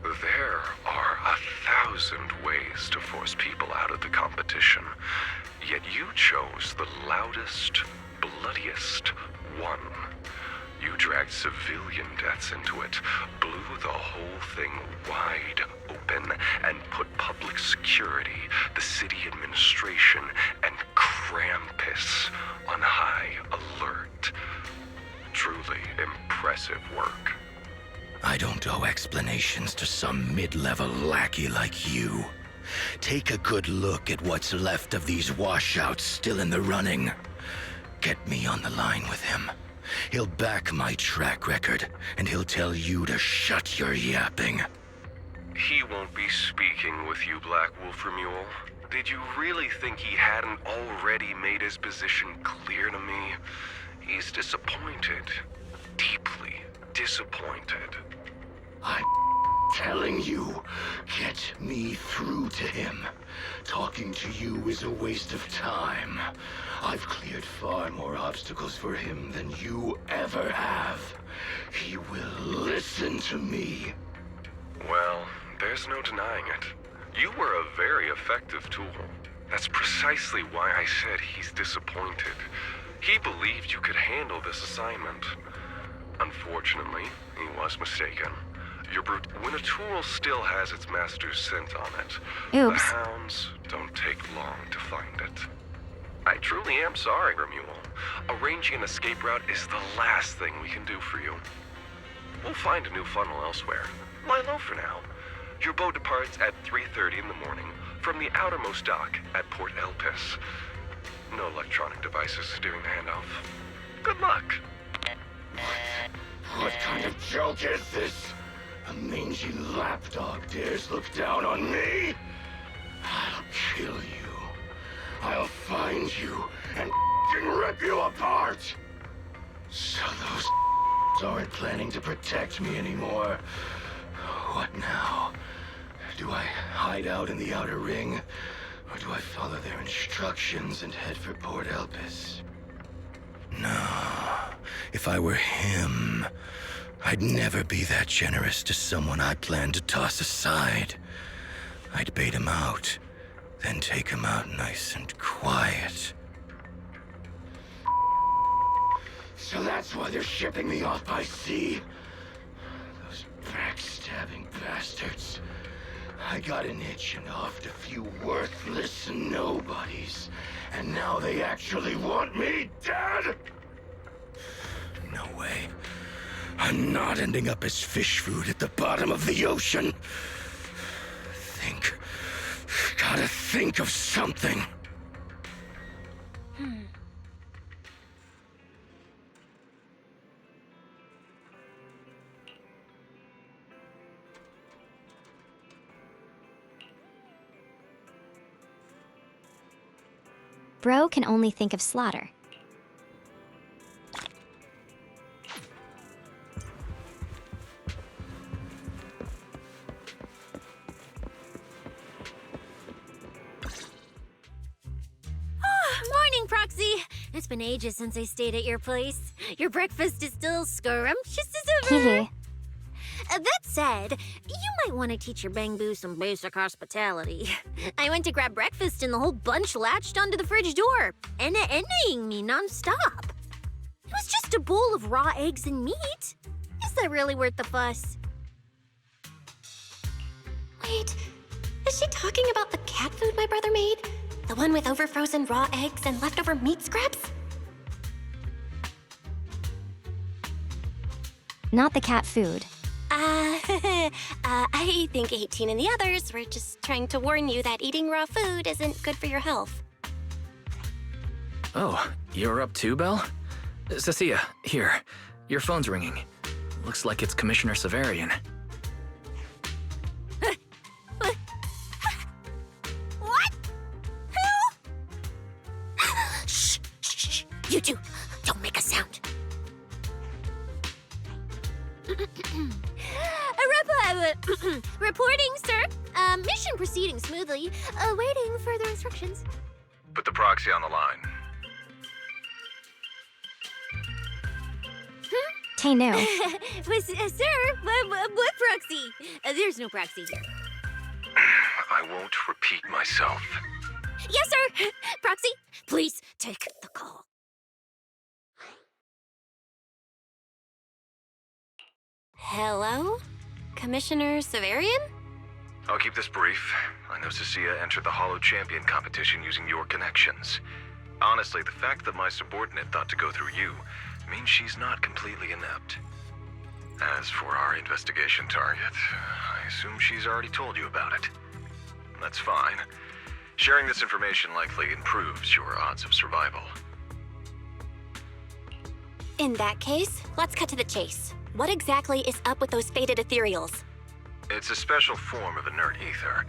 There are 1,000 ways to force people out of the competition, yet you chose the loudest, bloodiest one. You dragged civilian deaths into it, blew the whole thing wide open, and put public security, the city administration, and Krampus on high alert. Truly impressive work. I don't owe explanations to some mid-level lackey like you. Take a good look at what's left of these washouts still in the running. Get me on the line with him. He'll back my track record, and he'll tell you to shut your yapping. He won't be speaking with you, Black Wolframule. Did you really think he hadn't already made his position clear to me? He's disappointed. Deeply disappointed. I'm telling you, get me through to him. Talking to you is a waste of time. I've cleared far more obstacles for him than you ever have. He will listen to me. Well, there's no denying it. You were a very effective tool. That's precisely why I said he's disappointed. He believed you could handle this assignment. Unfortunately, he was mistaken. Your brute, when a tool still has its master's scent on it, Oops. the hounds don't take long to find it. I truly am sorry, Remule. Arranging an escape route is the last thing we can do for you. We'll find a new funnel elsewhere. Lie low for now. Your boat departs at 3:30 in the morning from the outermost dock at Port Elpis. No electronic devices during the handoff. Good luck. What kind of joke is this? A mangy lapdog dares look down on me? I'll kill you. I'll find you and rip you apart. So those aren't planning to protect me anymore. What now? Do I hide out in the outer ring? Or do I follow their instructions and head for Port Elpis? No. If I were him, I'd never be that generous to someone I planned to toss aside. I'd bait him out, then take him out nice and quiet. So that's why they're shipping me off by sea? Those backstabbing bastards. I got an itch and offed a few worthless nobodies, and now they actually want me dead? No way. I'm not ending up as fish food at the bottom of the ocean. Gotta think of something. Bro can only think of slaughter. Morning, Proxy! It's been ages since I stayed at your place. Your breakfast is still scrumptious as ever. That said, you might want to teach your Bangbu some basic hospitality. I went to grab breakfast and the whole bunch latched onto the fridge door, enna-ennaing me nonstop. It was just a bowl of raw eggs and meat. Is that really worth the fuss? Wait, is she talking about the cat food my brother made? The one with overfrozen raw eggs and leftover meat scraps? Not the cat food. I think 18 and the others were just trying to warn you that eating raw food isn't good for your health. Oh, you're up too, Belle? Cecilia, here. Your phone's ringing. Looks like it's Commissioner Severian. What? Who? Shh. You two, don't make a sound. Reporting, sir. Mission proceeding smoothly. Awaiting further instructions. Put the proxy on the line. Tay no. Sir, what proxy? There's no proxy here. I won't repeat myself. Yes, sir. Proxy, please take the call. Hello? Commissioner Severian? I'll keep this brief. I know Cecilia entered the Hollow Champion competition using your connections. Honestly, the fact that my subordinate thought to go through you means she's not completely inept. As for our investigation target, I assume she's already told you about it. That's fine. Sharing this information likely improves your odds of survival. In that case, let's cut to the chase. What exactly is up with those faded ethereals? It's a special form of inert ether.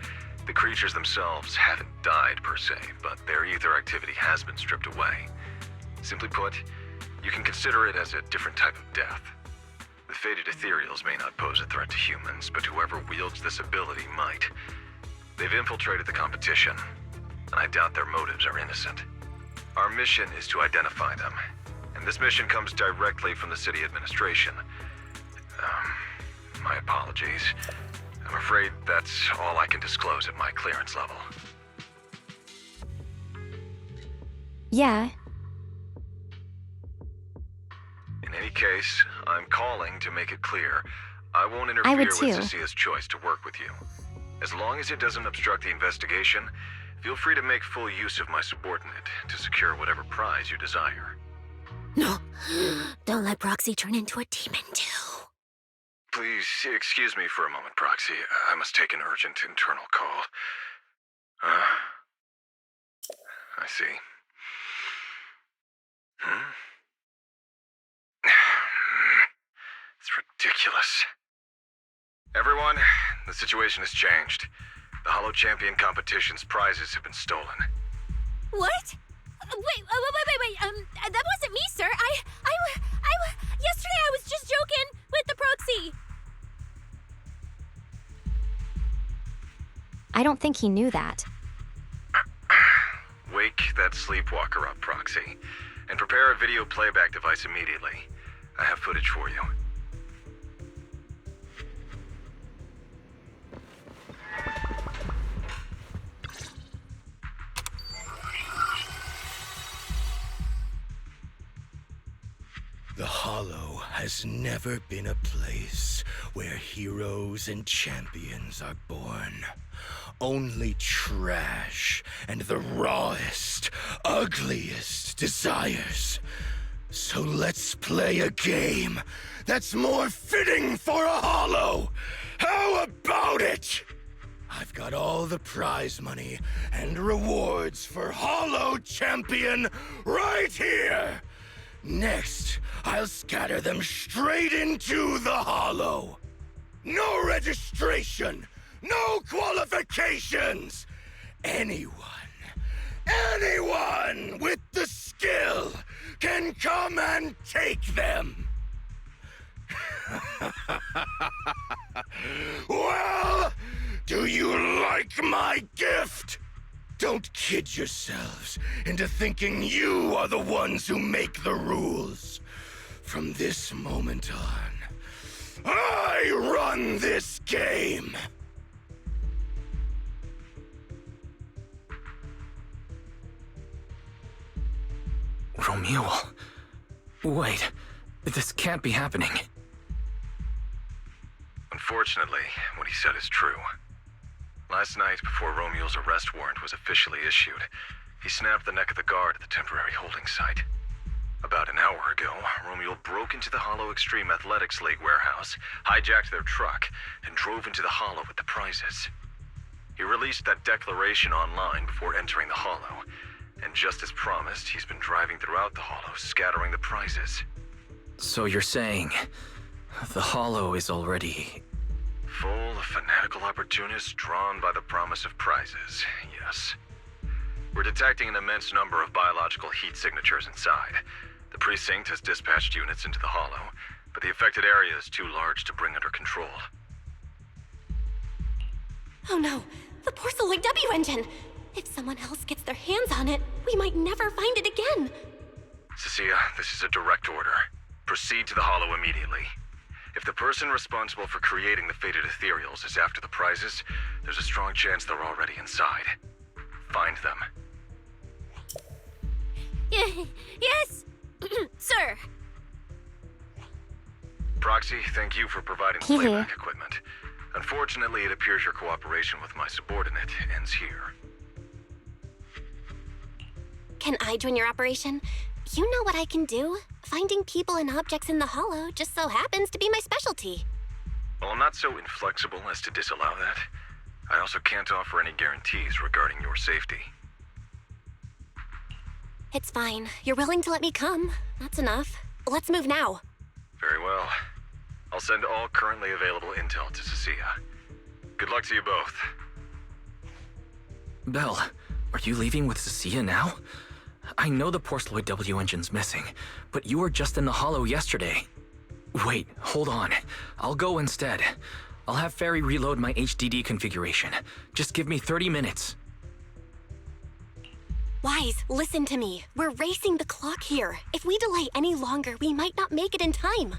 The creatures themselves haven't died per se, but their ether activity has been stripped away. Simply put, you can consider it as a different type of death. The faded ethereals may not pose a threat to humans, but whoever wields this ability might. They've infiltrated the competition, and I doubt their motives are innocent. Our mission is to identify them, and this mission comes directly from the city administration. My apologies. I'm afraid that's all I can disclose at my clearance level. Yeah. In any case, I'm calling to make it clear. I won't interfere with Cecilia's choice to work with you. As long as it doesn't obstruct the investigation, feel free to make full use of my subordinate to secure whatever prize you desire. No, don't let Proxy turn into a demon too. Please excuse me for a moment, Proxy. I must take an urgent internal call. I see. It's ridiculous. Everyone, the situation has changed. The Hollow Champion competition's prizes have been stolen. What? Wait, that wasn't me, sir. Yesterday I was just joking with the Proxy. I don't think he knew that. Wake that sleepwalker up, Proxy, and prepare a video playback device immediately. I have footage for you. The Hollow has never been a place where heroes and champions are born. Only trash and the rawest, ugliest desires. So let's play a game that's more fitting for a Hollow. How about it? I've got all the prize money and rewards for Hollow Champion right here. Next, I'll scatter them straight into the Hollow. No registration, no qualifications. Anyone Anyone with the skill can come and take them. Well, do you like my gift? Don't kid yourselves into thinking you are the ones who make the rules. From this moment on, I run this game. Romuald. Wait, this can't be happening. Unfortunately, what he said is true. Last night, before Romuald's arrest warrant was officially issued, he snapped the neck of the guard at the temporary holding site. About an hour ago, Romuald broke into the Hollow Extreme Athletics League warehouse, hijacked their truck, and drove into the Hollow with the prizes. He released that declaration online before entering the Hollow, and just as promised, he's been driving throughout the Hollow, scattering the prizes. So you're saying the Hollow is already... full of fanatical opportunists drawn by the promise of prizes, yes. We're detecting an immense number of biological heat signatures inside. The precinct has dispatched units into the Hollow, but the affected area is too large to bring under control. Oh no, the Porceloid W engine! If someone else gets their hands on it, we might never find it again. Cecilia, this is a direct order. Proceed to the Hollow immediately. If the person responsible for creating the fated ethereals is after the prizes, there's a strong chance they're already inside. Find them. Yes, sir. Proxy, thank you for providing the playback equipment. Unfortunately, it appears your cooperation with my subordinate ends here. Can I join your operation? You know what I can do. Finding people and objects in the Hollow just so happens to be my specialty. Well, I'm not so inflexible as to disallow that. I also can't offer any guarantees regarding your safety. It's fine. You're willing to let me come. That's enough. Let's move now. Very well. I'll send all currently available intel to Cecilia. Good luck to you both. Belle, are you leaving with Cecilia now? I know the Porceloid W engine's missing, but you were just in the Hollow yesterday. Wait, hold on. I'll go instead. I'll have Ferry reload my HDD configuration. Just give me 30 minutes. Wise, listen to me. We're racing the clock here. If we delay any longer, we might not make it in time.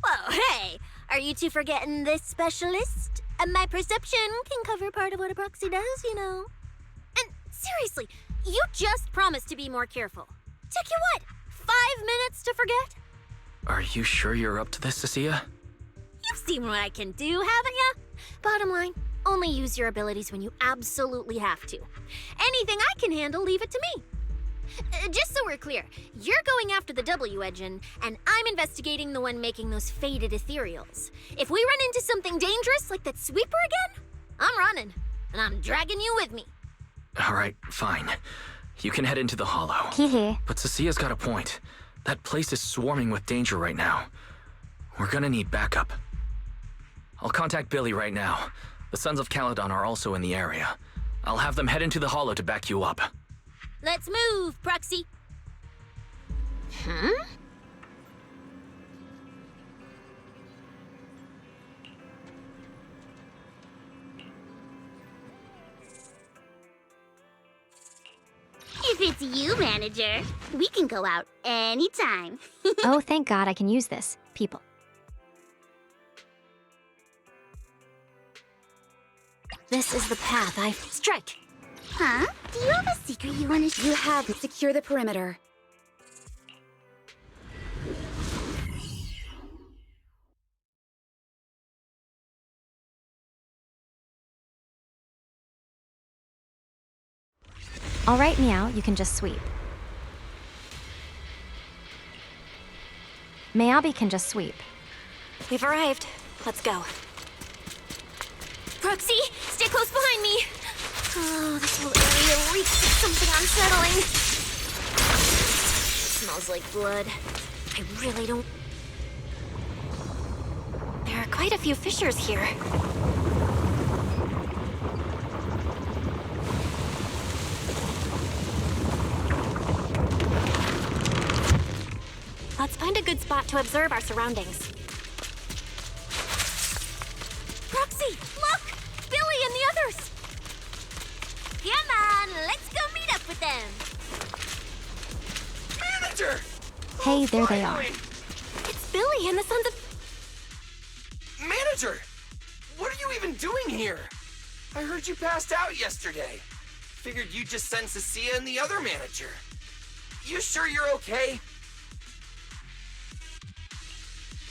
Well, hey, are you two forgetting this specialist? My perception can cover part of what a proxy does, you know. And seriously, you just promised to be more careful. Took you what, 5 minutes to forget? Are you sure you're up to this, Cecilia? You've seen what I can do, haven't ya? Bottom line, only use your abilities when you absolutely have to. Anything I can handle, leave it to me. Just so we're clear, you're going after the W engine, and I'm investigating the one making those faded ethereals. If we run into something dangerous like that sweeper again, I'm running, and I'm dragging you with me. Alright, fine. You can head into the Hollow. But Cecilia's got a point. That place is swarming with danger right now. We're gonna need backup. I'll contact Billy right now. The Sons of Caledon are also in the area. I'll have them head into the Hollow to back you up. Let's move, Proxy. If it's you, manager, we can go out anytime. Oh, thank God I can use this, people. This is the path I... Strike! Huh? Do you have a secret you want to... You have secure the perimeter. All right, Meow, you can just sweep. Meowby can just sweep. We've arrived. Let's go. Proxy, stay close behind me. Oh, this whole area reeks of something unsettling. It smells like blood. I really don't... There are quite a few fissures here. good spot to observe our surroundings. Roxy, look! Billy and the others! Come on, let's go meet up with them. Manager! Hey, there they are. It's Billy and the Sons of... Manager! What are you even doing here? I heard you passed out yesterday. Figured you'd just send Cecilia and the other manager. You sure you're okay?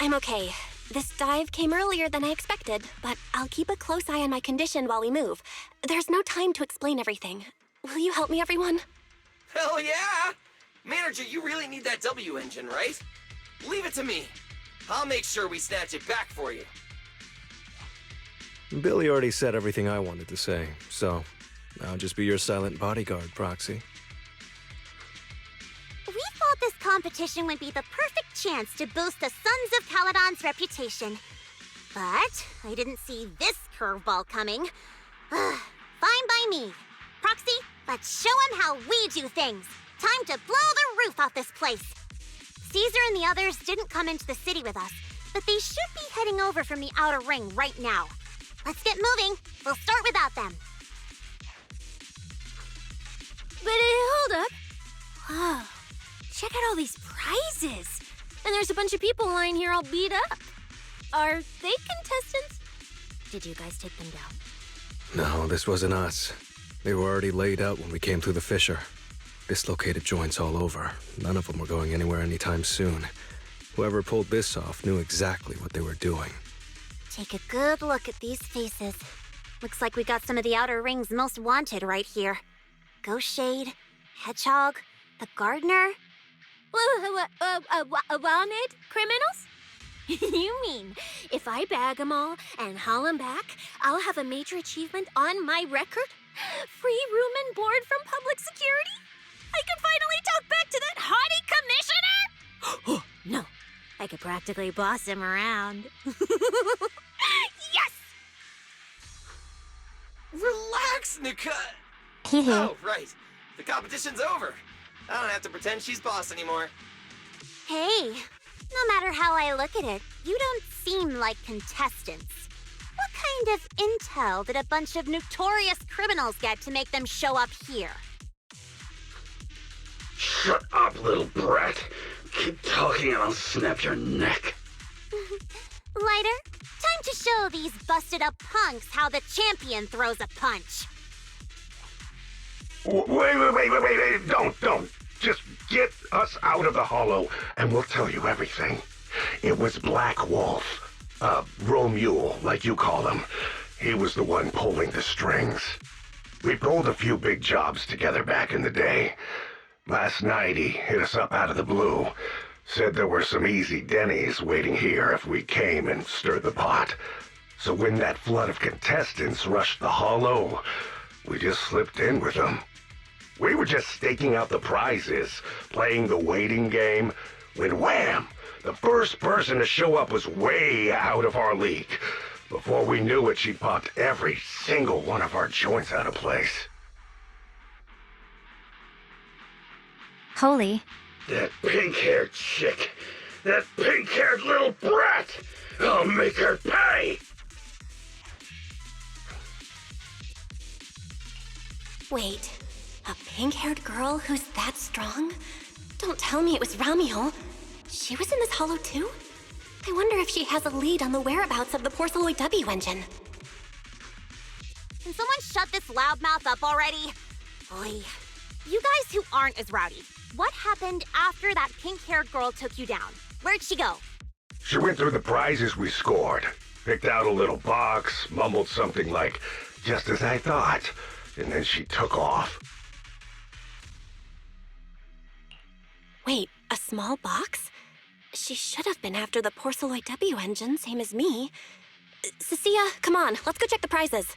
I'm okay. This dive came earlier than I expected, but I'll keep a close eye on my condition while we move. There's no time to explain everything. Will you help me, everyone? Hell yeah! Manager, you really need that W engine, right? Leave it to me. I'll make sure we snatch it back for you. Billy already said everything I wanted to say, so I'll just be your silent bodyguard, Proxy. We thought this competition would be the perfect chance to boost the Sons of Caledon's reputation. But I didn't see this curveball coming. Fine by me. Proxy, let's show him how we do things. Time to blow the roof off this place. Caesar and the others didn't come into the city with us, but they should be heading over from the outer ring right now. Let's get moving. We'll start without them. But hold up. Oh, check out all these prizes. And there's a bunch of people lying here all beat up. Are they contestants? Did you guys take them down? No, this wasn't us. They were already laid out when we came through the fissure. Dislocated joints all over. None of them were going anywhere anytime soon. Whoever pulled this off knew exactly what they were doing. Take a good look at these faces. Looks like we got some of the outer ring's most wanted right here. Ghost Shade, Hedgehog, the Gardener. Wanted criminals? You mean, if I bag them all and haul them back, I'll have a major achievement on my record? Free room and board from public security? I could finally talk back to that haughty commissioner? No, I could practically boss him around. Yes! Relax, Nika. Hee Oh, right. The competition's over. I don't have to pretend she's boss anymore. Hey, no matter how I look at it, you don't seem like contestants. What kind of intel did a bunch of notorious criminals get to make them show up here? Shut up, little brat. Keep talking and I'll snap your neck. Lighter, time to show these busted-up punks how the champion throws a punch. Wait. Don't. Just get us out of the hollow and we'll tell you everything. It was Black Wolf. Romule, like you call him. He was the one pulling the strings. We pulled a few big jobs together back in the day. Last night he hit us up out of the blue. Said there were some easy Denny's waiting here if we came and stirred the pot. So when that flood of contestants rushed the hollow, we just slipped in with them. We were just staking out the prizes, playing the waiting game, when wham! The first person to show up was way out of our league. Before we knew it, she popped every single one of our joints out of place. Holy. That pink-haired chick. That pink-haired little brat. I'll make her pay. Wait, a pink-haired girl who's that strong? Don't tell me it was Ramiel. She was in this hollow too? I wonder if she has a lead on the whereabouts of the Porceloid W engine. Can someone shut this loudmouth up already? Oy. You guys who aren't as rowdy, what happened after that pink-haired girl took you down? Where'd she go? She went through the prizes we scored, picked out a little box, mumbled something like, "just as I thought," and then she took off. Wait, a small box? She should have been after the Porceloid W engine, same as me. Cecilia, come on, let's go check the prizes.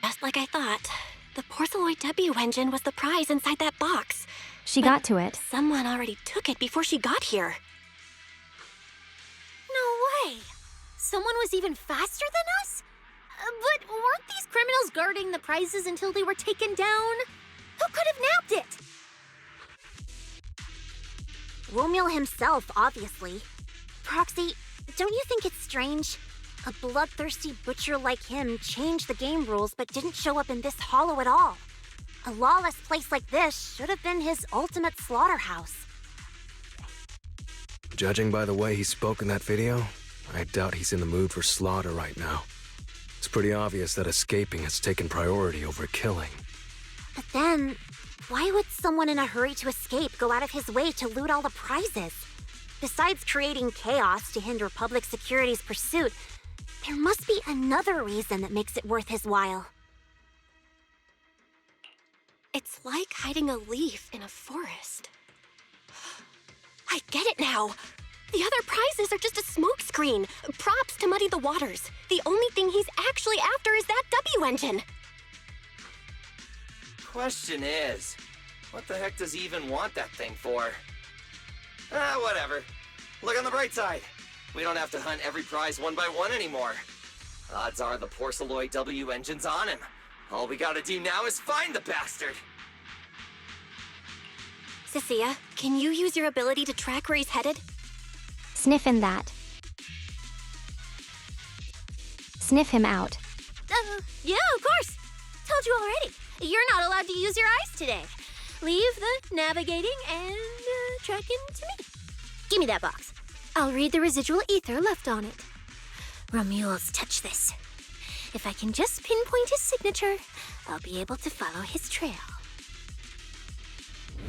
Just like I thought, the Porceloid W engine was the prize inside that box. She got to it. Someone already took it before she got here. No way! Someone was even faster than us? But weren't these criminals guarding the prizes until they were taken down? Who could have nabbed it? Romeo himself, obviously. Proxy, don't you think it's strange? A bloodthirsty butcher like him changed the game rules but didn't show up in this hollow at all. A lawless place like this should have been his ultimate slaughterhouse. Judging by the way he spoke in that video, I doubt he's in the mood for slaughter right now. It's pretty obvious that escaping has taken priority over killing. But then, why would someone in a hurry to escape go out of his way to loot all the prizes? Besides creating chaos to hinder public security's pursuit, there must be another reason that makes it worth his while. It's like hiding a leaf in a forest. I get it now. The other prizes are just a smokescreen, props to muddy the waters. The only thing he's actually after is that W engine. Question is, what the heck does he even want that thing for? Whatever. Look on the bright side. We don't have to hunt every prize one by one anymore. Odds are the Porceloid W engine's on him. All we gotta do now is find the bastard. Cecilia, can you use your ability to track where he's headed? Sniffin' that. Sniff him out. Yeah, of course. Told you already. You're not allowed to use your eyes today. Leave the navigating and tracking to me. Give me that box. I'll read the residual ether left on it. Romuald's touch this. If I can just pinpoint his signature, I'll be able to follow his trail.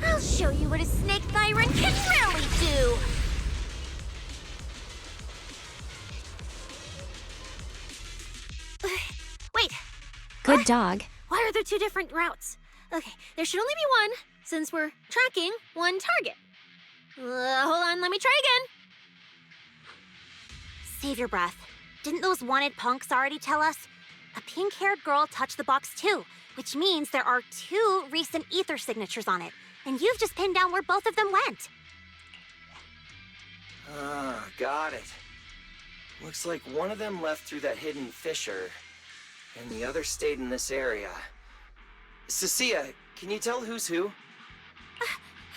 I'll show you what a snake tyrant can really do! Wait. Good dog. Why are there two different routes? Okay, there should only be one, since we're tracking one target. Hold on, let me try again. Save your breath. Didn't those wanted punks already tell us? A pink-haired girl touched the box too, which means there are 2 recent ether signatures on it, and you've just pinned down where both of them went. Got it. Looks like one of them left through that hidden fissure, and the other stayed in this area. Cecilia, can you tell who's who?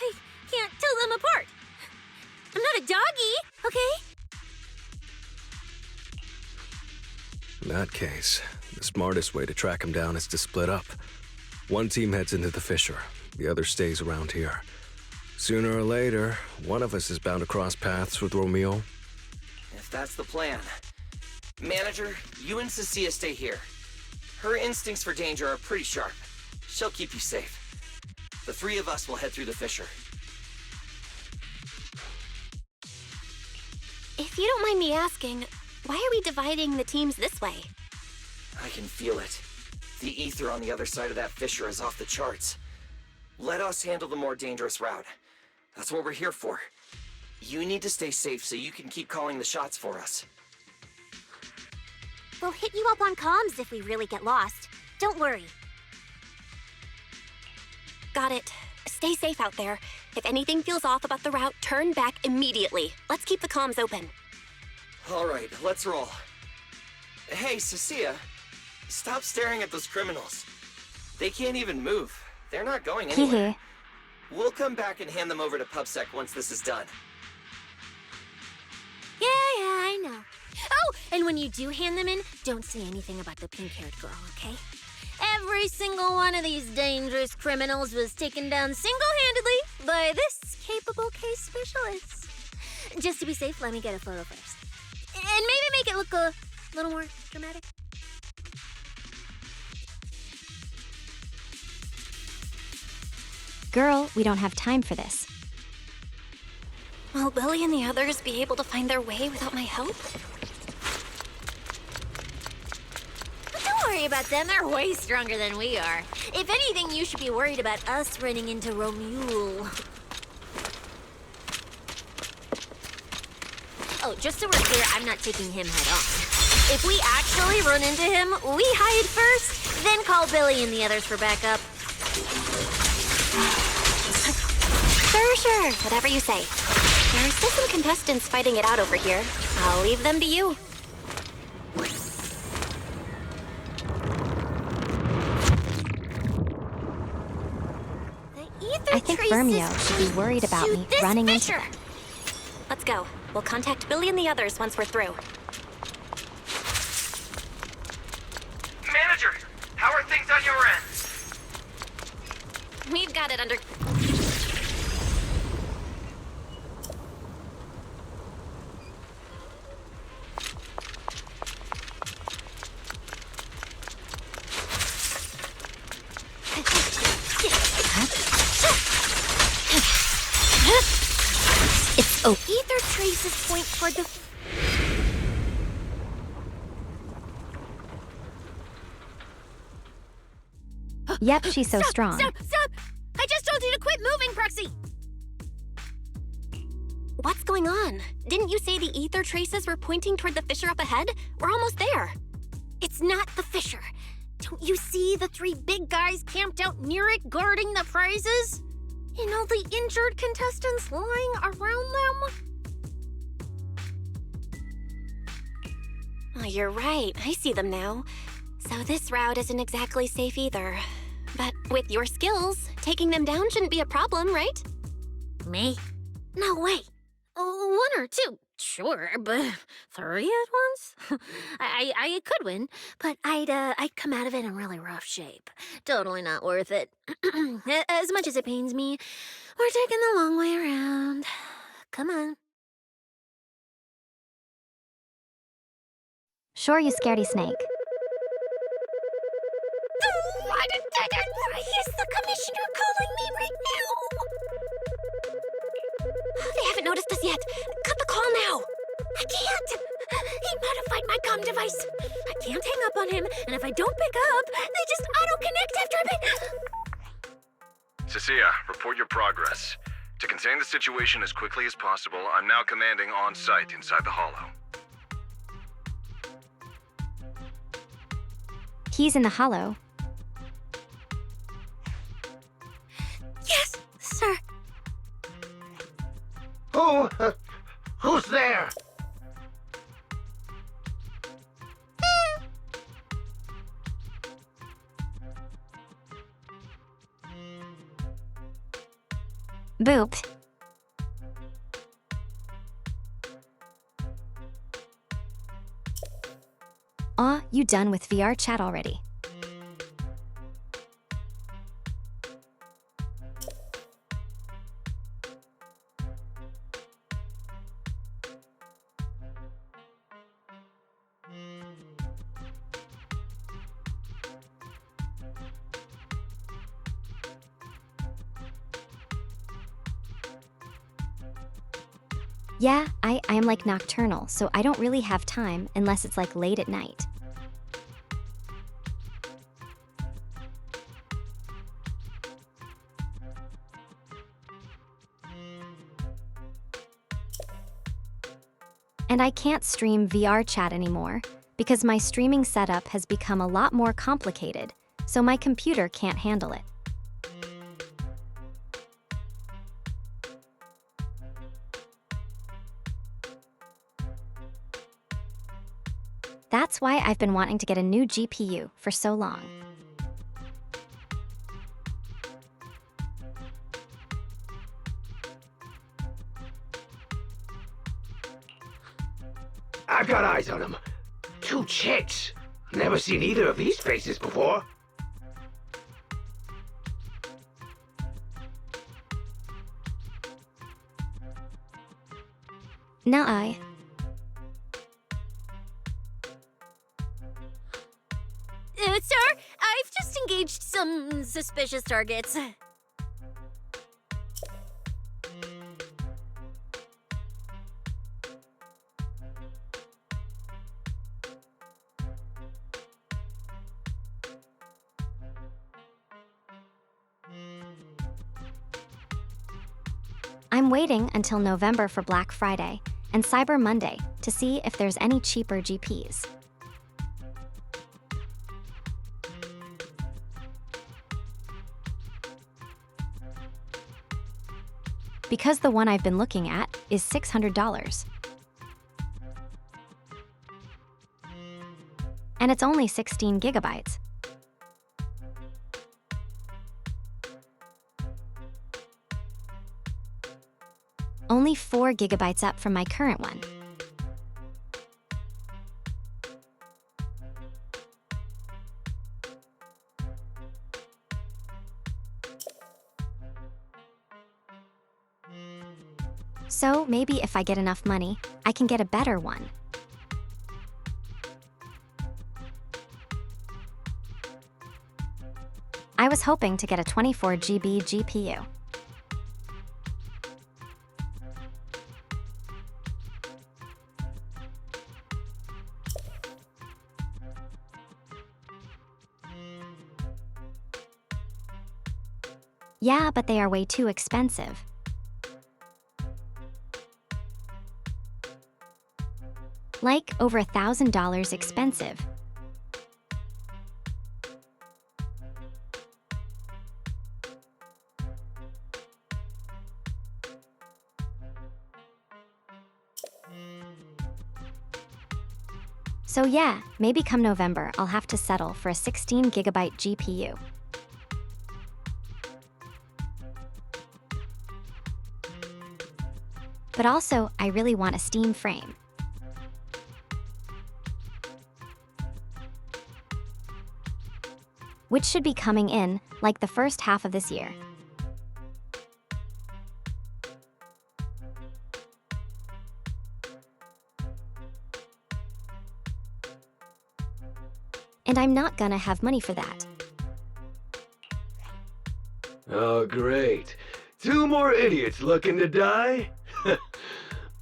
I can't tell them apart. I'm not a doggy, okay? In that case, the smartest way to track him down is to split up. One team heads into the fissure, the other stays around here. Sooner or later, one of us is bound to cross paths with Romeo. If that's the plan. Manager, you and Cecilia stay here. Her instincts for danger are pretty sharp. She'll keep you safe. The 3 of us will head through the fissure. If you don't mind me asking, why are we dividing the teams this way? I can feel it. The ether on the other side of that fissure is off the charts. Let us handle the more dangerous route. That's what we're here for. You need to stay safe so you can keep calling the shots for us. We'll hit you up on comms if we really get lost. Don't worry. Got it. Stay safe out there. If anything feels off about the route, turn back immediately. Let's keep the comms open. All right, let's roll. Hey, Cecilia, stop staring at those criminals. They can't even move. They're not going anywhere. We'll come back and hand them over to PubSec once this is done. Yeah, I know. Oh, and when you do hand them in, don't say anything about the pink-haired girl, okay? Every single one of these dangerous criminals was taken down single-handedly by this capable case specialist. Just to be safe, let me get a photo first. And maybe make it look a little more dramatic. Girl, we don't have time for this. Will Billy and the others be able to find their way without my help? Don't worry about them, they're way stronger than we are. If anything, you should be worried about us running into Romuald. Oh, just so we're clear, I'm not taking him head on. If we actually run into him, we hide first, then call Billy and the others for backup. Sure, whatever you say. There are still some contestants fighting it out over here. I'll leave them to you. I think Vermio should be worried about me running into... Let's go. We'll contact Billy and the others once we're through. Manager, how are things on your end? We've got it under... It's ether traces point toward the... Yep, she's so strong. Stop! I just told you to quit moving, Proxy! What's going on? Didn't you say the ether traces were pointing toward the fissure up ahead? We're almost there. It's not the fissure. Don't you see the 3 big guys camped out near it guarding the prizes? And all the injured contestants lying around them? Oh, you're right. I see them now. So this route isn't exactly safe either. But with your skills, taking them down shouldn't be a problem, right? Me? No way. 1 or 2, sure, but 3 at once? I could win, but I'd come out of it in really rough shape. Totally not worth it. As much as it pains me, we're taking the long way around. Come on. Sure, you scaredy snake. Is the commissioner calling me right now? They haven't noticed us yet. Cut the call now. I can't. He modified my comm device. I can't hang up on him, and if I don't pick up, they just auto-connect after a bit. Cecilia, report your progress. To contain the situation as quickly as possible, I'm now commanding on-site inside the Hollow. He's in the hollow. Yes, sir. Who's there? Boop. Aw, you done with VR chat already? Yeah, I'm like nocturnal, so I don't really have time unless it's like late at night. And I can't stream VR chat anymore because my streaming setup has become a lot more complicated, so my computer can't handle it. That's why I've been wanting to get a new GPU for so long. I've got eyes on them. 2 chicks. Never seen either of these faces before. Nuh-uh. Sir, I've just engaged some suspicious targets. I'm waiting until November for Black Friday and Cyber Monday to see if there's any cheaper GPs. Because the one I've been looking at is $600. And it's only 16 gigabytes. only 4 gigabytes up from my current one. So maybe if I get enough money, I can get a better one. I was hoping to get a 24 GB GPU. Yeah, but they are way too expensive. Like over $1,000 expensive. So yeah, maybe come November I'll have to settle for a 16 gigabyte GPU. But also, I really want a Steam frame. Which should be coming in, like the first half of this year. And I'm not gonna have money for that. Oh, great. 2 more idiots looking to die?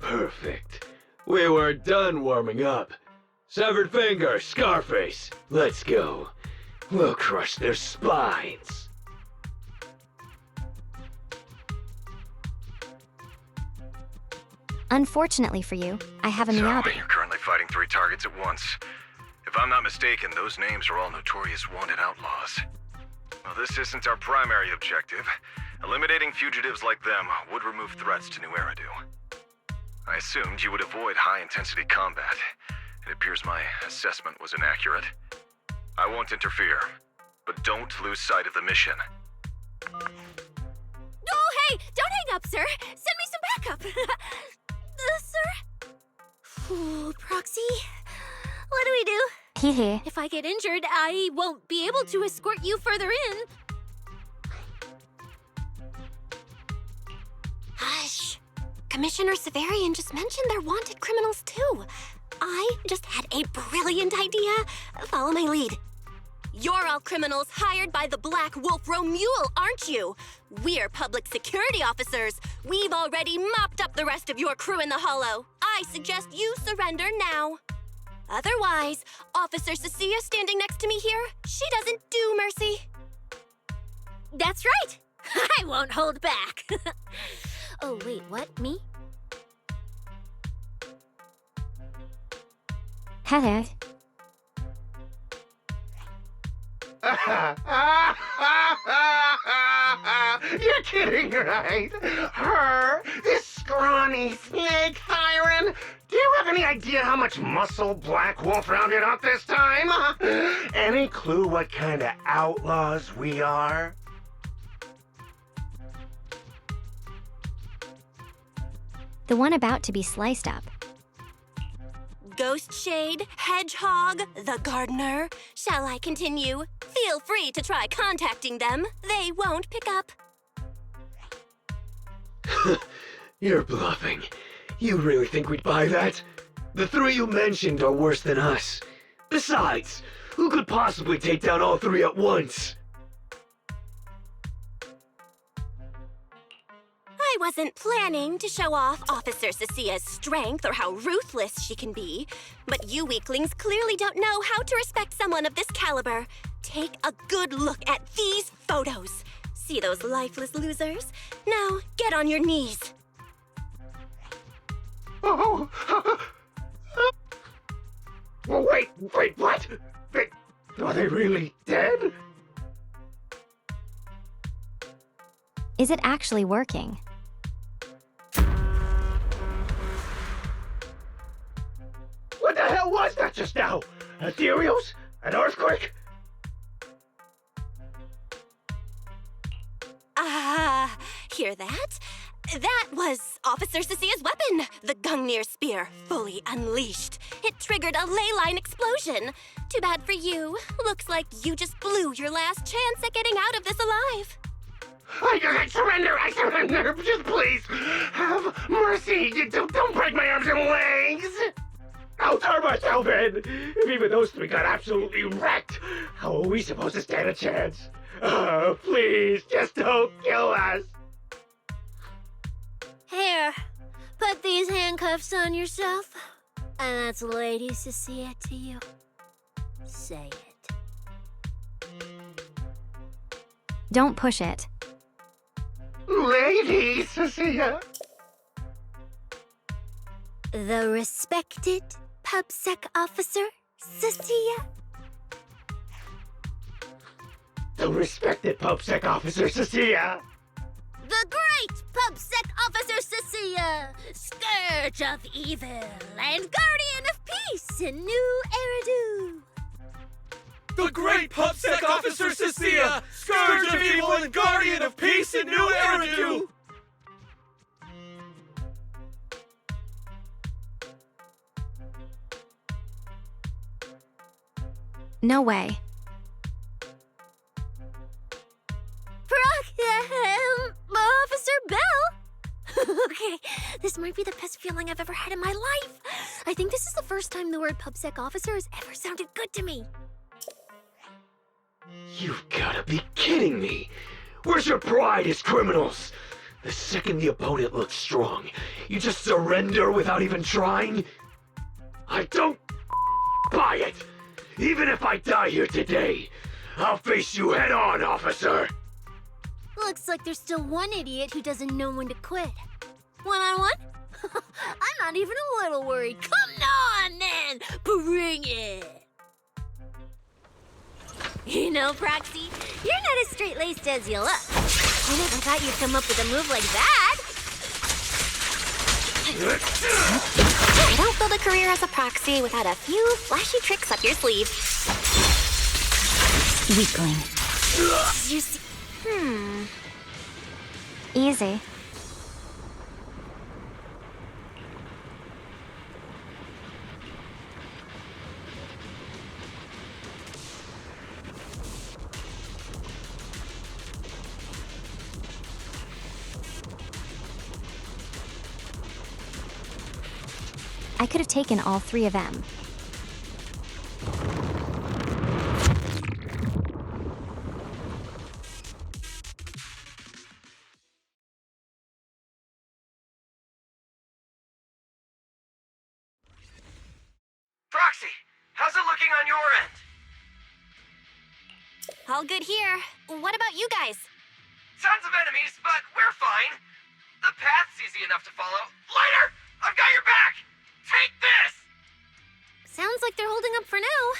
Perfect. We were done warming up. Severed finger, Scarface. Let's go. We'll crush their spines. Unfortunately for you, I have a Miyabi. You're currently fighting 3 targets at once. If I'm not mistaken, those names are all notorious wanted outlaws. Well, this isn't our primary objective. Eliminating fugitives like them would remove threats to New Eridu. I assumed you would avoid high-intensity combat. It appears my assessment was inaccurate. I won't interfere, but don't lose sight of the mission. Oh, hey! Don't hang up, sir! Send me some backup! Sir? Ooh, Proxy? What do we do? Hehe. If I get injured, I won't be able to escort you further in. Hush. Commissioner Severian just mentioned they're wanted criminals too. I just had a brilliant idea. Follow my lead. You're all criminals hired by the Black Wolf Romule, aren't you? We're public security officers. We've already mopped up the rest of your crew in the Hollow. I suggest you surrender now. Otherwise, Officer Cecilia standing next to me here, she doesn't do mercy. That's right. I won't hold back. Oh, wait, what? Me? Hello. You're kidding, right? Her? This scrawny snake siren? Do you have any idea how much muscle Black Wolf rounded up this time? Any clue what kind of outlaws we are? The one about to be sliced up. Ghost Shade, Hedgehog, the Gardener. Shall I continue? Feel free to try contacting them. They won't pick up. You're bluffing. You really think we'd buy that? The 3 you mentioned are worse than us. Besides, who could possibly take down all 3 at once? I wasn't planning to show off Officer Cecia's strength or how ruthless she can be, but you weaklings clearly don't know how to respect someone of this caliber. Take a good look at these photos. See those lifeless losers? Now, get on your knees. Oh! Well, wait, what? Are they really dead? Is it actually working? What the hell was that just now? Ethereals? An earthquake? Hear that? That was Officer Cecia's weapon, the Gungnir Spear, fully unleashed. It triggered a ley line explosion. Too bad for you. Looks like you just blew your last chance at getting out of this alive. I surrender, just please, have mercy, don't break my arms and legs! I'll turn myself in! If even those three got absolutely wrecked, how are we supposed to stand a chance? Please, just don't kill us! Here, put these handcuffs on yourself. And that's Lady Cecilia to you. Say it. Don't push it. Lady Cecilia! The respected PubSec officer, Cecilia. The respected PubSec officer, Cecilia! The great PubSec officer, Cecilia. Scourge of evil and guardian of peace in New Eridu. The great PubSec officer Cecilia, scourge of evil and guardian of peace in New Eridu! No way. Officer Bell? Okay, this might be the best feeling I've ever had in my life. I think this is the first time the word PubSec officer has ever sounded good to me. You've gotta be kidding me! Where's your pride as criminals? The second the opponent looks strong, you just surrender without even trying? I don't buy it! Even if I die here today, I'll face you head on, officer! Looks like there's still one idiot who doesn't know when to quit. One-on-one? I'm not even a little worried. Come on, then! Bring it! You know, Proxy, you're not as straight-laced as you look. I never thought you'd come up with a move like that. I don't build a career as a proxy without a few flashy tricks up your sleeve. Weakling. You see... Easy. I could have taken all three of them. Proxy, how's it looking on your end? All good here. What about you guys? Tons of enemies, but we're fine. The path's easy enough to follow. Lighter! I've got your back! Take this! Sounds like they're holding up for now.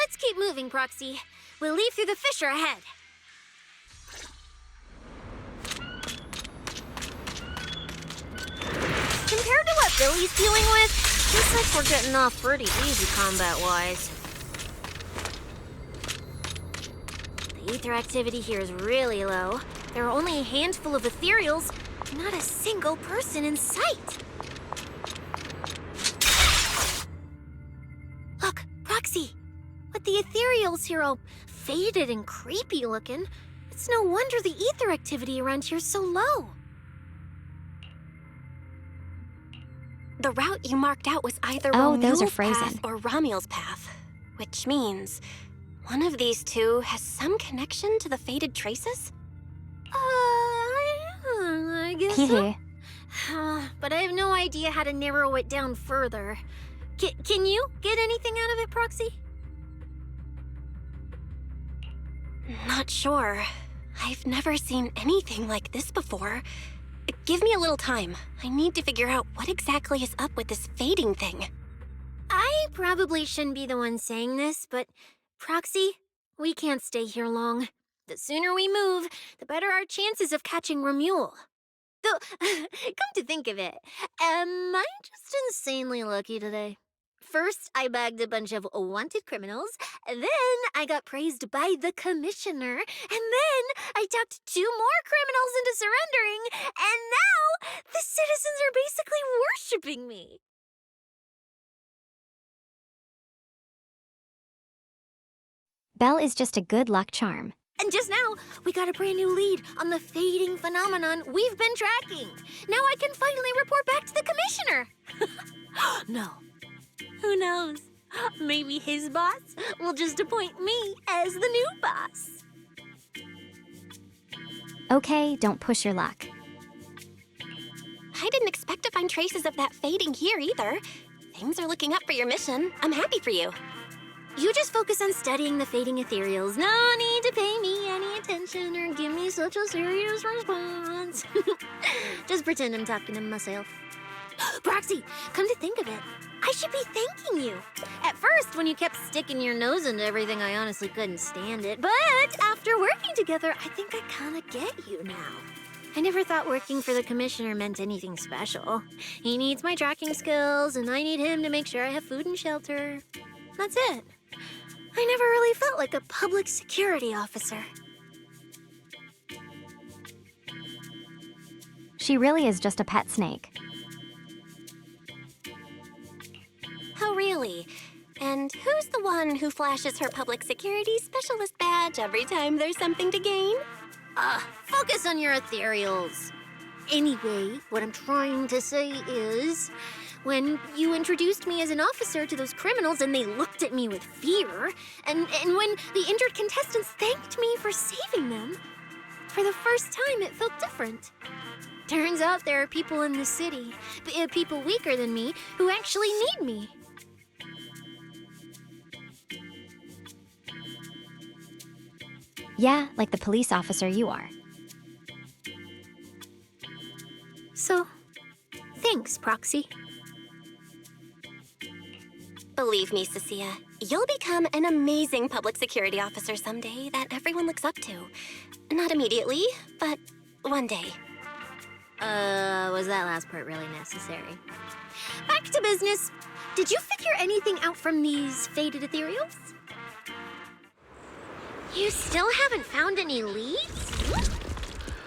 Let's keep moving, Proxy. We'll leave through the fissure ahead. Compared to what Billy's dealing with, looks like we're getting off pretty easy combat-wise. The ether activity here is really low. There are only a handful of ethereals, not a single person in sight. Look, Proxy! With the ethereals here all faded and creepy looking, it's no wonder the ether activity around here is so low. The route you marked out was either those are Romual's frozen. path or Ramiel's path, which means one of these two has some connection to the faded traces? I guess so. But I have no idea how to narrow it down further. Can you get anything out of it, Proxy? Not sure. I've never seen anything like this before. Give me a little time. I need to figure out what exactly is up with this fading thing. I probably shouldn't be the one saying this, but Proxy, we can't stay here long. The sooner we move, the better our chances of catching Romual. Though, come to think of it, am I just insanely lucky today? First, I bagged a bunch of wanted criminals, then I got praised by the commissioner, and then I talked 2 more criminals into surrendering, and now the citizens are basically worshipping me. Belle is just a good luck charm. And just now, we got a brand new lead on the fading phenomenon we've been tracking. Now I can finally report back to the commissioner. No. Who knows? Maybe his boss will just appoint me as the new boss. Okay, don't push your luck. I didn't expect to find traces of that fading here either. Things are looking up for your mission. I'm happy for you. You just focus on studying the fading ethereals. No need to pay me any attention or give me such a serious response. Just pretend I'm talking to myself. Proxy, come to think of it, I should be thanking you. At first, when you kept sticking your nose into everything, I honestly couldn't stand it. But after working together, I think I kind of get you now. I never thought working for the commissioner meant anything special. He needs my tracking skills, and I need him to make sure I have food and shelter. That's it. I never really felt like a public security officer. She really is just a pet snake. Oh, really? And who's the one who flashes her public security specialist badge every time there's something to gain? Focus on your ethereals. Anyway, what I'm trying to say is, when you introduced me as an officer to those criminals and they looked at me with fear, and when the injured contestants thanked me for saving them, for the first time it felt different. Turns out there are people in the city, people weaker than me, who actually need me. Yeah, like the police officer you are. So, thanks, Proxy. Believe me, Cecilia, you'll become an amazing public security officer someday that everyone looks up to. Not immediately, but one day. Was that last part really necessary? Back to business. Did you figure anything out from these faded ethereals? You still haven't found any leads?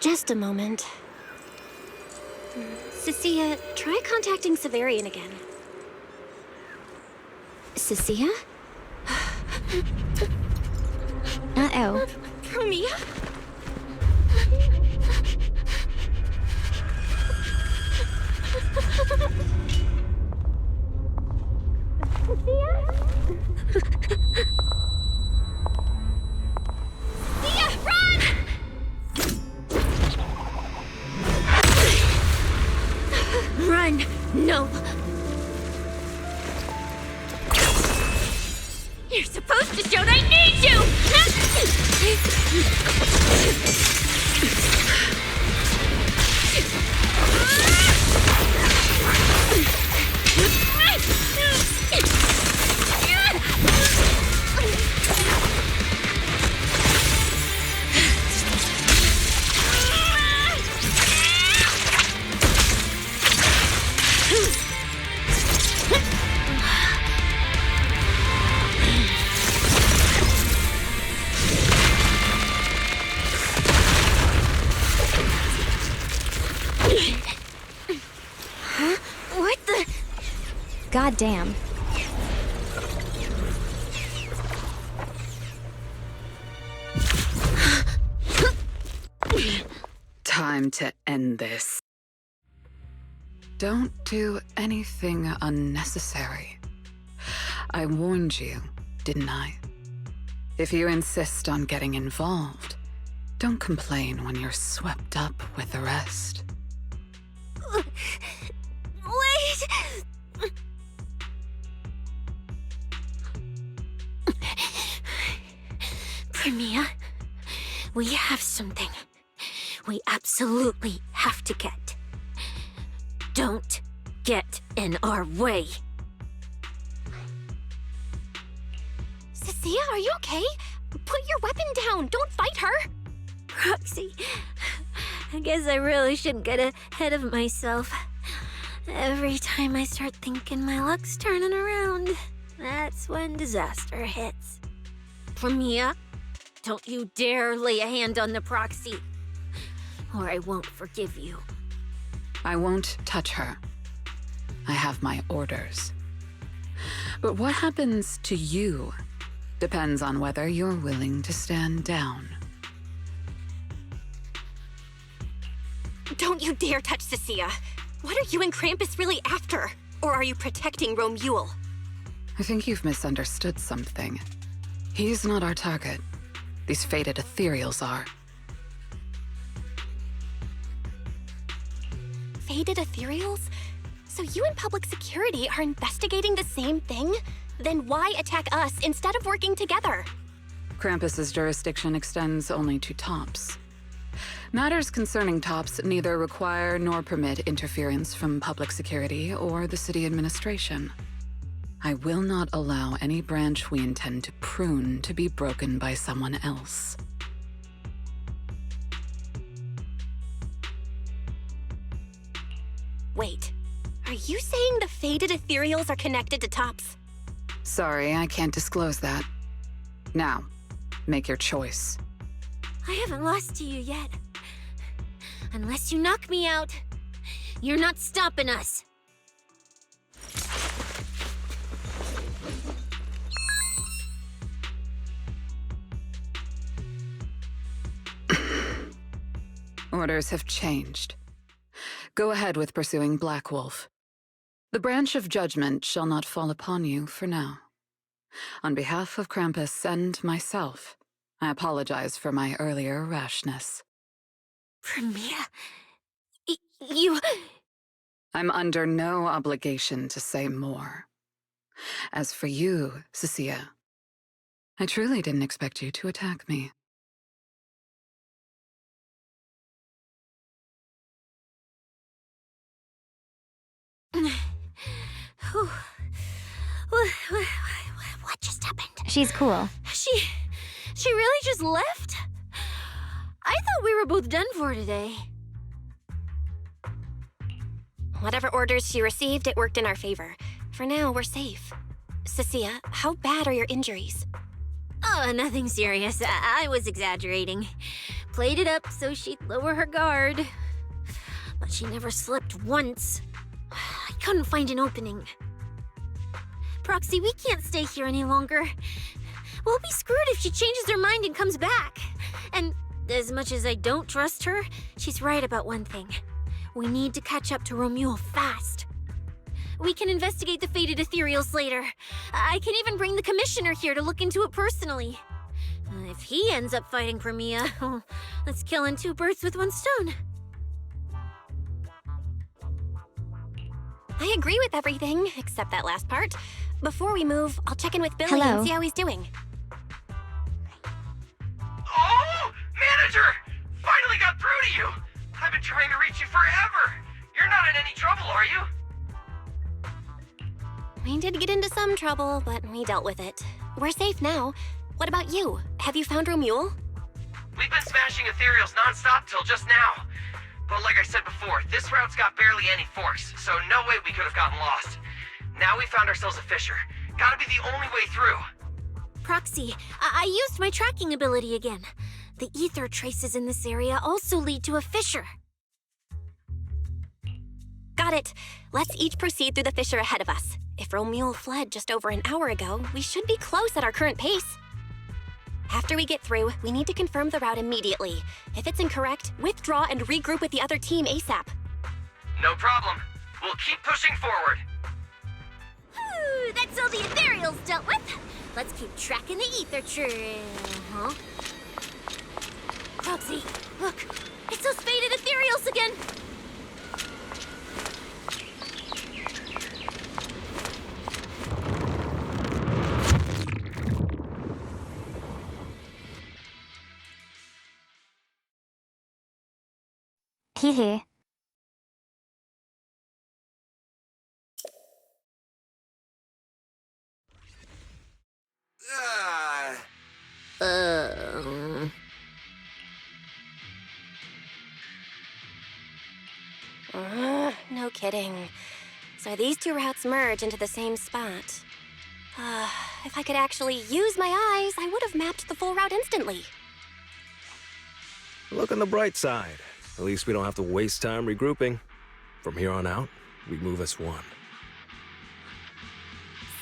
Just a moment. Cecilia, try contacting Severian again. Cecilia? Uh-oh. Mia? Run! No! You're supposed to show that I need you! What the? God damn. Time to end this. Don't do anything unnecessary. I warned you, didn't I? If you insist on getting involved, don't complain when you're swept up with the rest. Wait! Premia, we have something we absolutely have to get. Don't get in our way. Cecilia, are you okay? Put your weapon down. Don't fight her. Proxy, I guess I really shouldn't get ahead of myself. Every time I start thinking my luck's turning around, that's when disaster hits. Premia, don't you dare lay a hand on the proxy, or I won't forgive you. I won't touch her. I have my orders. But what happens to you depends on whether you're willing to stand down. Don't you dare touch Cecilia. What are you and Krampus really after? Or are you protecting Romuald? I think you've misunderstood something. He's not our target. These fated ethereals are. Fated ethereals? So you and public security are investigating the same thing? Then why attack us instead of working together? Krampus's jurisdiction extends only to tops. Matters concerning tops neither require nor permit interference from public security or the city administration. I will not allow any branch we intend to prune to be broken by someone else. Wait, are you saying the fated ethereals are connected to tops? Sorry, I can't disclose that. Now, make your choice. I haven't lost to you yet. Unless you knock me out, you're not stopping us. Orders have changed. Go ahead with pursuing Black Wolf. The branch of judgment shall not fall upon you for now. On behalf of Krampus and myself, I apologize for my earlier rashness. Premia, you... I'm under no obligation to say more. As for you, Cecilia, I truly didn't expect you to attack me. What just happened? She's cool. She really just left? I thought we were both done for today. Whatever orders she received, it worked in our favor. For now, we're safe. Cecilia, how bad are your injuries? Oh, nothing serious. I was exaggerating. Played it up so she'd lower her guard. But she never slipped once. I couldn't find an opening. Proxy, we can't stay here any longer. We'll be screwed if she changes her mind and comes back. And as much as I don't trust her, she's right about one thing. We need to catch up to Romuald fast. We can investigate the fated ethereals later. I can even bring the commissioner here to look into it personally. If he ends up fighting Premia, that's killing two birds with one stone. I agree with everything, except that last part. Before we move, I'll check in with Billy Hello. and see how he's doing. Oh! Manager! Finally got through to you! I've been trying to reach you forever! You're not in any trouble, are you? We did get into some trouble, but we dealt with it. We're safe now. What about you? Have you found Romuald? We've been smashing ethereals non-stop till just now. But like I said before, this route's got barely any forks, so no way we could have gotten lost. Now we found ourselves a fissure. Gotta be the only way through. Proxy, I used my tracking ability again. The ether traces in this area also lead to a fissure. Got it. Let's each proceed through the fissure ahead of us. If Romuald fled just over an hour ago, we should be close at our current pace. After we get through, we need to confirm the route immediately. If it's incorrect, withdraw and regroup with the other team ASAP. No problem. We'll keep pushing forward. Whew, that's all the ethereals dealt with. Let's keep tracking the ether trail. Huh? Proxy, look. It's those faded ethereals again. Hee hee. No kidding. So these two routes merge into the same spot. If I could actually use my eyes, I would have mapped the full route instantly. Look on the bright side. At least we don't have to waste time regrouping. From here on out, we move as one.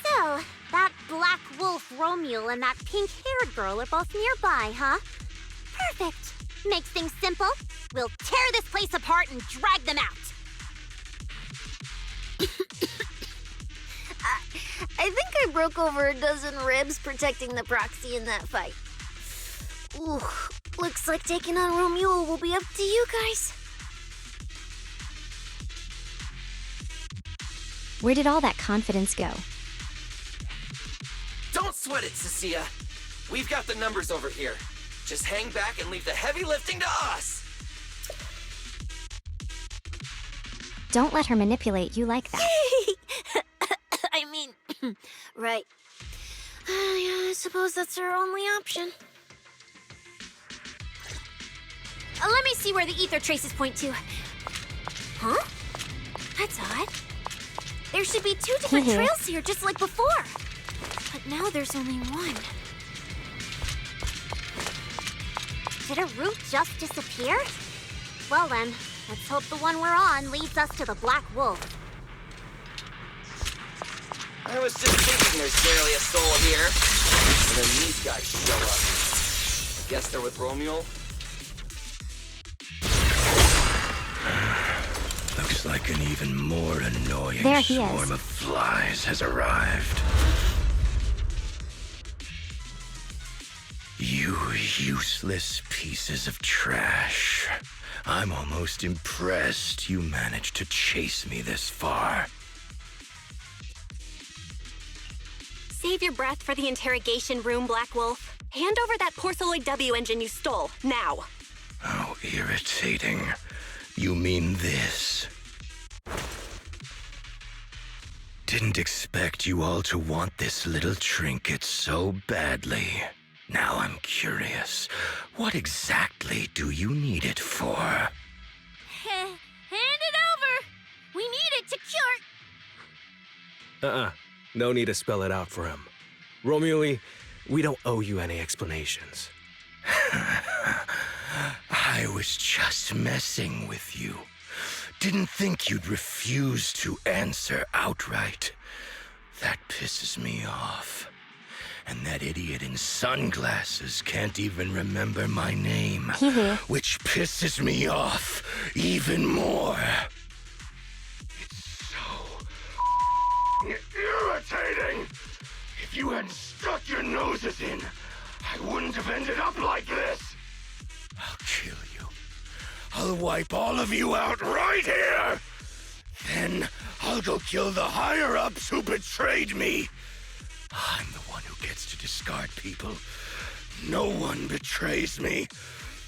So, that black wolf Romule and that pink-haired girl are both nearby, huh? Perfect. Makes things simple. We'll tear this place apart and drag them out. I think I broke over a dozen ribs protecting the proxy in that fight. Ooh, looks like taking on Romule will be up to you guys. Where did all that confidence go? Don't sweat it, Cecilia. We've got the numbers over here. Just hang back and leave the heavy lifting to us. Don't let her manipulate you like that. I mean, right. Yeah, I suppose that's our only option. Let me see where the ether traces point to. Huh? That's odd. There should be two different trails here, just like before. But now there's only one. Did a route just disappear? Well then, let's hope the one we're on leads us to the Black Wolf. I was just thinking there's barely a soul here. And then these guys show up. I guess they're with Romule. Looks like an even more annoying There he is. swarm of flies has arrived. You useless pieces of trash. I'm almost impressed you managed to chase me this far. Save your breath for the interrogation room, Black Wolf. Hand over that Porceloid W engine you stole, now. How irritating. You mean this? Didn't expect you all to want this little trinket so badly. Now I'm curious. What exactly do you need it for? Hand it over! We need it to cure... No need to spell it out for him. Romule, we don't owe you any explanations. I was just messing with you. Didn't think you'd refuse to answer outright. That pisses me off. And that idiot in sunglasses can't even remember my name, which pisses me off even more. It's so irritating. If you hadn't stuck your noses in, I wouldn't have ended up like this. I'll kill you. I'll wipe all of you out right here. Then I'll go kill the higher-ups who betrayed me. I'm the one who gets to discard people. No one betrays me.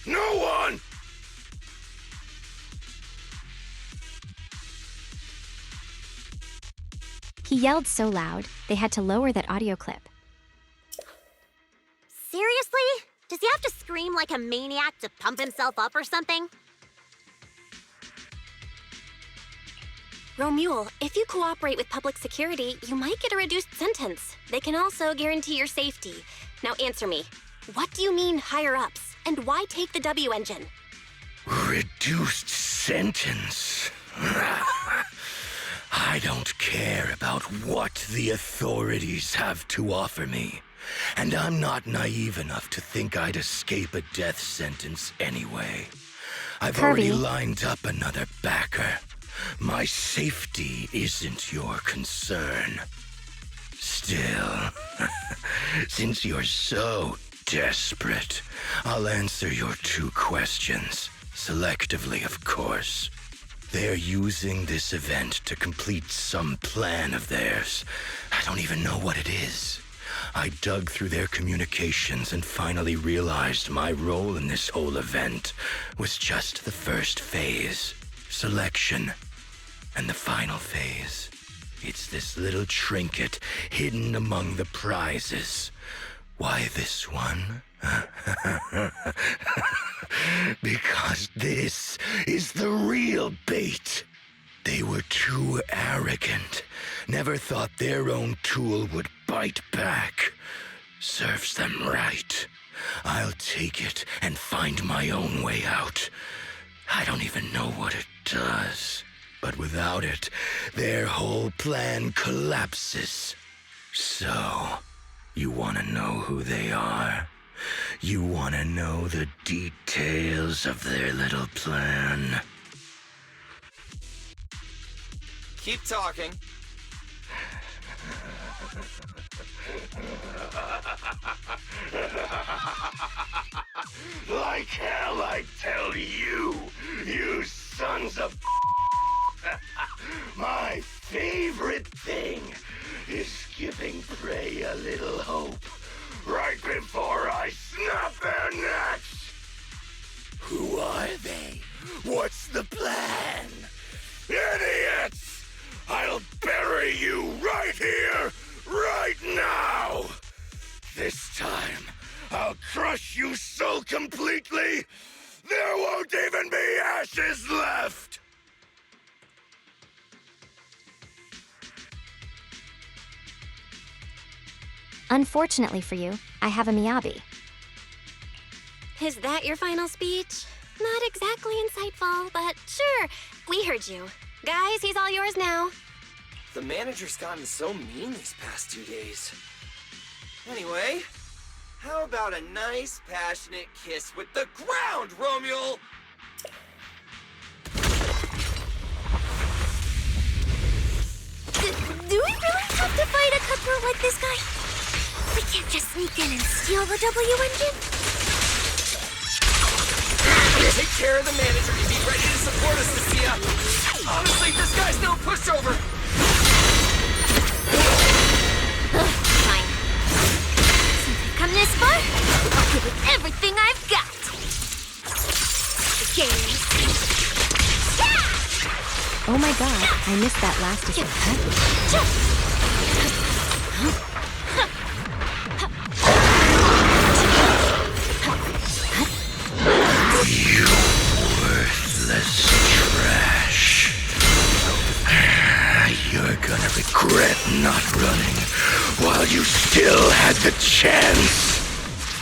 No one! He yelled so loud, they had to lower that audio clip. Seriously? Does he have to scream like a maniac to pump himself up or something? Romule, if you cooperate with public security, you might get a reduced sentence. They can also guarantee your safety. Now answer me. What do you mean higher-ups? And why take the W engine? Reduced sentence? I don't care about what the authorities have to offer me. And I'm not naive enough to think I'd escape a death sentence anyway. I've already lined up another backer. My safety isn't your concern. Still, since you're so desperate, I'll answer your two questions. Selectively, of course. They're using this event to complete some plan of theirs. I don't even know what it is. I dug through their communications and finally realized my role in this whole event was just the first phase, selection. And the final phase, it's this little trinket hidden among the prizes. Why this one? Because this is the real bait. They were too arrogant arrogant. Never thought their own tool would bite back. Serves them right. I'll take it and find my own way out. I don't even know what it does. But without it, their whole plan collapses. So, you wanna know who they are? You wanna know the details of their little plan? Keep talking. Like hell, I tell you, you sons of my favorite thing is giving prey a little hope right before I snap their necks. Who are they? What's the plan? Idiots! I'll bury you right here, right now! This time, I'll crush you so completely, there won't even be ashes left! Unfortunately for you, I have a Miyabi. Is that your final speech? Not exactly insightful, but sure, we heard you. Guys, he's all yours now. The manager's gotten so mean these past 2 days. Anyway, how about a nice, passionate kiss with the ground, Romuald? Do we really have to fight a cutthroat like this guy? We can't just sneak in and steal the W engine? Take care of the manager and be ready to support us, Nasia. Honestly, this guy's no pushover. Fine. Since I've come this far, I'll give it everything I've got. The game. Oh my god, I missed that last attack. You worthless trash. You're gonna regret not running while you still had the chance.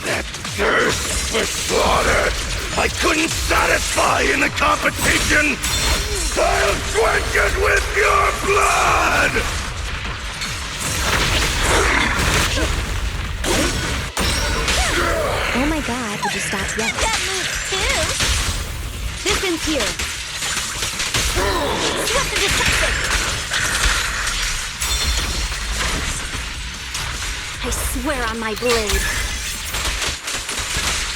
That thirst for slaughter I couldn't satisfy in the competition. I'll quench it with your blood! Oh my god, did you stop yet? That moves too. Distance here. Sweat the detector. I swear on my blade.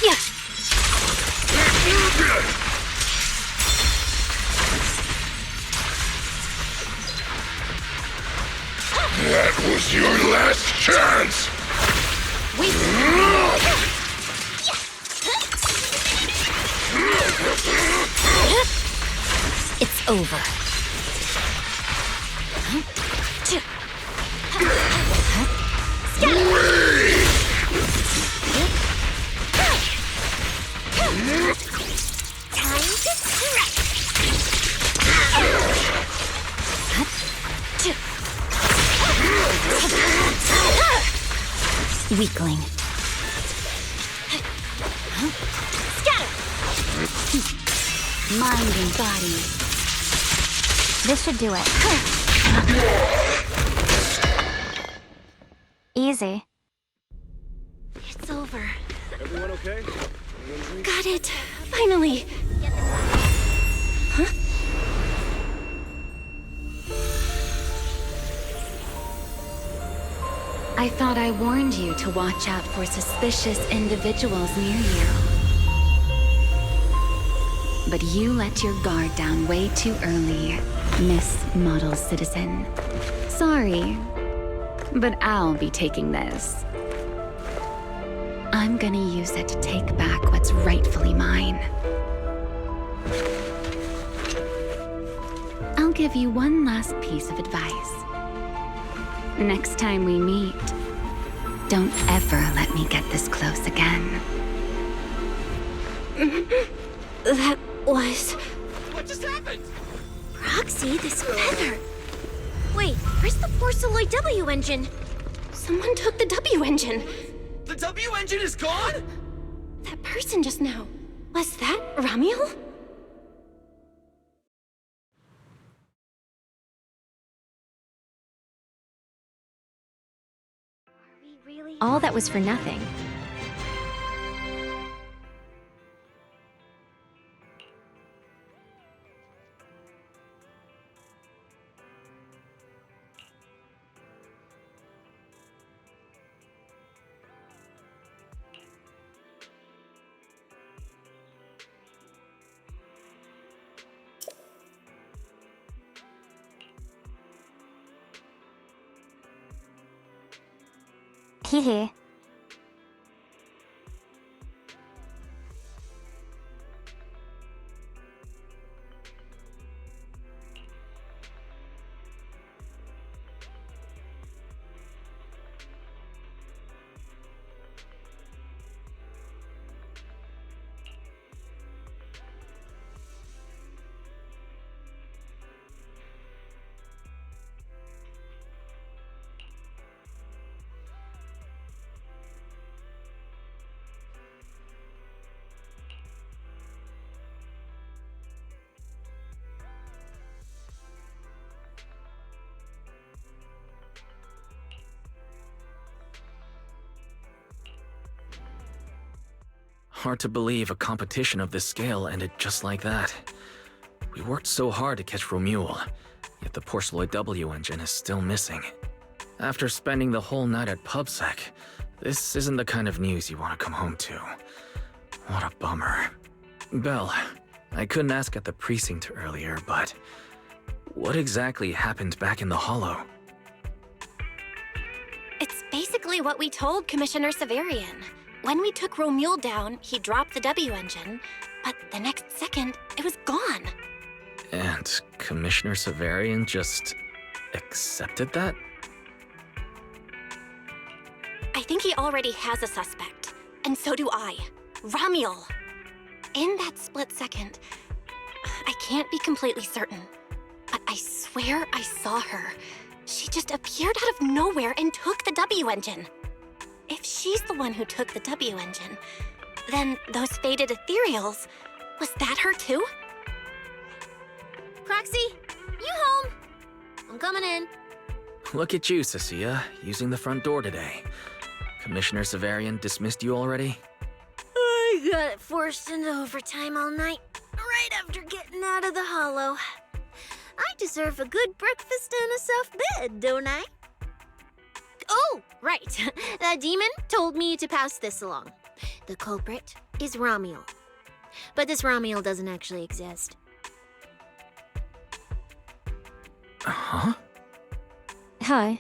Yeah. That was your last chance! It's over. Time to strike. Weakling. Scatter! Mind and body. This should do it. Easy. It's over. Everyone okay? Got it. Finally. Huh? I thought I warned you to watch out for suspicious individuals near you. But you let your guard down way too early, Miss Model Citizen. Sorry, but I'll be taking this. I'm gonna use it to take back what's rightfully mine. I'll give you one last piece of advice. Next time we meet, don't ever let me get this close again. That was... What just happened? Roxy, this feather. Porceloid W engine! Someone took the W engine! The W engine is gone? That person just now. Was that Ramiel? All that was for nothing. Hehe. Hard to believe a competition of this scale ended just like that. We worked so hard to catch Romuald, yet the Porceloid W engine is still missing. After spending the whole night at PubSec, this isn't the kind of news you want to come home to. What a bummer. Belle, I couldn't ask at the precinct earlier, but what exactly happened back in the Hollow? It's basically what we told Commissioner Severian. When we took Romuald down, he dropped the W engine, but the next second, it was gone. And Commissioner Severian just accepted that? I think he already has a suspect, and so do I. Ramiel. In that split second, I can't be completely certain, but I swear I saw her. She just appeared out of nowhere and took the W engine. If she's the one who took the W engine, then those faded ethereals, was that her too? Proxy, you home? I'm coming in. Look at you, Cecilia, using the front door today. Commissioner Severian dismissed you already? I got forced into overtime all night, right after getting out of the Hollow. I deserve a good breakfast and a soft bed, don't I? Oh, right. That demon told me to pass this along. The culprit is Ramiel. But this Ramiel doesn't actually exist. Huh? Hi.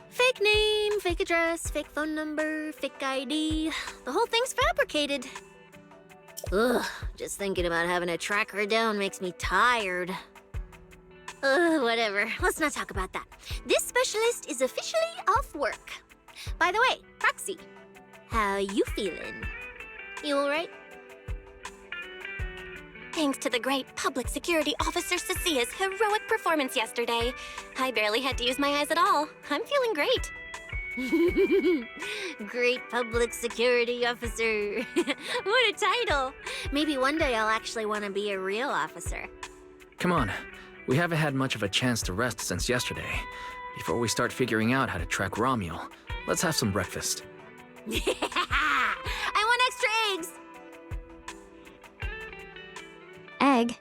Fake name, fake address, fake phone number, fake ID. The whole thing's fabricated. Ugh, just thinking about having to track her down makes me tired. Whatever. Let's not talk about that. This specialist is officially off work. By the way, Proxy, how you feeling? You alright? Thanks to the great public security officer Cecia's heroic performance yesterday, I barely had to use my eyes at all. I'm feeling great. Great public security officer. What a title. Maybe one day I'll actually want to be a real officer. Come on. We haven't had much of a chance to rest since yesterday. Before we start figuring out how to track Romuald, let's have some breakfast. I want extra eggs! Egg?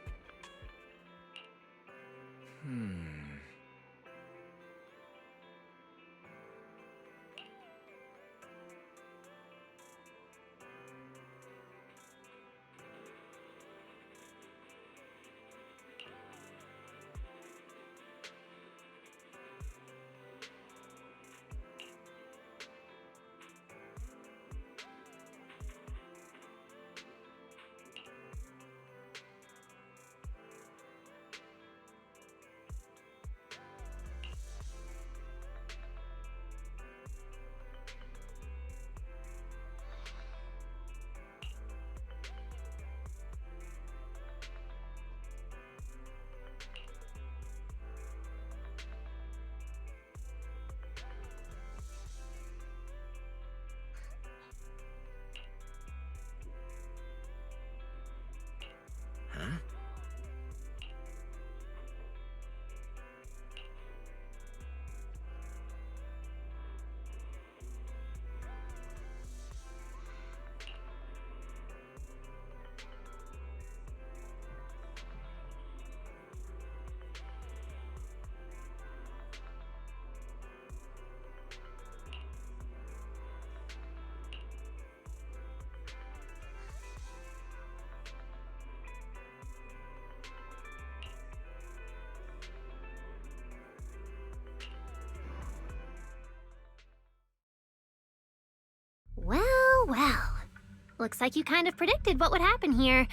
Looks like you kind of predicted what would happen here.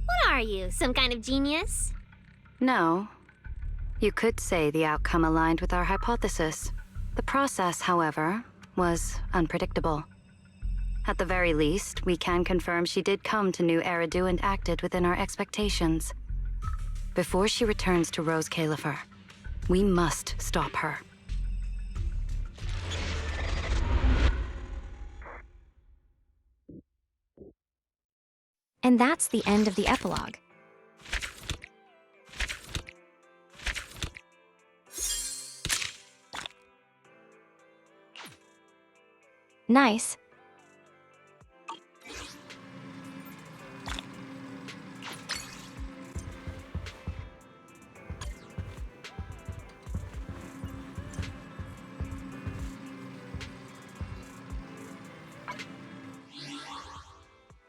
What are you, some kind of genius? No. You could say the outcome aligned with our hypothesis. The process, however, was unpredictable. At the very least, we can confirm she did come to New Eridu and acted within our expectations. Before she returns to Rose Califer, we must stop her. And that's the end of the epilogue. Nice.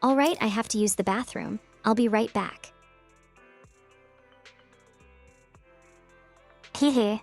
All right, I have to use the bathroom. I'll be right back. Hee.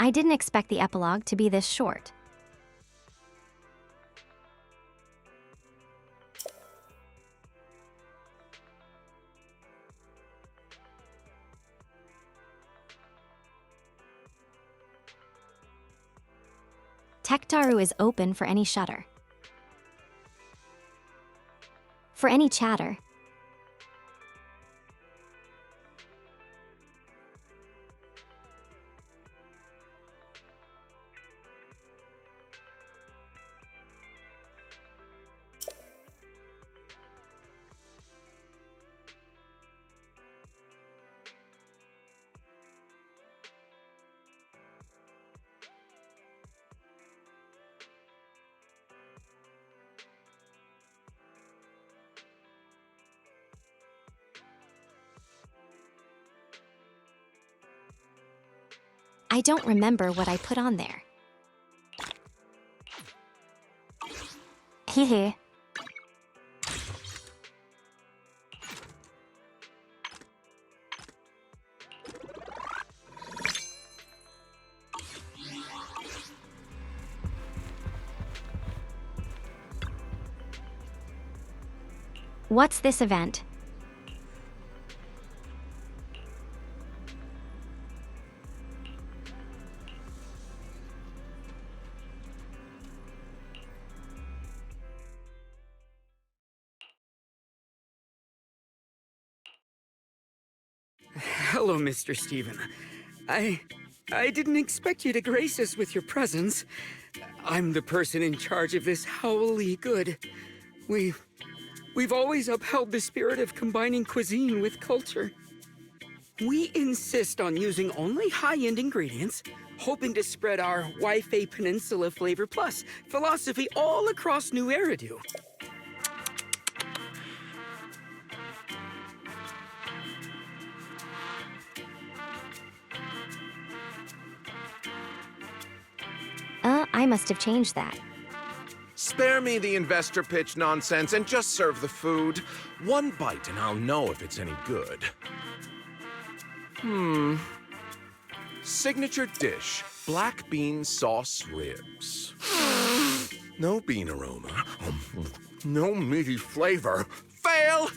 I didn't expect the epilogue to be this short. Tektaru is open for any shutter. For any chatter. I don't remember what I put on there. Hehe. What's this event? Hello, Mr. Steven. I didn't expect you to grace us with your presence. I'm the person in charge of this Howly Good. We've always upheld the spirit of combining cuisine with culture. We insist on using only high-end ingredients, hoping to spread our Wi-Fi Peninsula Flavor Plus philosophy all across New Eridu. I must have changed that. Spare me the investor pitch nonsense and just serve the food. One bite and I'll know if it's any good. Signature dish, black bean sauce ribs. No bean aroma. No meaty flavor. Fail!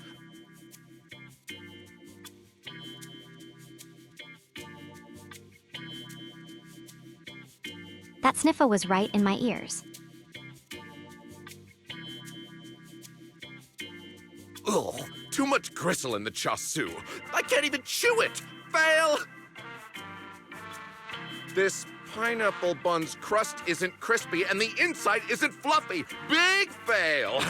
That sniffer was right in my ears. Ugh, too much gristle in the chasu. I can't even chew it. Fail! This pineapple bun's crust isn't crispy and the inside isn't fluffy. Big fail!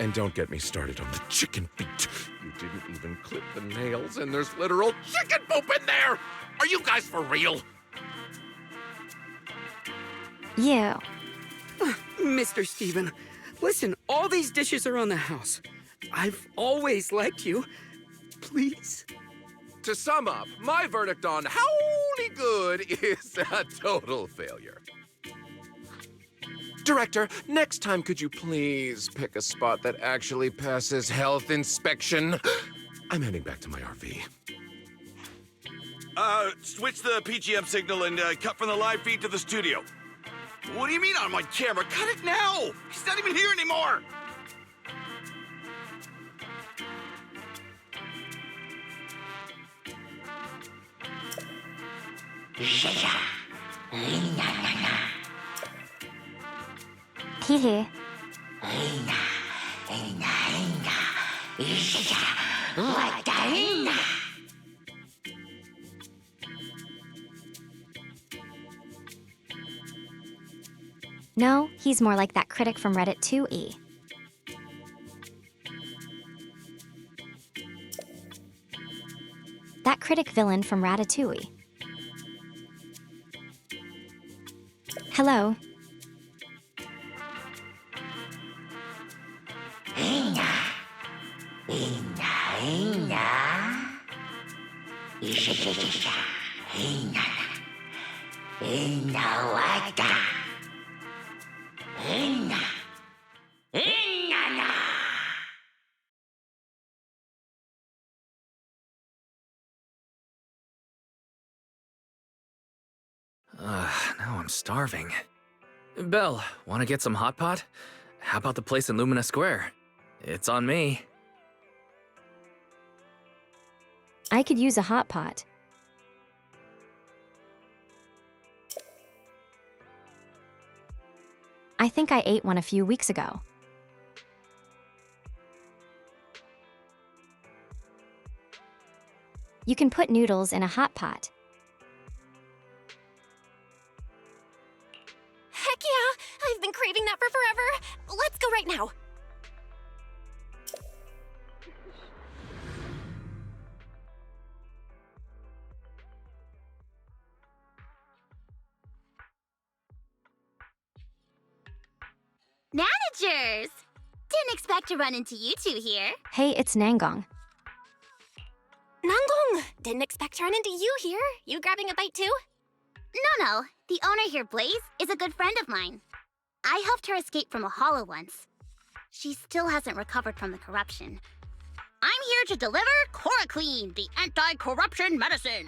And don't get me started on the chicken feet. You didn't even clip the nails and there's literal chicken poop in there! Are you guys for real? You. Mr. Steven, listen, all these dishes are on the house. I've always liked you. Please? To sum up, my verdict on Howly Good is a total failure. Director, next time could you please pick a spot that actually passes health inspection? I'm heading back to my RV. Switch the PGM signal and cut from the live feed to the studio. What do you mean on my camera? Cut it now! He's not even here anymore! Hehe. No, he's more like that critic from Reddit 2E. That critic villain from Ratatouille. Hello. I'm starving. Belle, wanna get some hot pot? How about the place in Lumina Square? It's on me. I could use a hot pot. I think I ate one a few weeks ago. You can put noodles in a hot pot. Heck yeah! I've been craving that for forever! Let's go right now! Managers! Didn't expect to run into you two here. Hey, it's Nangong. Nangong! Didn't expect to run into you here. You grabbing a bite too? No. The owner here, Blaze, is a good friend of mine. I helped her escape from a hollow once. She still hasn't recovered from the corruption. I'm here to deliver Chloroquine, the anti-corruption medicine.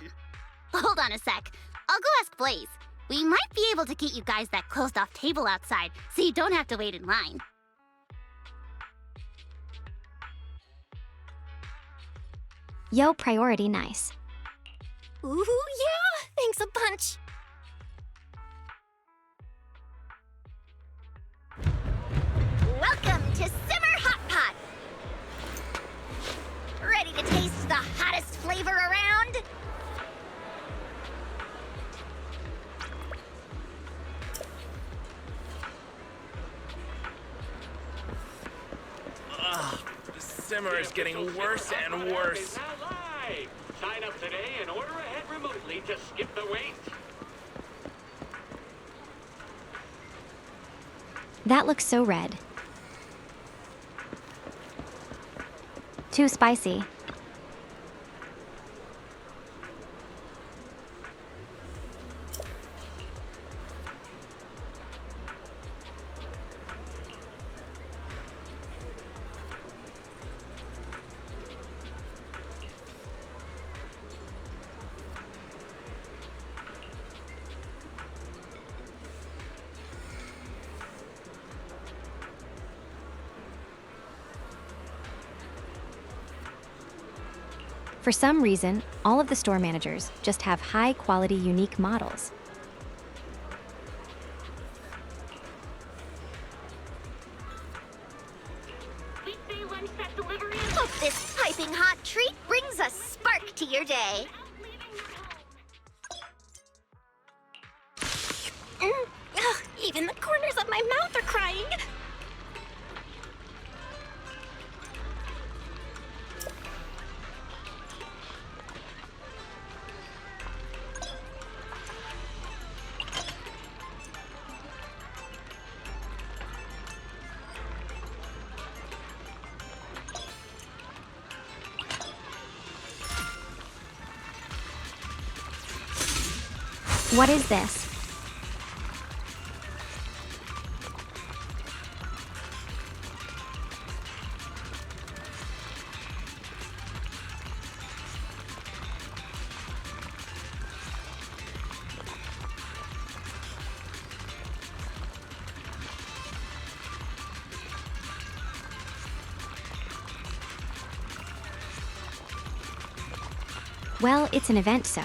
Hold on a sec. I'll go ask Blaze. We might be able to get you guys that closed-off table outside, so you don't have to wait in line. Yo, priority nice. Ooh, yeah! Thanks a bunch! Welcome to Simmer Hot Pot! Ready to taste the hottest flavor around? Ugh, the simmer is getting worse and worse. Sign up today and order ahead remotely to skip the wait. That looks so red. Too spicy. For some reason, all of the store managers just have high-quality, unique models. Hope this piping hot treat brings a spark to your day. Even the corners of my mouth are crying! What is this? Well, it's an event, so.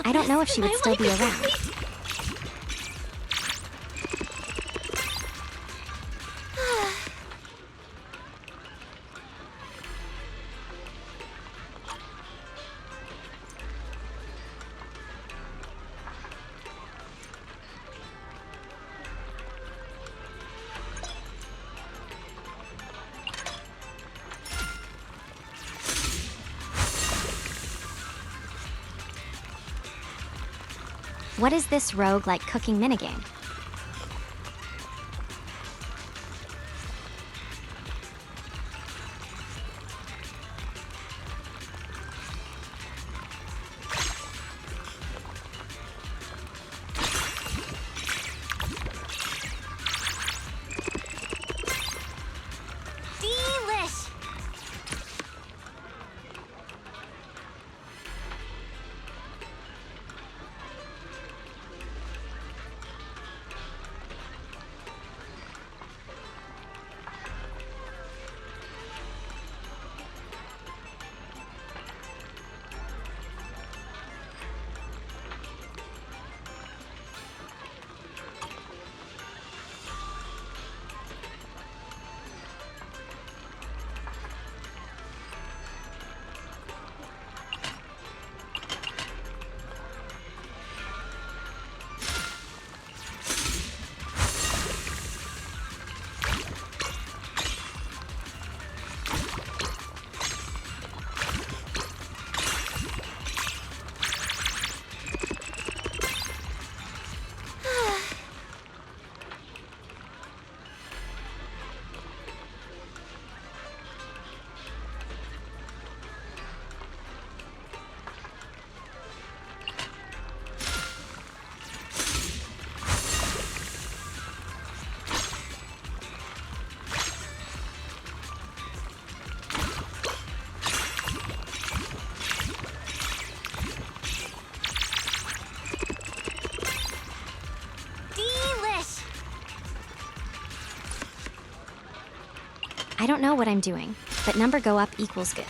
I don't know if she would still be around. What is this rogue-like cooking minigame? Delish! don't know what I'm doing, but number go up equals good.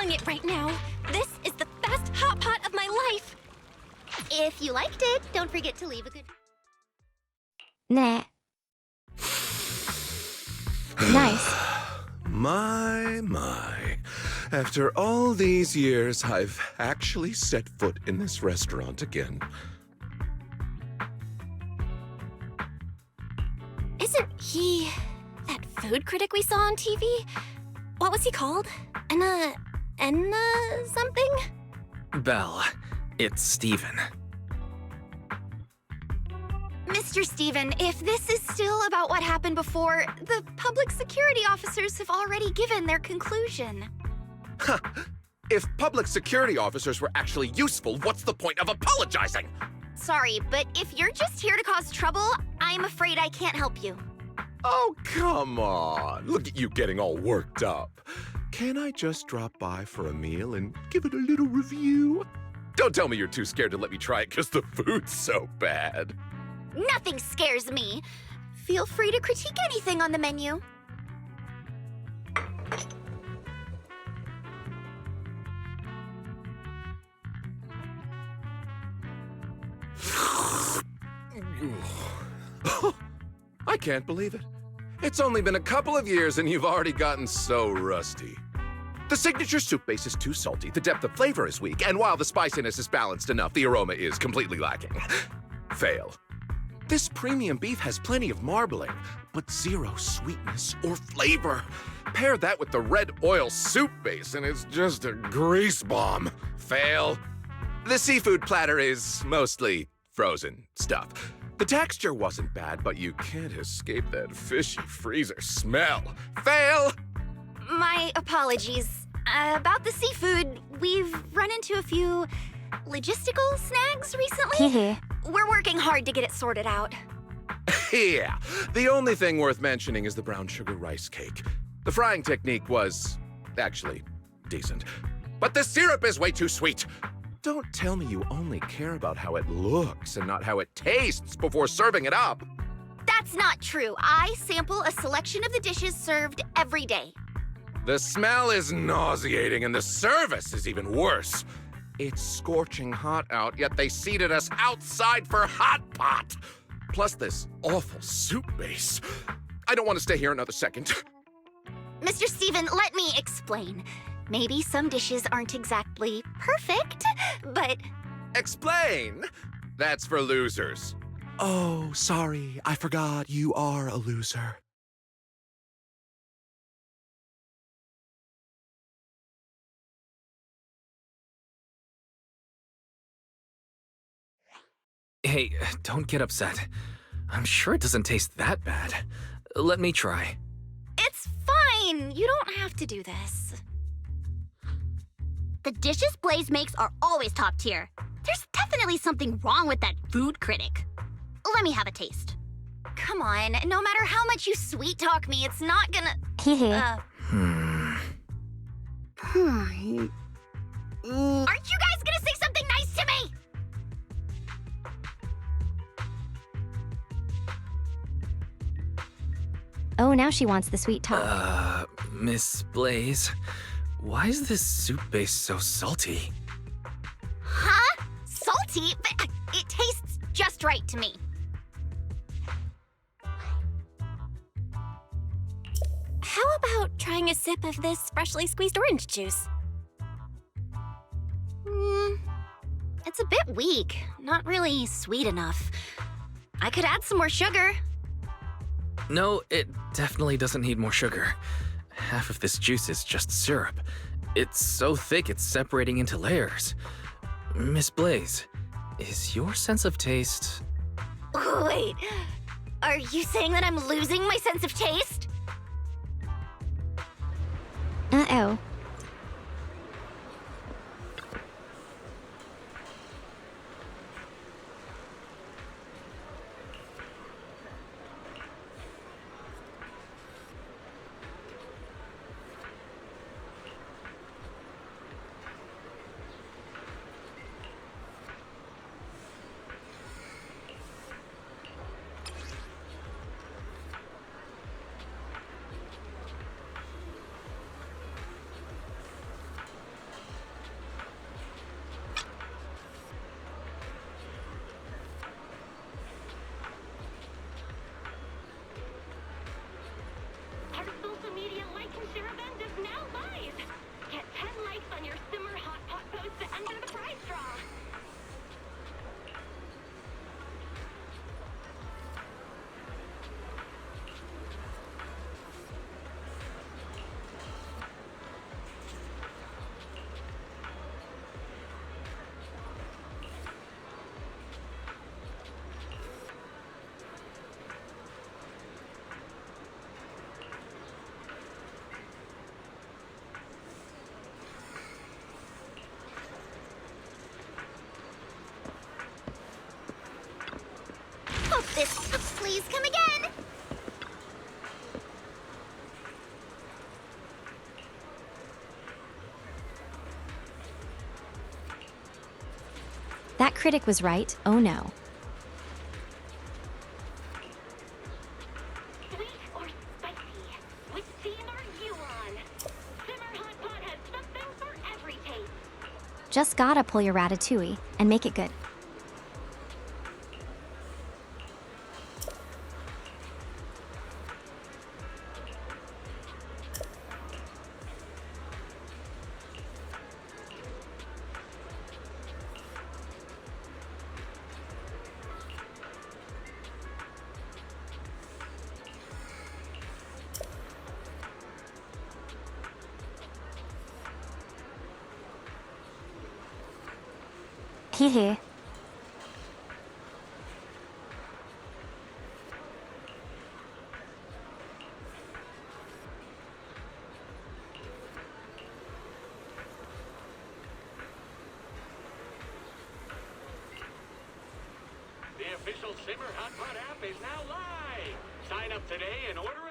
It right now. This is the best hot pot of my life. If you liked it, don't forget to leave a good... Nah. Nice. My. After all these years, I've actually set foot in this restaurant again. Isn't he that food critic we saw on TV? What was he called? Enna something? Belle, it's Steven. Mr. Steven, if this is still about what happened before, the public security officers have already given their conclusion. Huh. If public security officers were actually useful, what's the point of apologizing? Sorry, but if you're just here to cause trouble, I'm afraid I can't help you. Oh, come on. Look at you getting all worked up. Can I just drop by for a meal and give it a little review? Don't tell me you're too scared to let me try it because the food's so bad. Nothing scares me. Feel free to critique anything on the menu. I can't believe it. It's only been a couple of years and you've already gotten so rusty. The signature soup base is too salty, the depth of flavor is weak, and while the spiciness is balanced enough, the aroma is completely lacking. Fail. This premium beef has plenty of marbling, but zero sweetness or flavor. Pair that with the red oil soup base and it's just a grease bomb. Fail. The seafood platter is mostly frozen stuff. The texture wasn't bad, but you can't escape that fishy freezer smell. Fail! My apologies. About the seafood, we've run into a few logistical snags recently. We're working hard to get it sorted out. Yeah, the only thing worth mentioning is the brown sugar rice cake. The frying technique was actually decent, but the syrup is way too sweet. Don't tell me you only care about how it looks and not how it tastes before serving it up. That's not true. I sample a selection of the dishes served every day. The smell is nauseating and the service is even worse. It's scorching hot out, yet they seated us outside for hot pot. Plus this awful soup base. I don't want to stay here another second. Mr. Steven, let me explain. Maybe some dishes aren't exactly perfect, but... Explain? That's for losers. Oh, sorry, I forgot you are a loser. Hey, don't get upset. I'm sure it doesn't taste that bad. Let me try. It's fine. You don't have to do this. The dishes Blaze makes are always top tier. There's definitely something wrong with that food critic. Let me have a taste. Come on, no matter how much you sweet talk me, it's not gonna... Aren't you guys gonna say something nice to me? Oh, now she wants the sweet talk. Miss Blaze, why is this soup base so salty? Huh? Salty? But it tastes just right to me. How about trying a sip of this freshly squeezed orange juice? It's a bit weak. Not really sweet enough. I could add some more sugar. No, it definitely doesn't need more sugar. Half of this juice is just syrup, It's so thick it's separating into layers. Miss Blaze, is your sense of taste... Wait, are you saying that I'm losing my sense of taste? Uh-oh. Our social media like and share event is now live. Get 10 likes on your Simmer Hot Pot post to enter the prize draw. Hope this. Please come again. That critic was right, oh no. Sweet or spicy? Which team are you on? Simmer Hot Pot has something for every taste. Just gotta pull your ratatouille and make it good. Hee hee. The official Simmer Hot Pot app is now live. Sign up today and order ahead.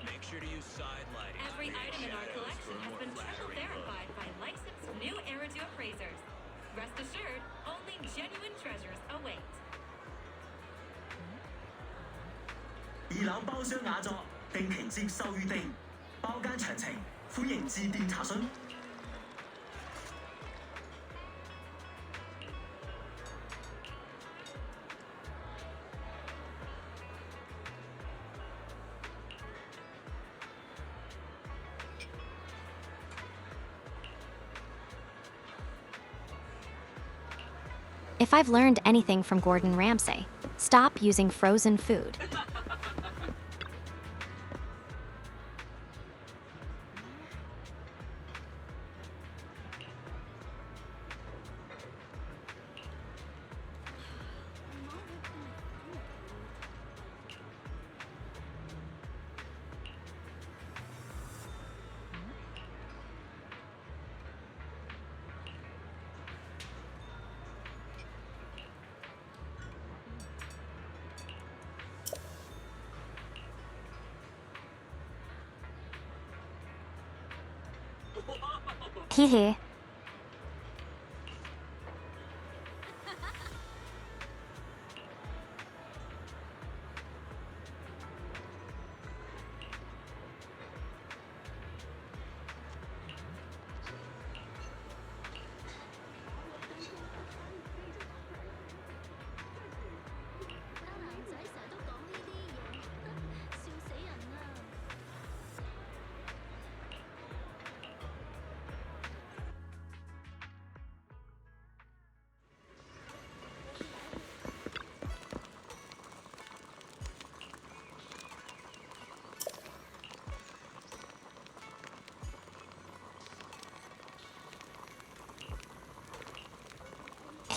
Make sure to use side lighting. Every item in our collection has been triple verified by licensed new Eridu appraisers. Rest assured, only genuine treasures await. 二樓包廂雅座，定期接受預訂，包間詳情歡迎致電查詢。If I've learned anything from Gordon Ramsay, stop using frozen food. Hee hee.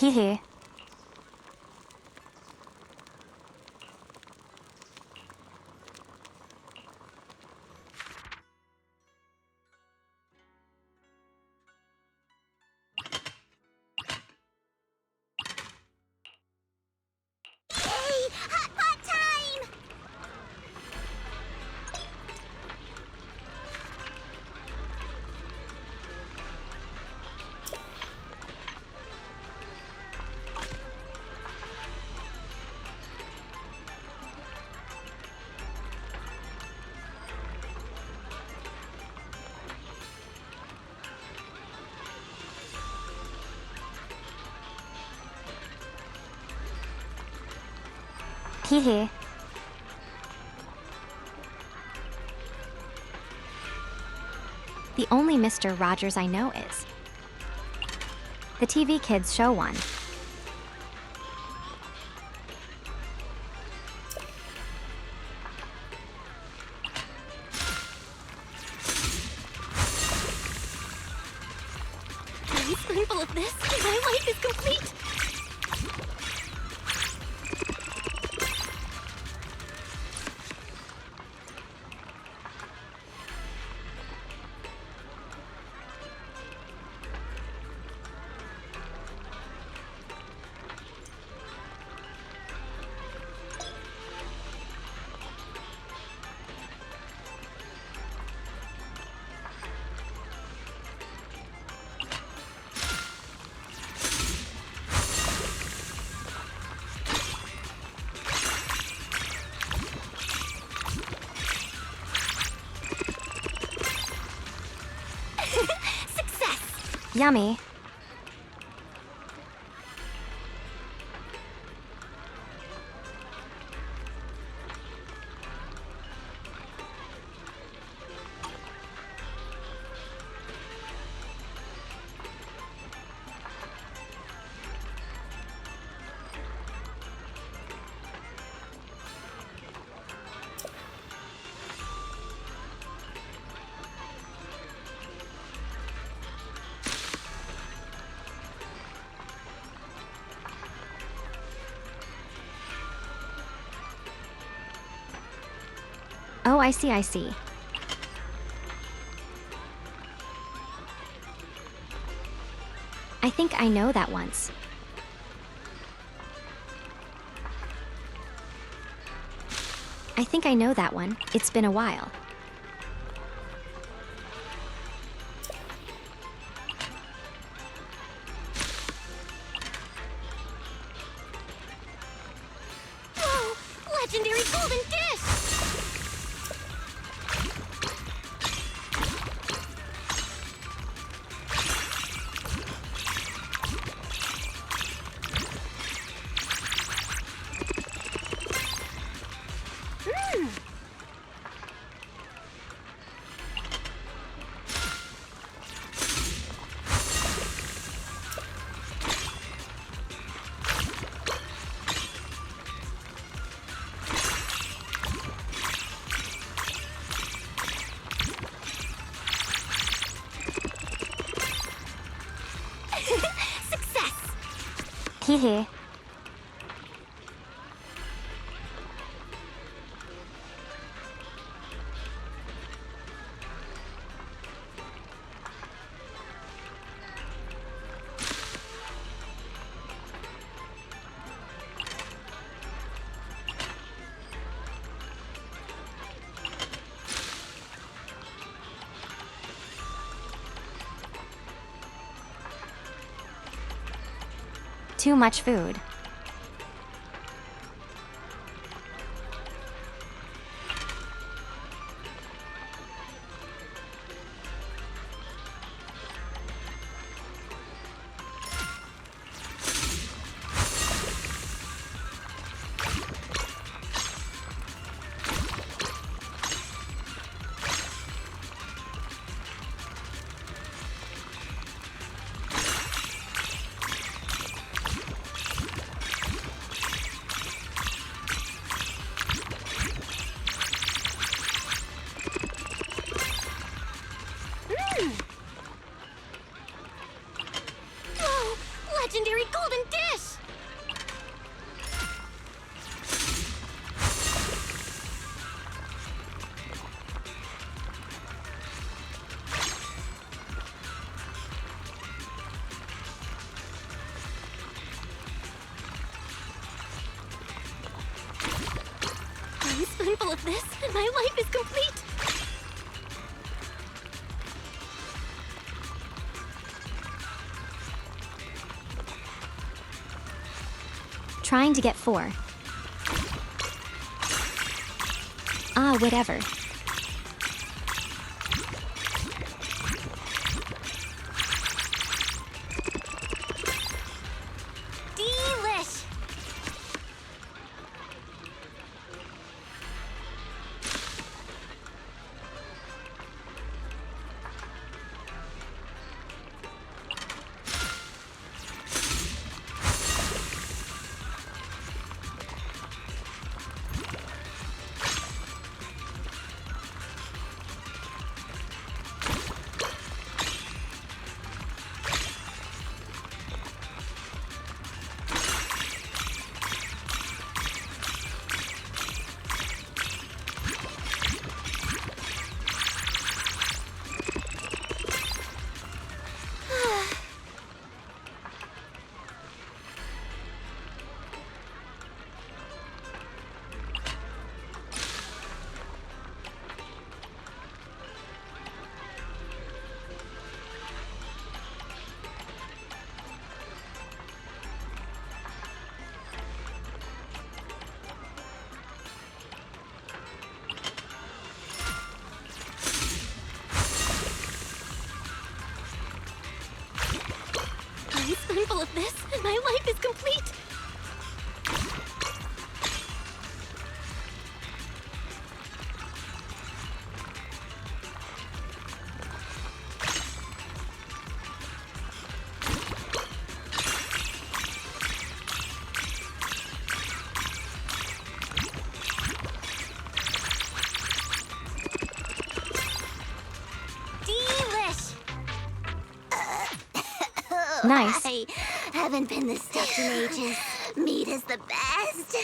Hee hee. Hey, hot pot time! Hee hee. The only Mr. Rogers I know is. The TV kids show one. One spoonful of this, and my life is complete. Yummy. Oh, I see, I see. I think I know that once. I think I know that one. It's been a while. Whoa! Legendary golden dish! Hee hee. Too much food. legendary golden dish! One spoonful of this, and my life is complete! Trying to get 4. Ah, whatever. Delish! One spoonful of this, and my life is complete! Delish! Nice. I haven't been this stuffed in ages. Meat is the best.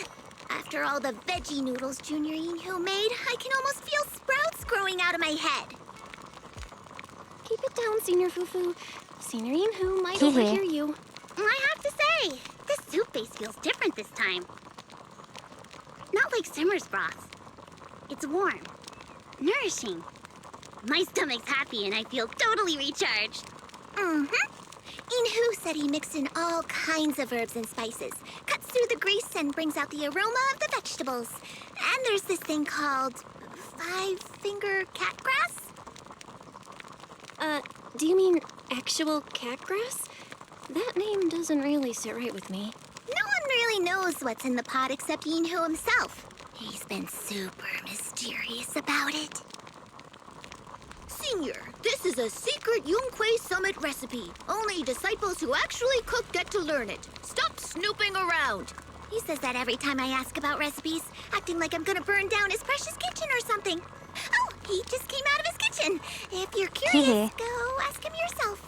After all the veggie noodles Junior Inhu made, I can almost feel sprouts growing out of my head. Keep it down, Senior Fufu. Senior Inhu might Hee hee. overhear you. I have to say, this soup base feels different this time. Not like Simmer's broth. It's warm, nourishing. My stomach's happy and I feel totally recharged. Inhu said he mixed in all kinds of herbs and spices, cuts through the grease and brings out the aroma of the vegetables. And there's this thing called 5-finger catgrass. Do you mean actual catgrass? That name doesn't really sit right with me. No one really knows what's in the pot except Inhu himself. He's been super mysterious about it. Senior, this is a secret Yunquei Summit recipe. Only disciples who actually cook get to learn it. Stop snooping around. He says that every time I ask about recipes, acting like I'm gonna burn down his precious kitchen or something. Oh, he just came out of his kitchen. If you're curious, go ask him yourself.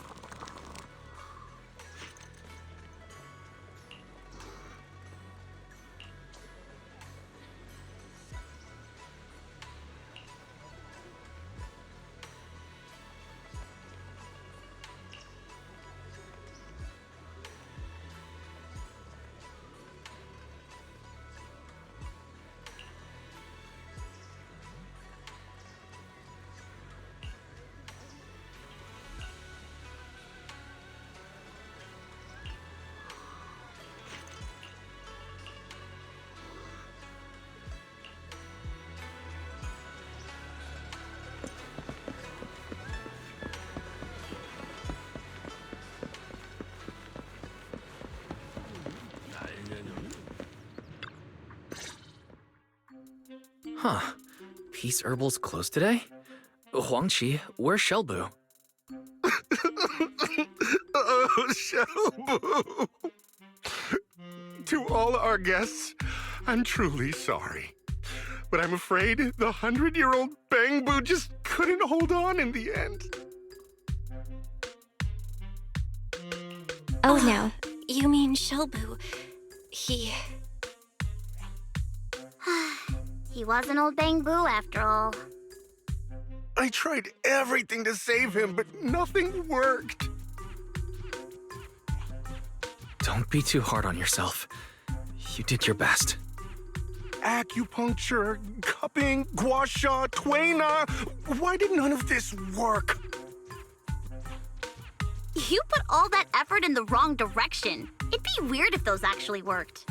Huh. Peace Herbal's closed today? Huangqi, where's Shelbu? Oh, Shelbu! To all our guests, I'm truly sorry. But I'm afraid the 100-year-old Bangbu just couldn't hold on in the end. Oh no. You mean Shelbu? He was an old Bang Boo after all. I tried everything to save him, but nothing worked. Don't be too hard on yourself. You did your best. Acupuncture, cupping, gua sha, tuina. Why did none of this work? You put all that effort in the wrong direction. It'd be weird if those actually worked.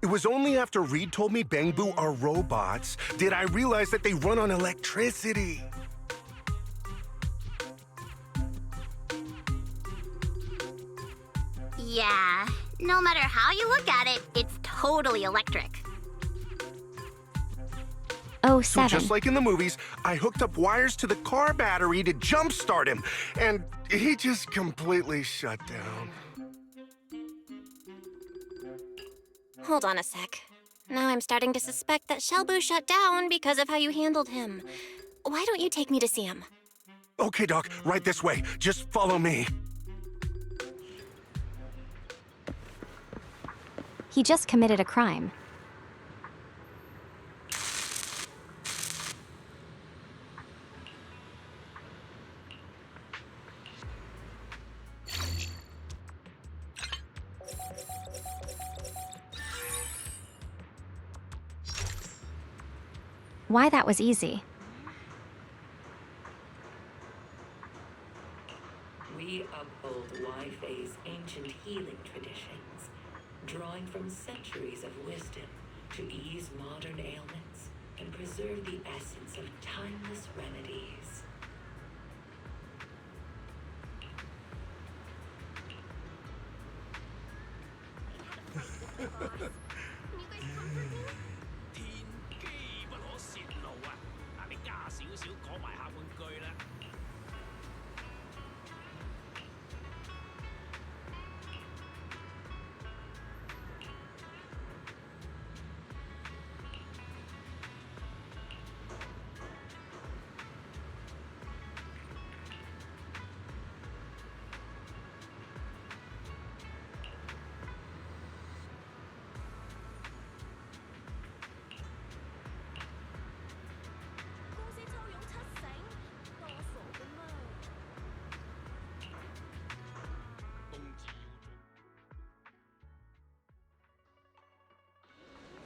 It was only after Reed told me Bang Boo are robots did I realize that they run on electricity. Yeah, no matter how you look at it, it's totally electric. Oh, So 7. just like in the movies, I hooked up wires to the car battery to jumpstart him, and he just completely shut down. Hold on a sec. Now I'm starting to suspect that Shelbu shut down because of how you handled him. Why don't you take me to see him? Okay, Doc, right this way. Just follow me. He just committed a crime. Why, that was easy. We uphold Wi-Fei's ancient healing traditions, drawing from centuries of wisdom to ease modern ailments and preserve the essence of timeless remedies.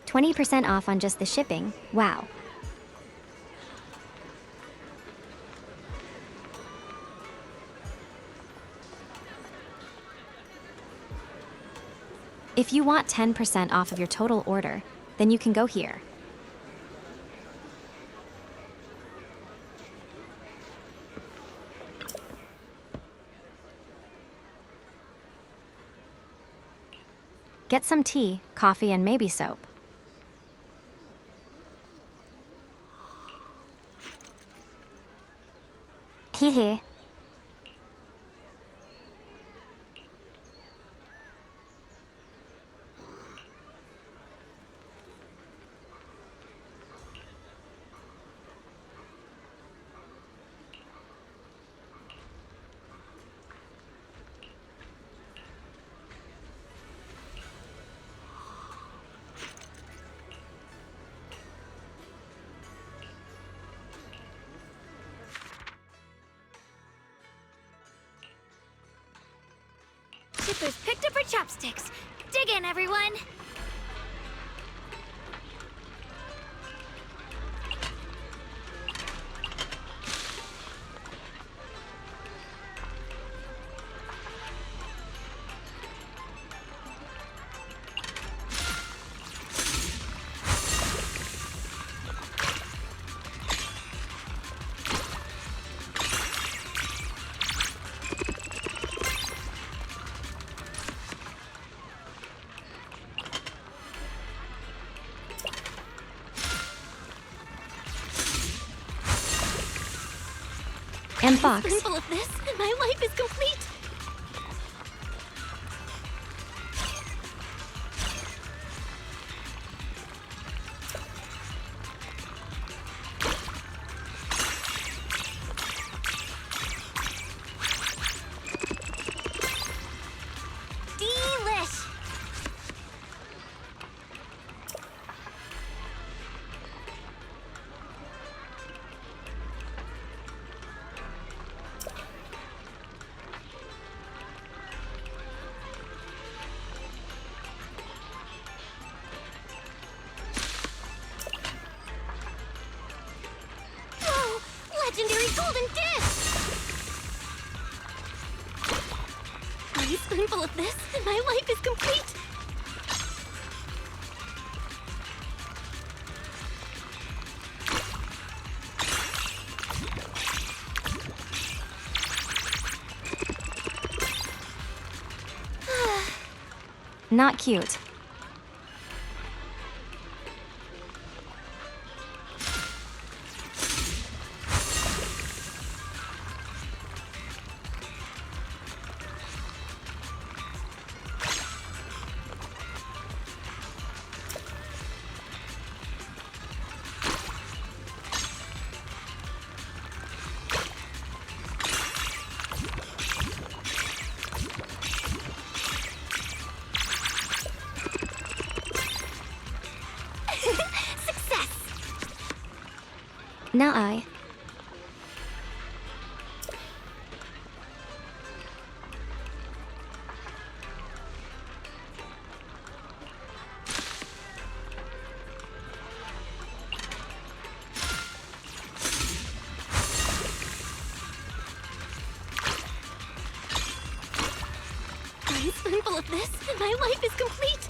%20 off on just the shipping. Wow. If you want 10% off of your total order, then you can go here. Get some tea, coffee, and maybe soap. Hehe. Shippers picked up our chopsticks. Dig in, everyone. And Fox. A spoonful of this, and my life is complete. Delish! of this, and my life is complete! Not cute. Now I. One spoonful of this, and my life is complete!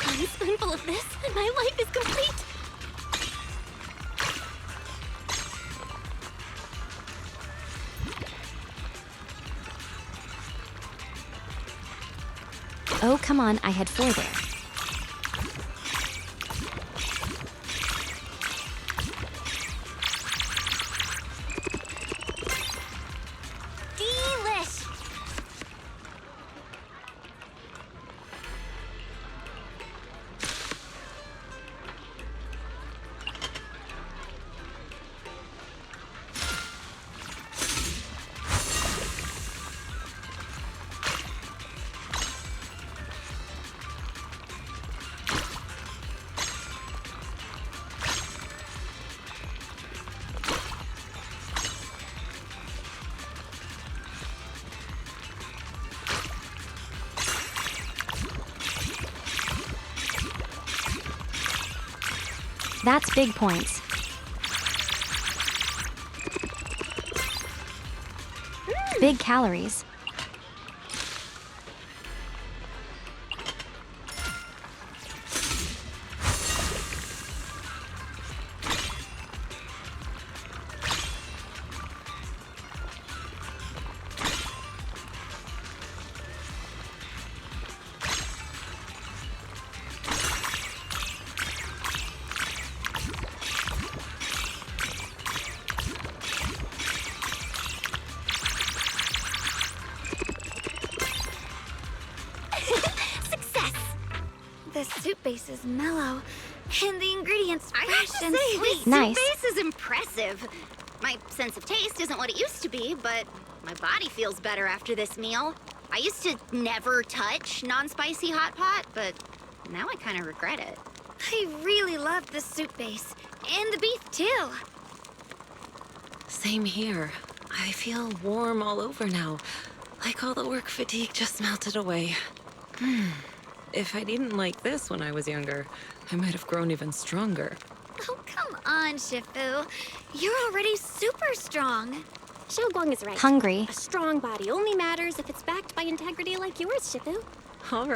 One spoonful of this, and my life is complete! Oh, come on, I had 4 there. Delish! That's big points. Big calories. The soup base is mellow, and the ingredients fresh I have to and say, sweet. this Nice. soup base is impressive. My sense of taste isn't what it used to be, but my body feels better after this meal. I used to never touch non-spicy hot pot, but now I kind of regret it. I really love the soup base, and the beef too. Same here. I feel warm all over now, like all the work fatigue just melted away. If I'd eaten like this when I was younger, I might have grown even stronger. Oh, come on, Shifu. You're already super strong. Xiaoguang is right. Hungry. A strong body only matters if it's backed by integrity like yours, Shifu. All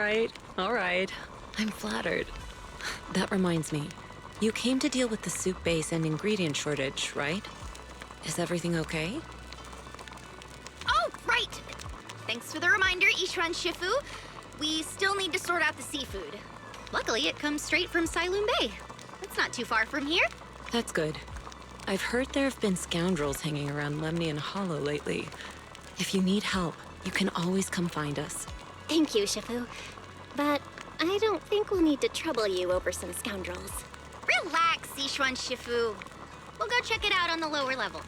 right. I'm flattered. That reminds me. You came to deal with the soup base and ingredient shortage, right? Is everything okay? Oh, right! Thanks for the reminder, Ishran Shifu. We still need to sort out the seafood. Luckily, it comes straight from Sailoon Bay. It's not too far from here. That's good. I've heard there have been scoundrels hanging around Lemnian Hollow lately. If you need help, you can always come find us. Thank you, Shifu. But I don't think we'll need to trouble you over some scoundrels. Relax, Ishran Shifu. We'll go check it out on the lower level.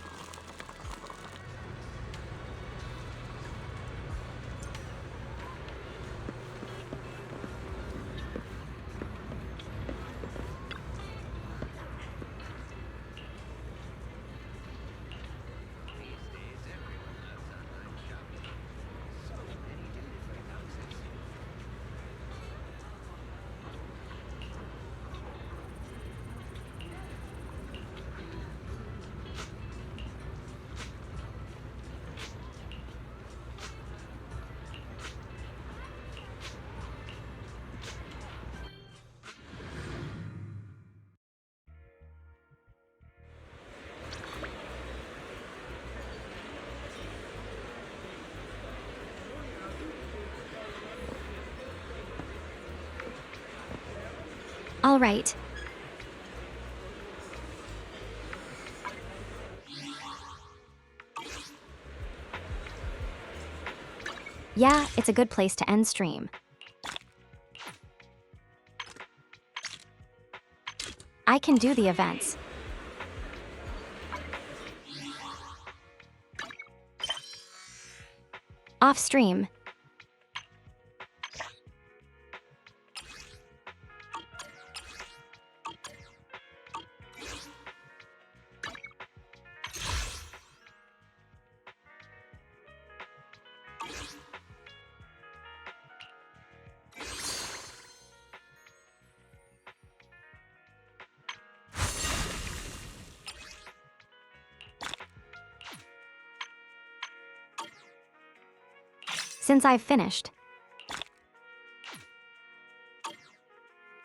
All right. Yeah, it's a good place to end stream. I can do the events. Off stream.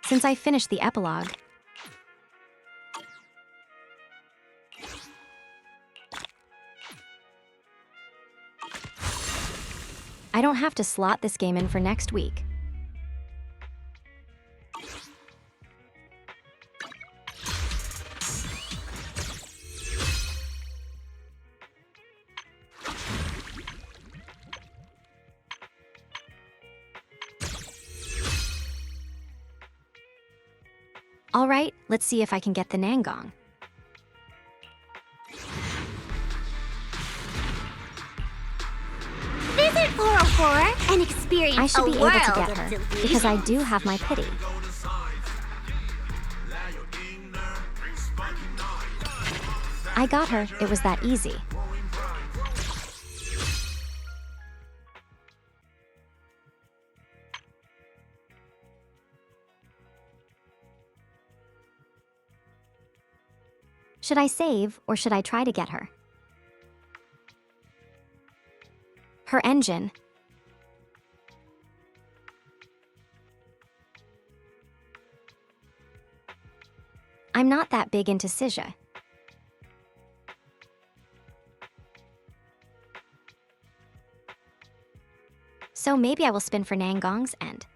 Since I finished the epilogue. I don't have to slot this game in for next week. All right, let's see if I can get the Nangong. Visit 404 and experience I should be a able world to get of her, delusion. because I do have my pity. I got her, it was that easy. Should I save, or should I try to get her? Her engine. I'm not that big into Sija. So maybe I will spin for Nangong's end.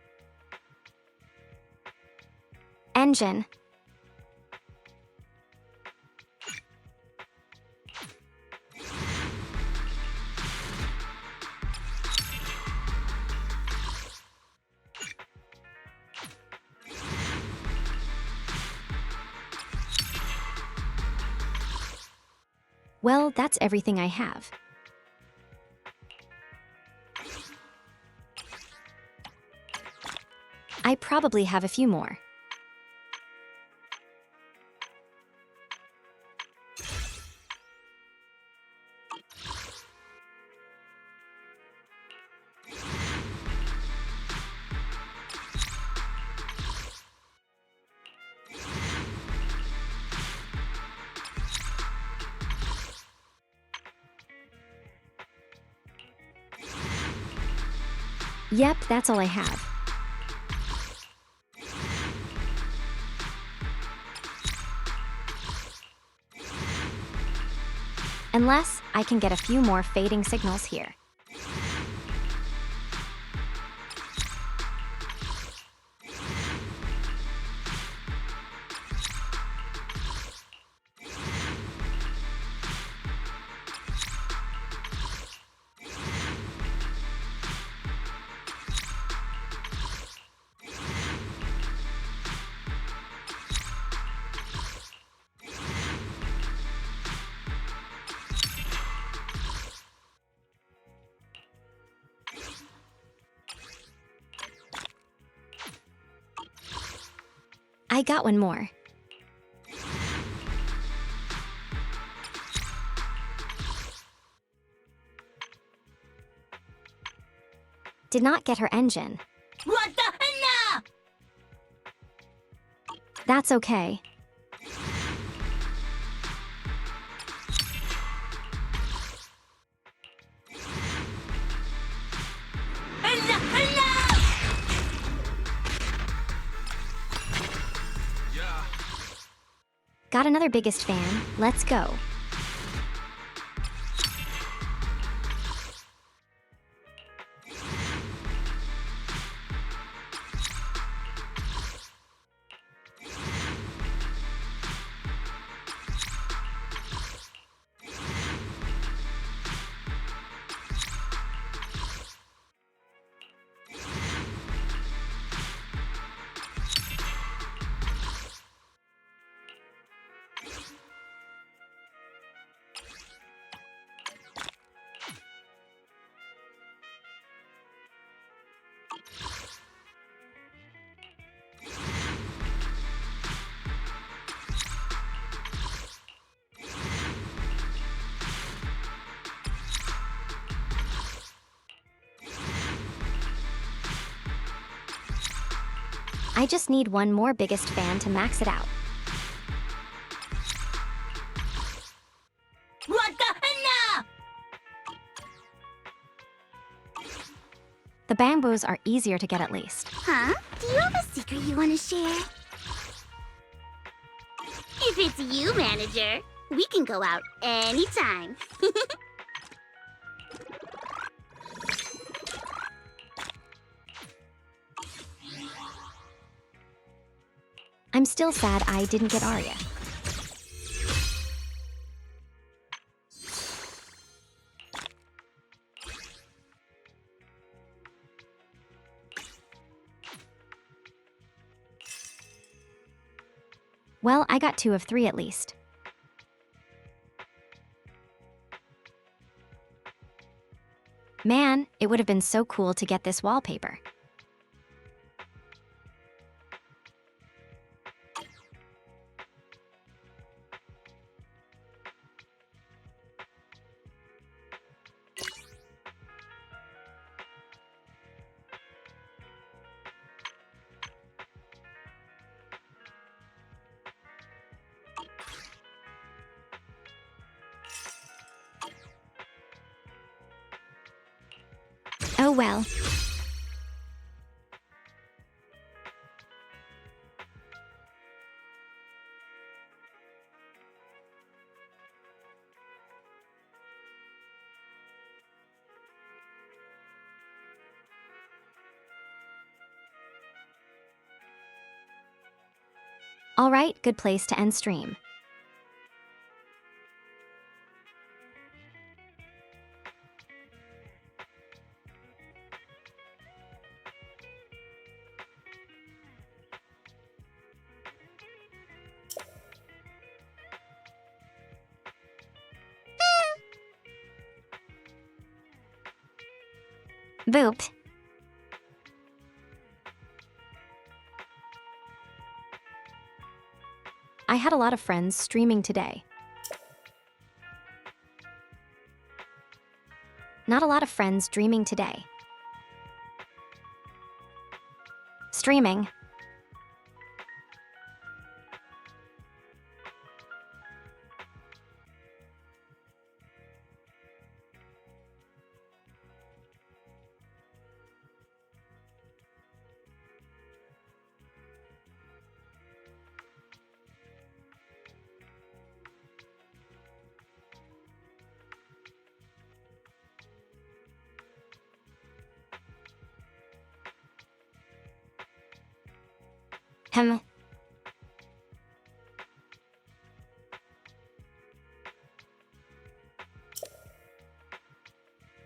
Engine. Well, that's everything I have. I probably have a few more. Yep, that's all I have. Unless I can get a few more fading signals here. I got one more. Did not get her engine. What the hell? That's okay. Got another biggest fan. Let's go. I just need one more biggest fan to max it out. The bamboos are easier to get at least. Huh? Do you have a secret you want to share? If it's you, manager, we can go out anytime. I'm still sad I didn't get Arya. Well, I got 2 of 3 at least. Man, it would have been so cool to get this wallpaper. Oh well. All right, good place to end stream. Boop. I had a lot of friends streaming today. Not a lot of friends dreaming today. Streaming.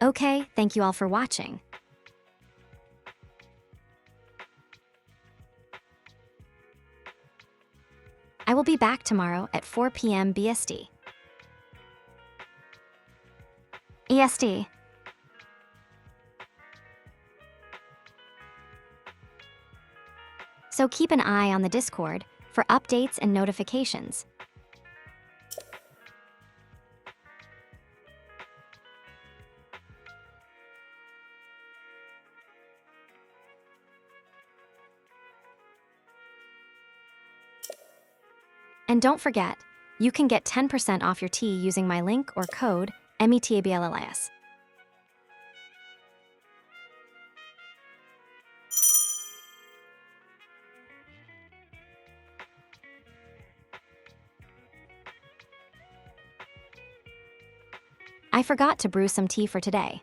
Okay, thank you all for watching. I will be back tomorrow at 4 p.m. BST. EST. So keep an eye on the Discord for updates and notifications. And don't forget, you can get 10% off your tea using my link or code METABLLIS. I forgot to brew some tea for today.